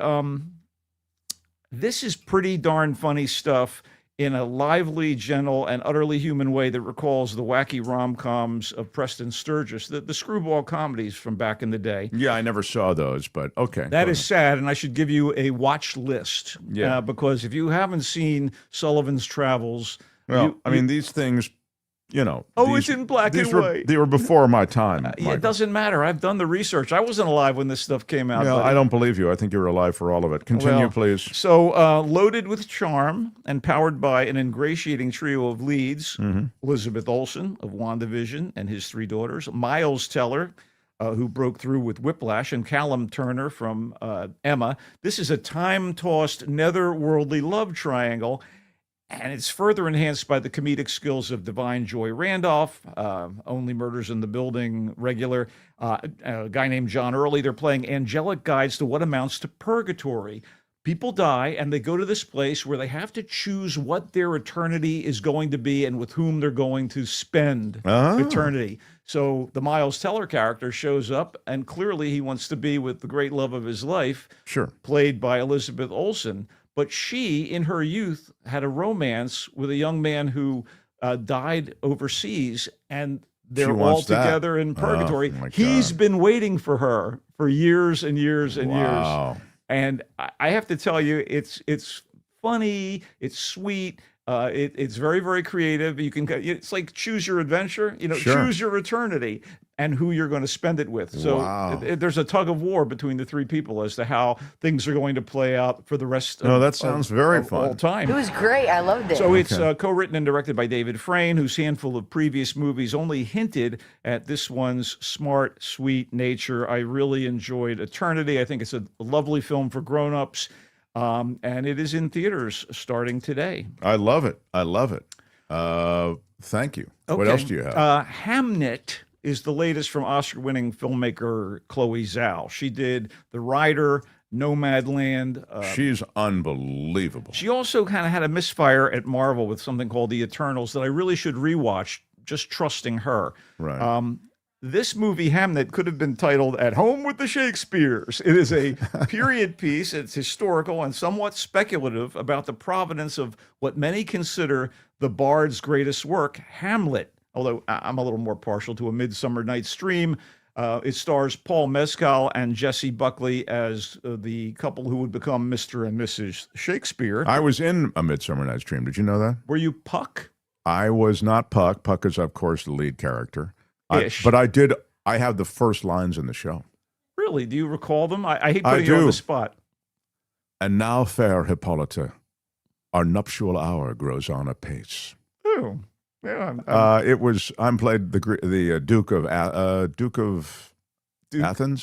this is pretty darn funny stuff in a lively, gentle, and utterly human way that recalls the wacky rom-coms of Preston Sturges, the screwball comedies from back in the day. Yeah, I never saw those, but okay. That is sad, and I should give you a watch list. Yeah. Because if you haven't seen Sullivan's Travels... Well, these things... it's in black and white. They were before my time. It doesn't matter. I've done the research. I wasn't alive when this stuff came out. No, I don't believe you. I think you're alive for all of it. Continue, please. So, loaded with charm and powered by an ingratiating trio of leads, Elizabeth Olsen of WandaVision and his three daughters, Miles Teller, who broke through with Whiplash, and Callum Turner from Emma. This is a time-tossed, netherworldly love triangle. And it's further enhanced by the comedic skills of Divine Joy Randolph, Only Murders in the Building regular, a guy named John Early. They're playing angelic guides to what amounts to purgatory. people die and they go to this place where they have to choose what their eternity is going to be and with whom they're going to spend eternity. So the Miles Teller character shows up, and clearly he wants to be with the great love of his life, played by Elizabeth Olsen. But she, in her youth, had a romance with a young man who died overseas, and they're all together in purgatory. He's been waiting for her for years and years and years. And I have to tell you, it's funny, it's sweet, it's very, very creative. You can, it's like choose your adventure, choose your eternity and who you're going to spend it with. So there's a tug of war between the three people as to how things are going to play out for the rest of that sounds very fun. All time. It was great. I loved it. So it's co-written and directed by David Frayne, whose handful of previous movies only hinted at this one's smart, sweet nature. I really enjoyed Eternity. I think it's a lovely film for grown-ups, and it is in theaters starting today. I love it. I love it. Thank you. Okay. What else do you have? Hamnet is the latest from Oscar-winning filmmaker Chloe Zhao. She did The Rider, Nomadland. She's unbelievable. She also kind of had a misfire at Marvel with something called The Eternals that I really should rewatch, just trusting her. Right. This movie, Hamnet, could have been titled At Home with the Shakespeares. It is a period piece. It's historical and somewhat speculative about the provenance of what many consider the bard's greatest work, Hamlet. Although I'm a little more partial to A Midsummer Night's Dream. It stars Paul Mescal and Jessie Buckley as the couple who would become Mr. and Mrs. Shakespeare. I was in A Midsummer Night's Dream. Did you know that? Were you Puck? I was not Puck. Puck is, of course, the lead character. But I have the first lines in the show. Really? Do you recall them? I hate putting you on the spot. And now, fair Hippolyta, our nuptial hour grows on apace. Oh. Yeah, I'm played the Duke of Athens,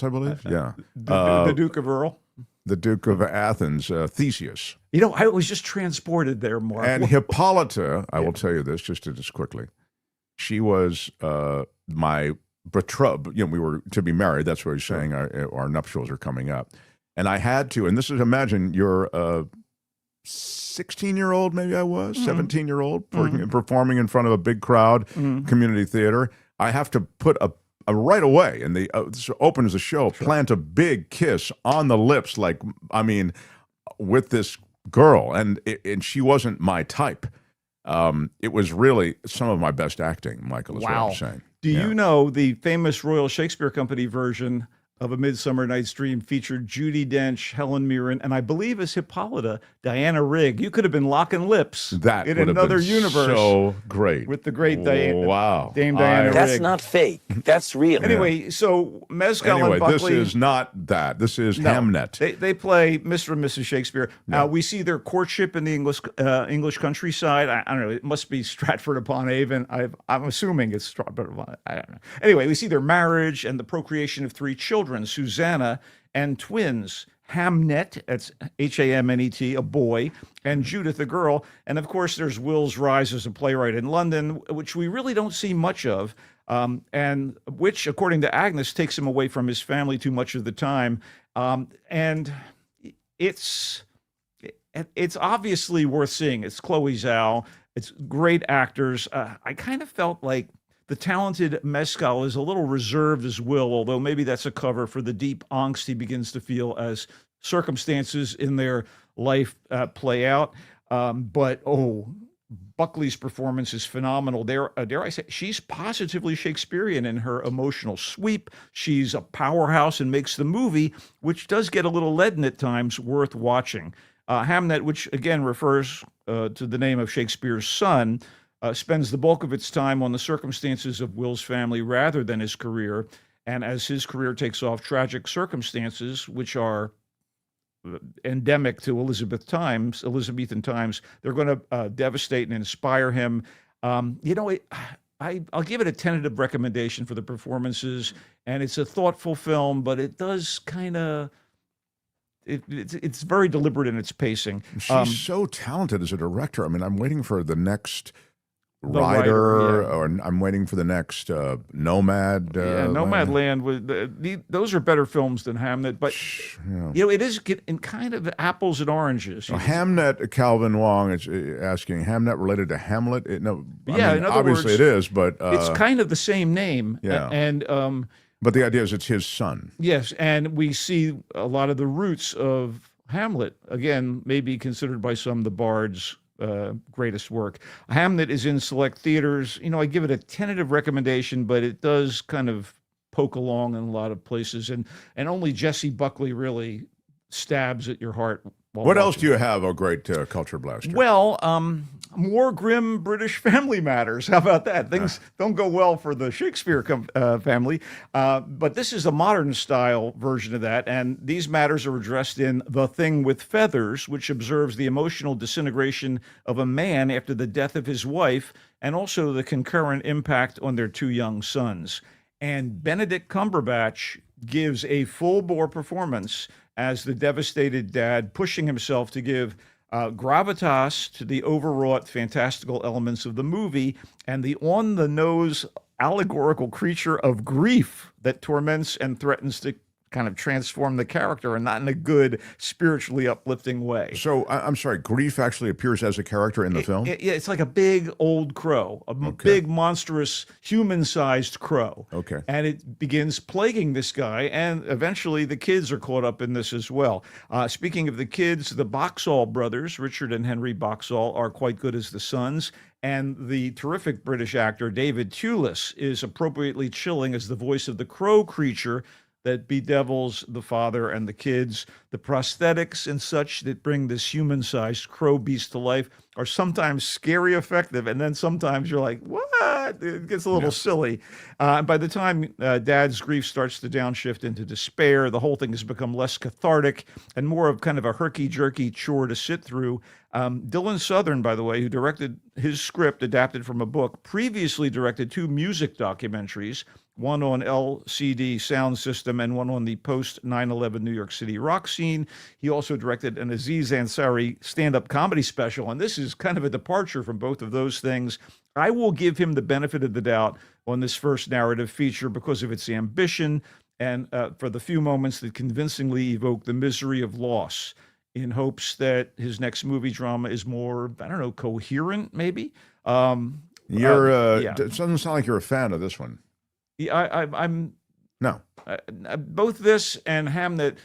I believe. The Duke of Earl. The Duke of Athens, Theseus. I was just transported there, Mark. And Hippolyta, I will tell you this just quickly. She was my betrothed. We were to be married. That's what he's saying. Our nuptials are coming up, and I had to. And this is, imagine you're 16-year-old, maybe I was 17-year-old, performing in front of a big crowd, community theater. I have to put a right away, and this opens the show, plant a big kiss on the lips, with this girl, and she wasn't my type. It was really some of my best acting, Michael, is what I'm saying. Do you know the famous Royal Shakespeare Company version of A Midsummer Night's Dream featured Judi Dench, Helen Mirren, and I believe as Hippolyta, Diana Rigg. You could have been locking lips that in another universe. So great. With the great Dame Diana Rigg. That's not fake. That's real. Anyway, so Mescal and Buckley. This is not that. This is Hamnet. They play Mr. and Mrs. Shakespeare. We see their courtship in the English countryside. I don't know. It must be Stratford-upon-Avon. I'm assuming it's Stratford-upon. I don't know. Anyway, we see their marriage and the procreation of 3 children. Susanna and twins, Hamnet, that's Hamnet, a boy, and Judith, a girl. And of course, there's Will's rise as a playwright in London, which we really don't see much of, and which, according to Agnes, takes him away from his family too much of the time. And it's obviously worth seeing. It's Chloe Zhao. It's great actors. I kind of felt like the talented Mescal is a little reserved as Will, although maybe that's a cover for the deep angst he begins to feel as circumstances in their life play out. But Buckley's performance is phenomenal. Dare I say, she's positively Shakespearean in her emotional sweep. She's a powerhouse and makes the movie, which does get a little leaden at times, worth watching. Hamnet, which again refers to the name of Shakespeare's son, spends the bulk of its time on the circumstances of Will's family rather than his career. And as his career takes off, tragic circumstances, which are endemic to Elizabethan times, they're going to devastate and inspire him. I'll give it a tentative recommendation for the performances, and it's a thoughtful film, but it does kind of... It's very deliberate in its pacing. She's so talented as a director. I mean, I'm waiting for the next Rider, or I'm waiting for the next Nomad. Nomadland was those are better films than Hamnet, but it is in kind of apples and oranges. Hamnet, Calvin Wong is asking, Hamnet related to Hamlet? In other words, it is, but it's kind of the same name. Yeah, and but the idea is it's his son. Yes, and we see a lot of the roots of Hamlet. Again, maybe considered by some the Bard's greatest work. Hamnet is in select theaters. I give it a tentative recommendation, but it does kind of poke along in a lot of places, and only Jesse Buckley really stabs at your heart. What else do you have, a great culture blaster? Well, more grim British family matters. How about that? Things don't go well for the Shakespeare family, but this is a modern style version of that, and these matters are addressed in The Thing with Feathers, which observes the emotional disintegration of a man after the death of his wife, and also the concurrent impact on their two young sons. And Benedict Cumberbatch gives a full-bore performance as the devastated dad, pushing himself to give gravitas to the overwrought fantastical elements of the movie and the on-the-nose allegorical creature of grief that torments and threatens to kind of transform the character, and not in a good, spiritually uplifting way. So, I'm sorry, grief actually appears as a character in the film? It's like a big old crow, a big, monstrous, human-sized crow. Okay. And it begins plaguing this guy, and eventually the kids are caught up in this as well. Speaking of the kids, the Boxall brothers, Richard and Henry Boxall, are quite good as the sons, and the terrific British actor David Thewlis is appropriately chilling as the voice of the crow creature that bedevils the father and the kids. The prosthetics and such that bring this human-sized crow beast to life are sometimes scary effective, and then sometimes you're like, what? It gets a little silly. By the time Dad's grief starts to downshift into despair, the whole thing has become less cathartic and more of kind of a herky-jerky chore to sit through. Dylan Southern, by the way, who directed his script adapted from a book, previously directed 2 music documentaries, one on LCD sound system and one on the post-9/11 New York City rock scene. He also directed an Aziz Ansari stand-up comedy special, and this is kind of a departure from both of those things. I will give him the benefit of the doubt on this first narrative feature because of its ambition and for the few moments that convincingly evoke the misery of loss, in hopes that his next movie drama is more, I don't know, coherent, maybe? It doesn't sound like you're a fan of this one. I'm no. Both this and Hamnet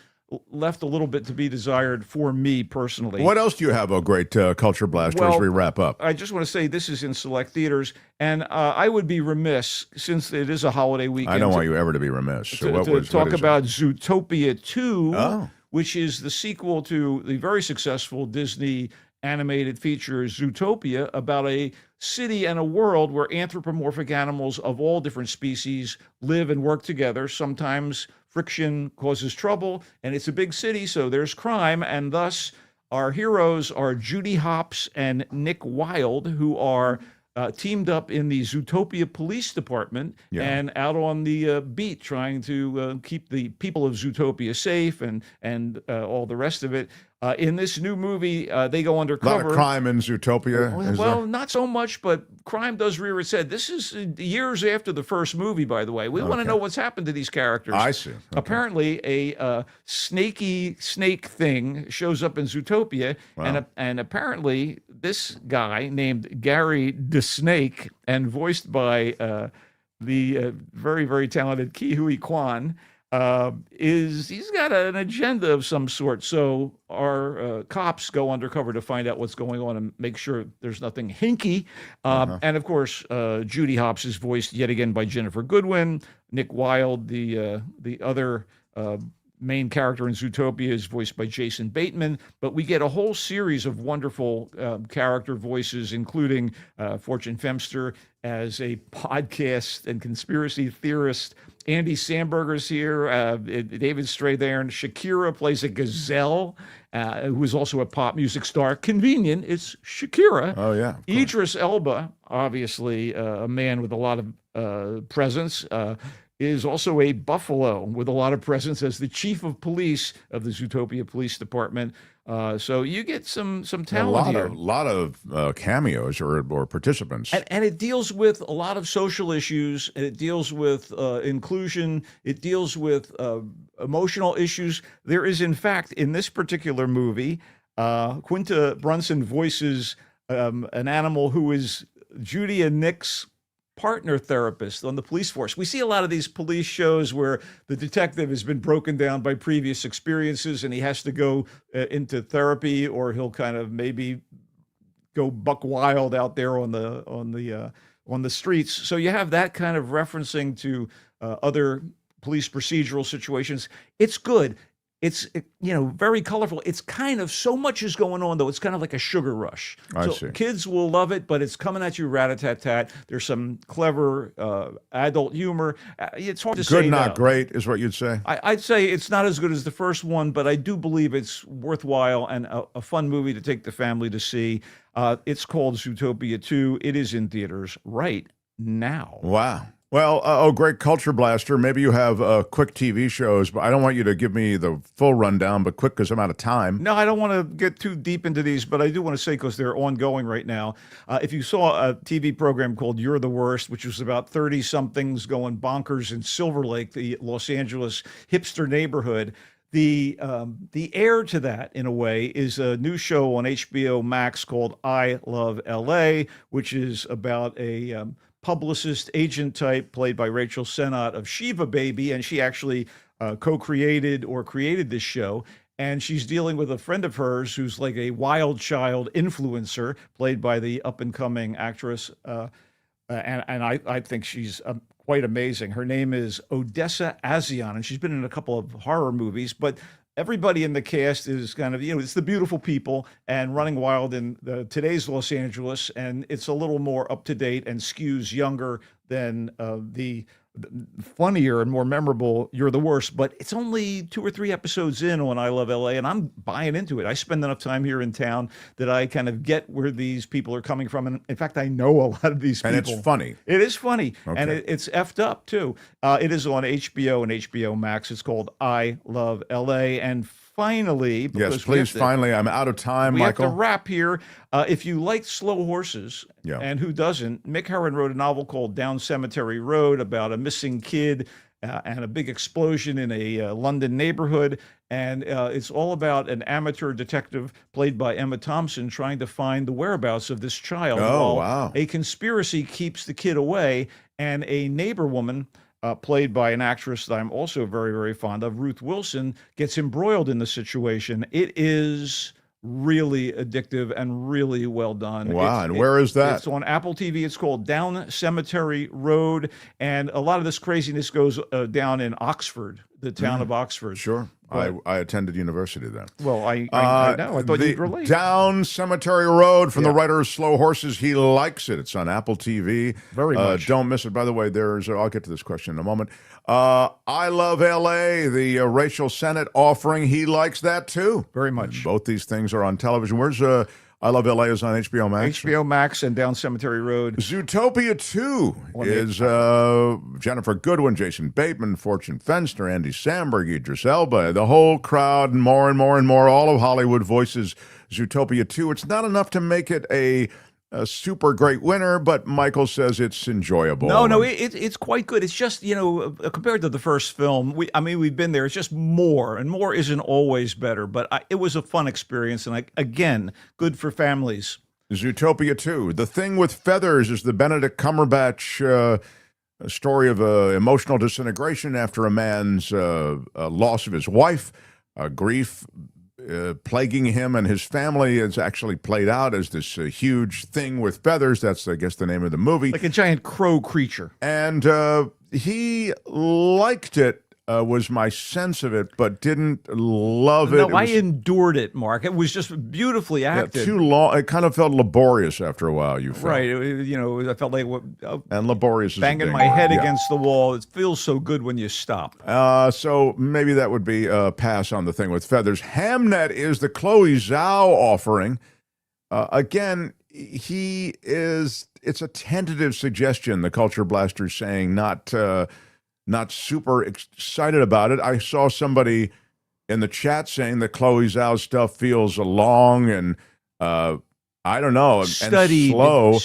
left a little bit to be desired for me personally. What else do you have, a great culture blaster, as we wrap up? I just want to say this is in select theaters, and I would be remiss, since it is a holiday weekend. I don't want you ever to be remiss. So to talk about Zootopia 2, which is the sequel to the very successful Disney animated feature Zootopia, about a city and a world where anthropomorphic animals of all different species live and work together. Sometimes friction causes trouble, and it's a big city, so there's crime, and thus our heroes are Judy Hopps and Nick Wilde, who are teamed up in the Zootopia Police Department and out on the beat trying to keep the people of Zootopia safe and all the rest of it. In this new movie, they go undercover. A lot of crime in Zootopia. Well, not so much, but crime does rear its head. This is years after the first movie, by the way. We want to know what's happened to these characters. I see. Okay. Apparently, a snaky snake thing shows up in Zootopia, and apparently this guy named Gary the Snake, and voiced by the very, very talented Ke Huy Quan, he's got an agenda of some sort. So our cops go undercover to find out what's going on and make sure there's nothing hinky. And of course, Judy Hopps is voiced yet again by Jennifer Goodwin. Nick Wilde, the other main character in Zootopia, is voiced by Jason Bateman. But we get a whole series of wonderful character voices, including Fortune Femster as a podcast and conspiracy theorist. Andy Samberger's here, David Strathairn. Shakira plays a gazelle, who is also a pop music star. Convenient, it's Shakira. Oh, yeah. Idris Elba, obviously a man with a lot of presence. is also a buffalo with a lot of presence as the chief of police of the Zootopia Police Department. So you get some talent here. A lot of cameos or participants. And it deals with a lot of social issues. And it deals with inclusion. It deals with emotional issues. There is, in fact, in this particular movie, Quinta Brunson voices an animal who is Judy and Nick's partner therapist on the police force. We see a lot of these police shows where the detective has been broken down by previous experiences and he has to go into therapy, or he'll kind of maybe go buck wild out there on the streets. So you have that kind of referencing to other police procedural situations. It's good. It's very colorful. It's kind of, so much is going on, though. It's kind of like a sugar rush. I see. Kids will love it, but it's coming at you rat-a-tat-tat. There's some clever adult humor. It's hard to say. Good, not great, is what you'd say? I'd say it's not as good as the first one, but I do believe it's worthwhile and a fun movie to take the family to see. It's called Zootopia 2. It is in theaters right now. Wow. Well, great culture blaster. Maybe you have quick TV shows, but I don't want you to give me the full rundown, but quick because I'm out of time. No, I don't want to get too deep into these, but I do want to say, because they're ongoing right now, if you saw a TV program called You're the Worst, which was about 30-somethings going bonkers in Silver Lake, the Los Angeles hipster neighborhood, the heir to that, in a way, is a new show on HBO Max called I Love L.A., which is about a publicist agent type played by Rachel Sennott of Shiva Baby, and she actually co-created or created this show. And she's dealing with a friend of hers who's like a wild child influencer played by the up-and-coming actress, and I think she's quite amazing. Her name is Odessa Azion, and she's been in a couple of horror movies, but everybody in the cast is kind of, it's the beautiful people and running wild in today's Los Angeles, and it's a little more up-to-date and skews younger than the funnier and more memorable You're the Worst. But it's only 2 or 3 episodes in on I Love LA, and I'm buying into it. I spend enough time here in town that I kind of get where these people are coming from. And in fact, I know a lot of these people. And it's funny. It is funny. Okay. And it's effed up, too. It is on HBO and HBO Max. It's called I Love LA. And finally, yes, please, finally, I'm out of time, we Michael. have to wrap here. If you like slow horses, and who doesn't, Mick Herron wrote a novel called Down Cemetery Road about a missing kid and a big explosion in a London neighborhood. And it's all about an amateur detective played by Emma Thompson trying to find the whereabouts of this child. Oh, wow. A conspiracy keeps the kid away, and a neighbor woman, played by an actress that I'm also very, very fond of, Ruth Wilson, gets embroiled in the situation. It is really addictive and really well done. Wow, and where is that? It's on Apple TV. It's called Down Cemetery Road, and a lot of this craziness goes down in Oxford, the town of Oxford. Sure. I attended university then. Well, I know. I thought you'd relate. Down Cemetery Road from the writer of Slow Horses. He likes it. It's on Apple TV. Very much. Don't miss it. By the way, I'll get to this question in a moment. I Love L.A., the Rachel Sennott offering. He likes that too. Very much. Both these things are on television. Where's I Love L.A. is on HBO Max. HBO Max and Down Cemetery Road. Zootopia 2 is Jennifer Goodwin, Jason Bateman, Fortune Fenster, Andy Samberg, Idris Elba, the whole crowd, and more and more and more. All of Hollywood voices Zootopia 2. It's not enough to make it a super great winner, but Michael says it's enjoyable. No, it's quite good. It's just, compared to the first film, we've been there. It's just more, and more isn't always better, but it was a fun experience, and again, good for families. Zootopia 2. The Thing with Feathers is the Benedict Cumberbatch story of emotional disintegration after a man's loss of his wife, grief plaguing him and his family. Is actually played out as this huge thing with feathers. That's, I guess, the name of the movie. Like a giant crow creature. And he liked it, was my sense of it, but didn't love it. No, I endured it, Mark. It was just beautifully acted. Too long. It kind of felt laborious after a while, you felt. Right. I felt like and laborious is banging my head against the wall. It feels so good when you stop. So maybe that would be a pass on The Thing with Feathers. Hamnet is the Chloe Zhao offering. Again, it's a tentative suggestion, the Culture Blaster's saying, not not super excited about it. I saw somebody in the chat saying that Chloe Zhao's stuff feels long and I don't know, and slow.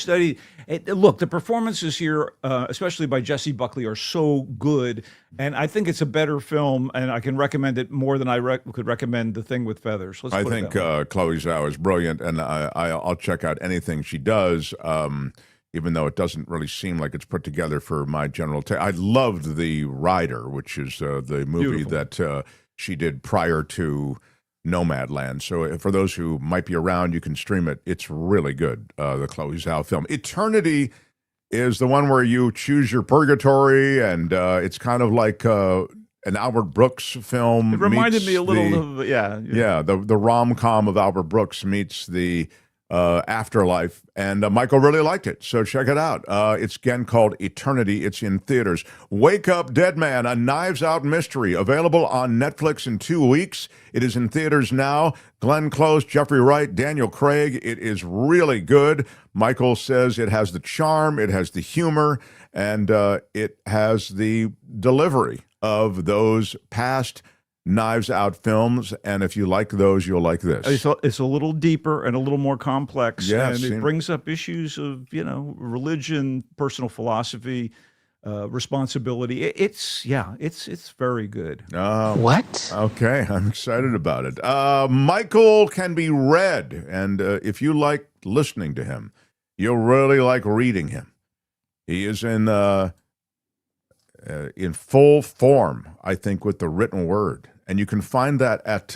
Look, the performances here, especially by Jessie Buckley, are so good, and I think it's a better film, and I can recommend it more than I could recommend The Thing with Feathers. I think Chloe Zhao is brilliant, and I'll check out anything she does, even though it doesn't really seem like it's put together for my general taste. I loved The Rider, which is the movie that she did prior to Nomadland. So for those who might be around, you can stream it. It's really good, the Chloe Zhao film. Eternity is the one where you choose your purgatory, and it's kind of like an Albert Brooks film. It reminded me a little of, the rom-com of Albert Brooks meets the Afterlife, and Michael really liked it, so check it out. It's again called Eternity. It's in theaters. Wake Up Dead Man, a Knives Out mystery, available on Netflix in 2 weeks. It is in theaters now. Glenn Close, Jeffrey Wright, Daniel Craig. It is really good. Michael says it has the charm, it has the humor, and it has the delivery of those past Knives Out films, and if you like those, you'll like this. It's a little deeper and a little more complex, Yes, and it brings up issues of religion, personal philosophy, responsibility. It's very good. What? Okay, I'm excited about it. Michael can be read, and if you like listening to him, you'll really like reading him. He is in full form, I think, with the written word. And you can find that at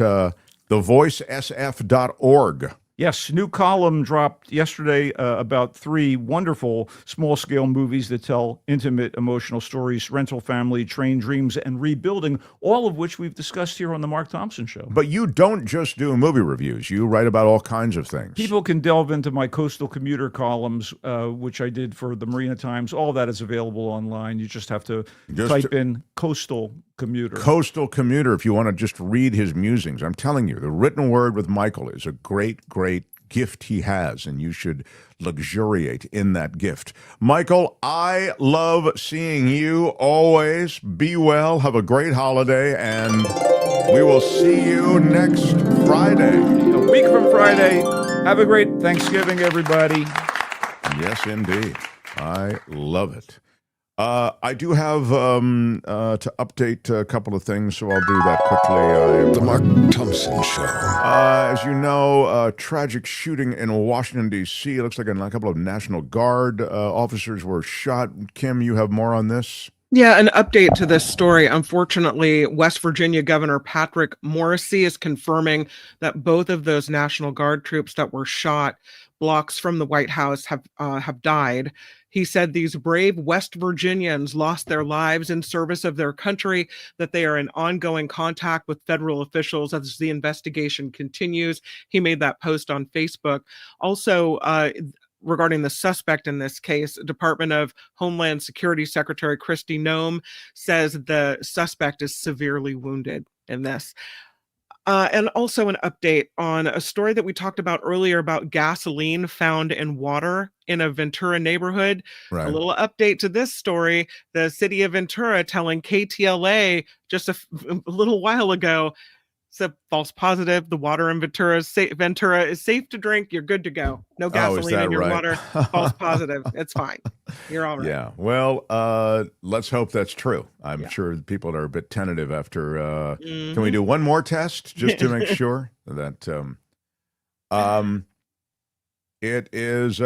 thevoicesf.org. Yes, new column dropped yesterday about 3 wonderful small-scale movies that tell intimate, emotional stories: Rental Family, Train Dreams, and Rebuilding, all of which we've discussed here on The Mark Thompson Show. But you don't just do movie reviews. You write about all kinds of things. People can delve into my coastal commuter columns, which I did for the Marina Times. All that is available online. You just have to type in coastal commuter. Coastal Commuter, if you want to just read his musings. I'm telling you, the written word with Michael is a great gift he has, and you should luxuriate in that gift. Michael, I love seeing you always. Be well, have a great holiday, and we will see you next Friday. A week from Friday. Have a great Thanksgiving, everybody. Yes, indeed. I love it. I do have to update a couple of things, so I'll do that quickly. The Mark Thompson Show. As you know, tragic shooting in Washington, D.C. It looks like a couple of National Guard officers were shot. Kim, you have more on this? Yeah, an update to this story. Unfortunately, West Virginia Governor Patrick Morrisey is confirming that both of those National Guard troops that were shot blocks from the White House have died. He said these brave West Virginians lost their lives in service of their country, that they are in ongoing contact with federal officials as the investigation continues. He made that post on Facebook. Also, regarding the suspect in this case, Department of Homeland Security Secretary Kristi Noem says the suspect is severely wounded in this. And also an update on a story that we talked about earlier about gasoline found in water in a Ventura neighborhood. Right. A little update to this story. The city of Ventura telling KTLA just a little while ago, it's a false positive. The water in Ventura is safe to drink. You're good to go. No gasoline in your water. False positive. It's fine. You're all right. Yeah. Well, let's hope that's true. I'm sure people are a bit tentative after. Can we do one more test just to make sure that it is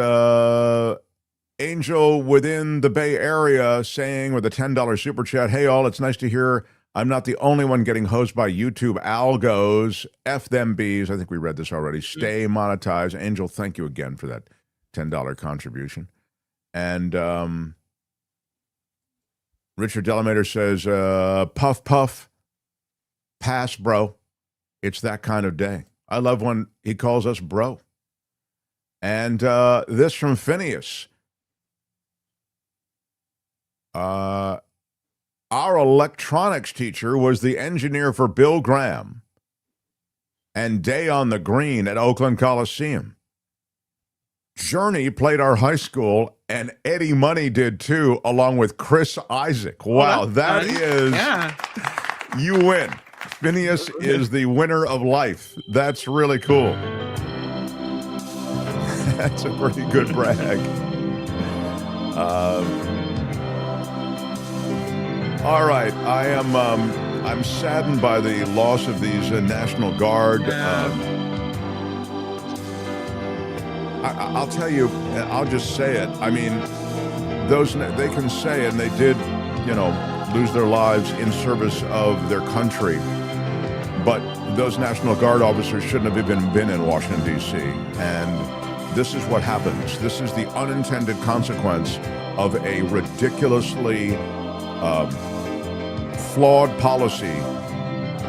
Angel within the Bay Area saying with a $10 super chat, "Hey all, it's nice to hear I'm not the only one getting hosed by YouTube algos. F them bees." I think we read this already. Stay monetized. Angel, thank you again for that $10 contribution. And Richard Delamater says, puff, puff, pass, bro. It's that kind of day. I love when he calls us bro. And this from Phineas. Our electronics teacher was the engineer for Bill Graham and Day on the Green at Oakland Coliseum. Journey played our high school, and Eddie Money did too, along with Chris Isaac. Wow, that is, you win. Phineas is the winner of life. That's really cool. That's a pretty good brag. All right, I'm saddened by the loss of these National Guard. I'll tell you, I'll just say it. I mean, they can say, and they did, lose their lives in service of their country. But those National Guard officers shouldn't have even been in Washington, D.C. And this is what happens. This is the unintended consequence of a ridiculously flawed policy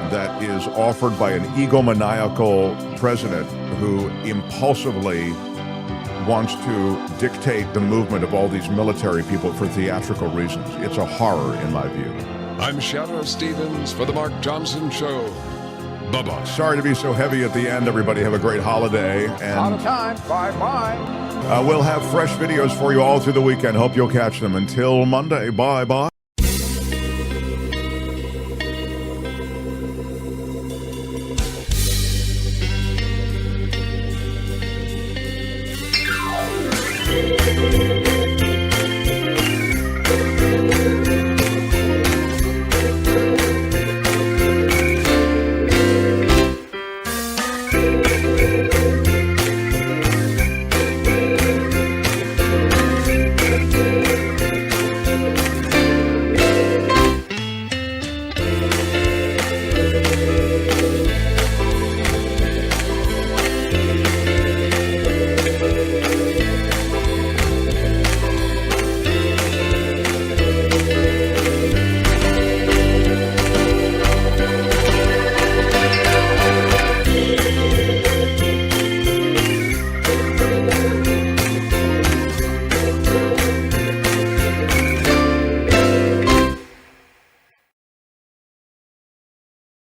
that is offered by an egomaniacal president who impulsively wants to dictate the movement of all these military people for theatrical reasons. It's a horror, in my view. I'm Shadow Stevens for the Mark Thompson Show. Bye-bye. Sorry to be so heavy at the end, everybody. Have a great holiday. And out of time. Bye-bye. we'll have fresh videos for you all through the weekend. Hope you'll catch them. Until Monday, bye-bye.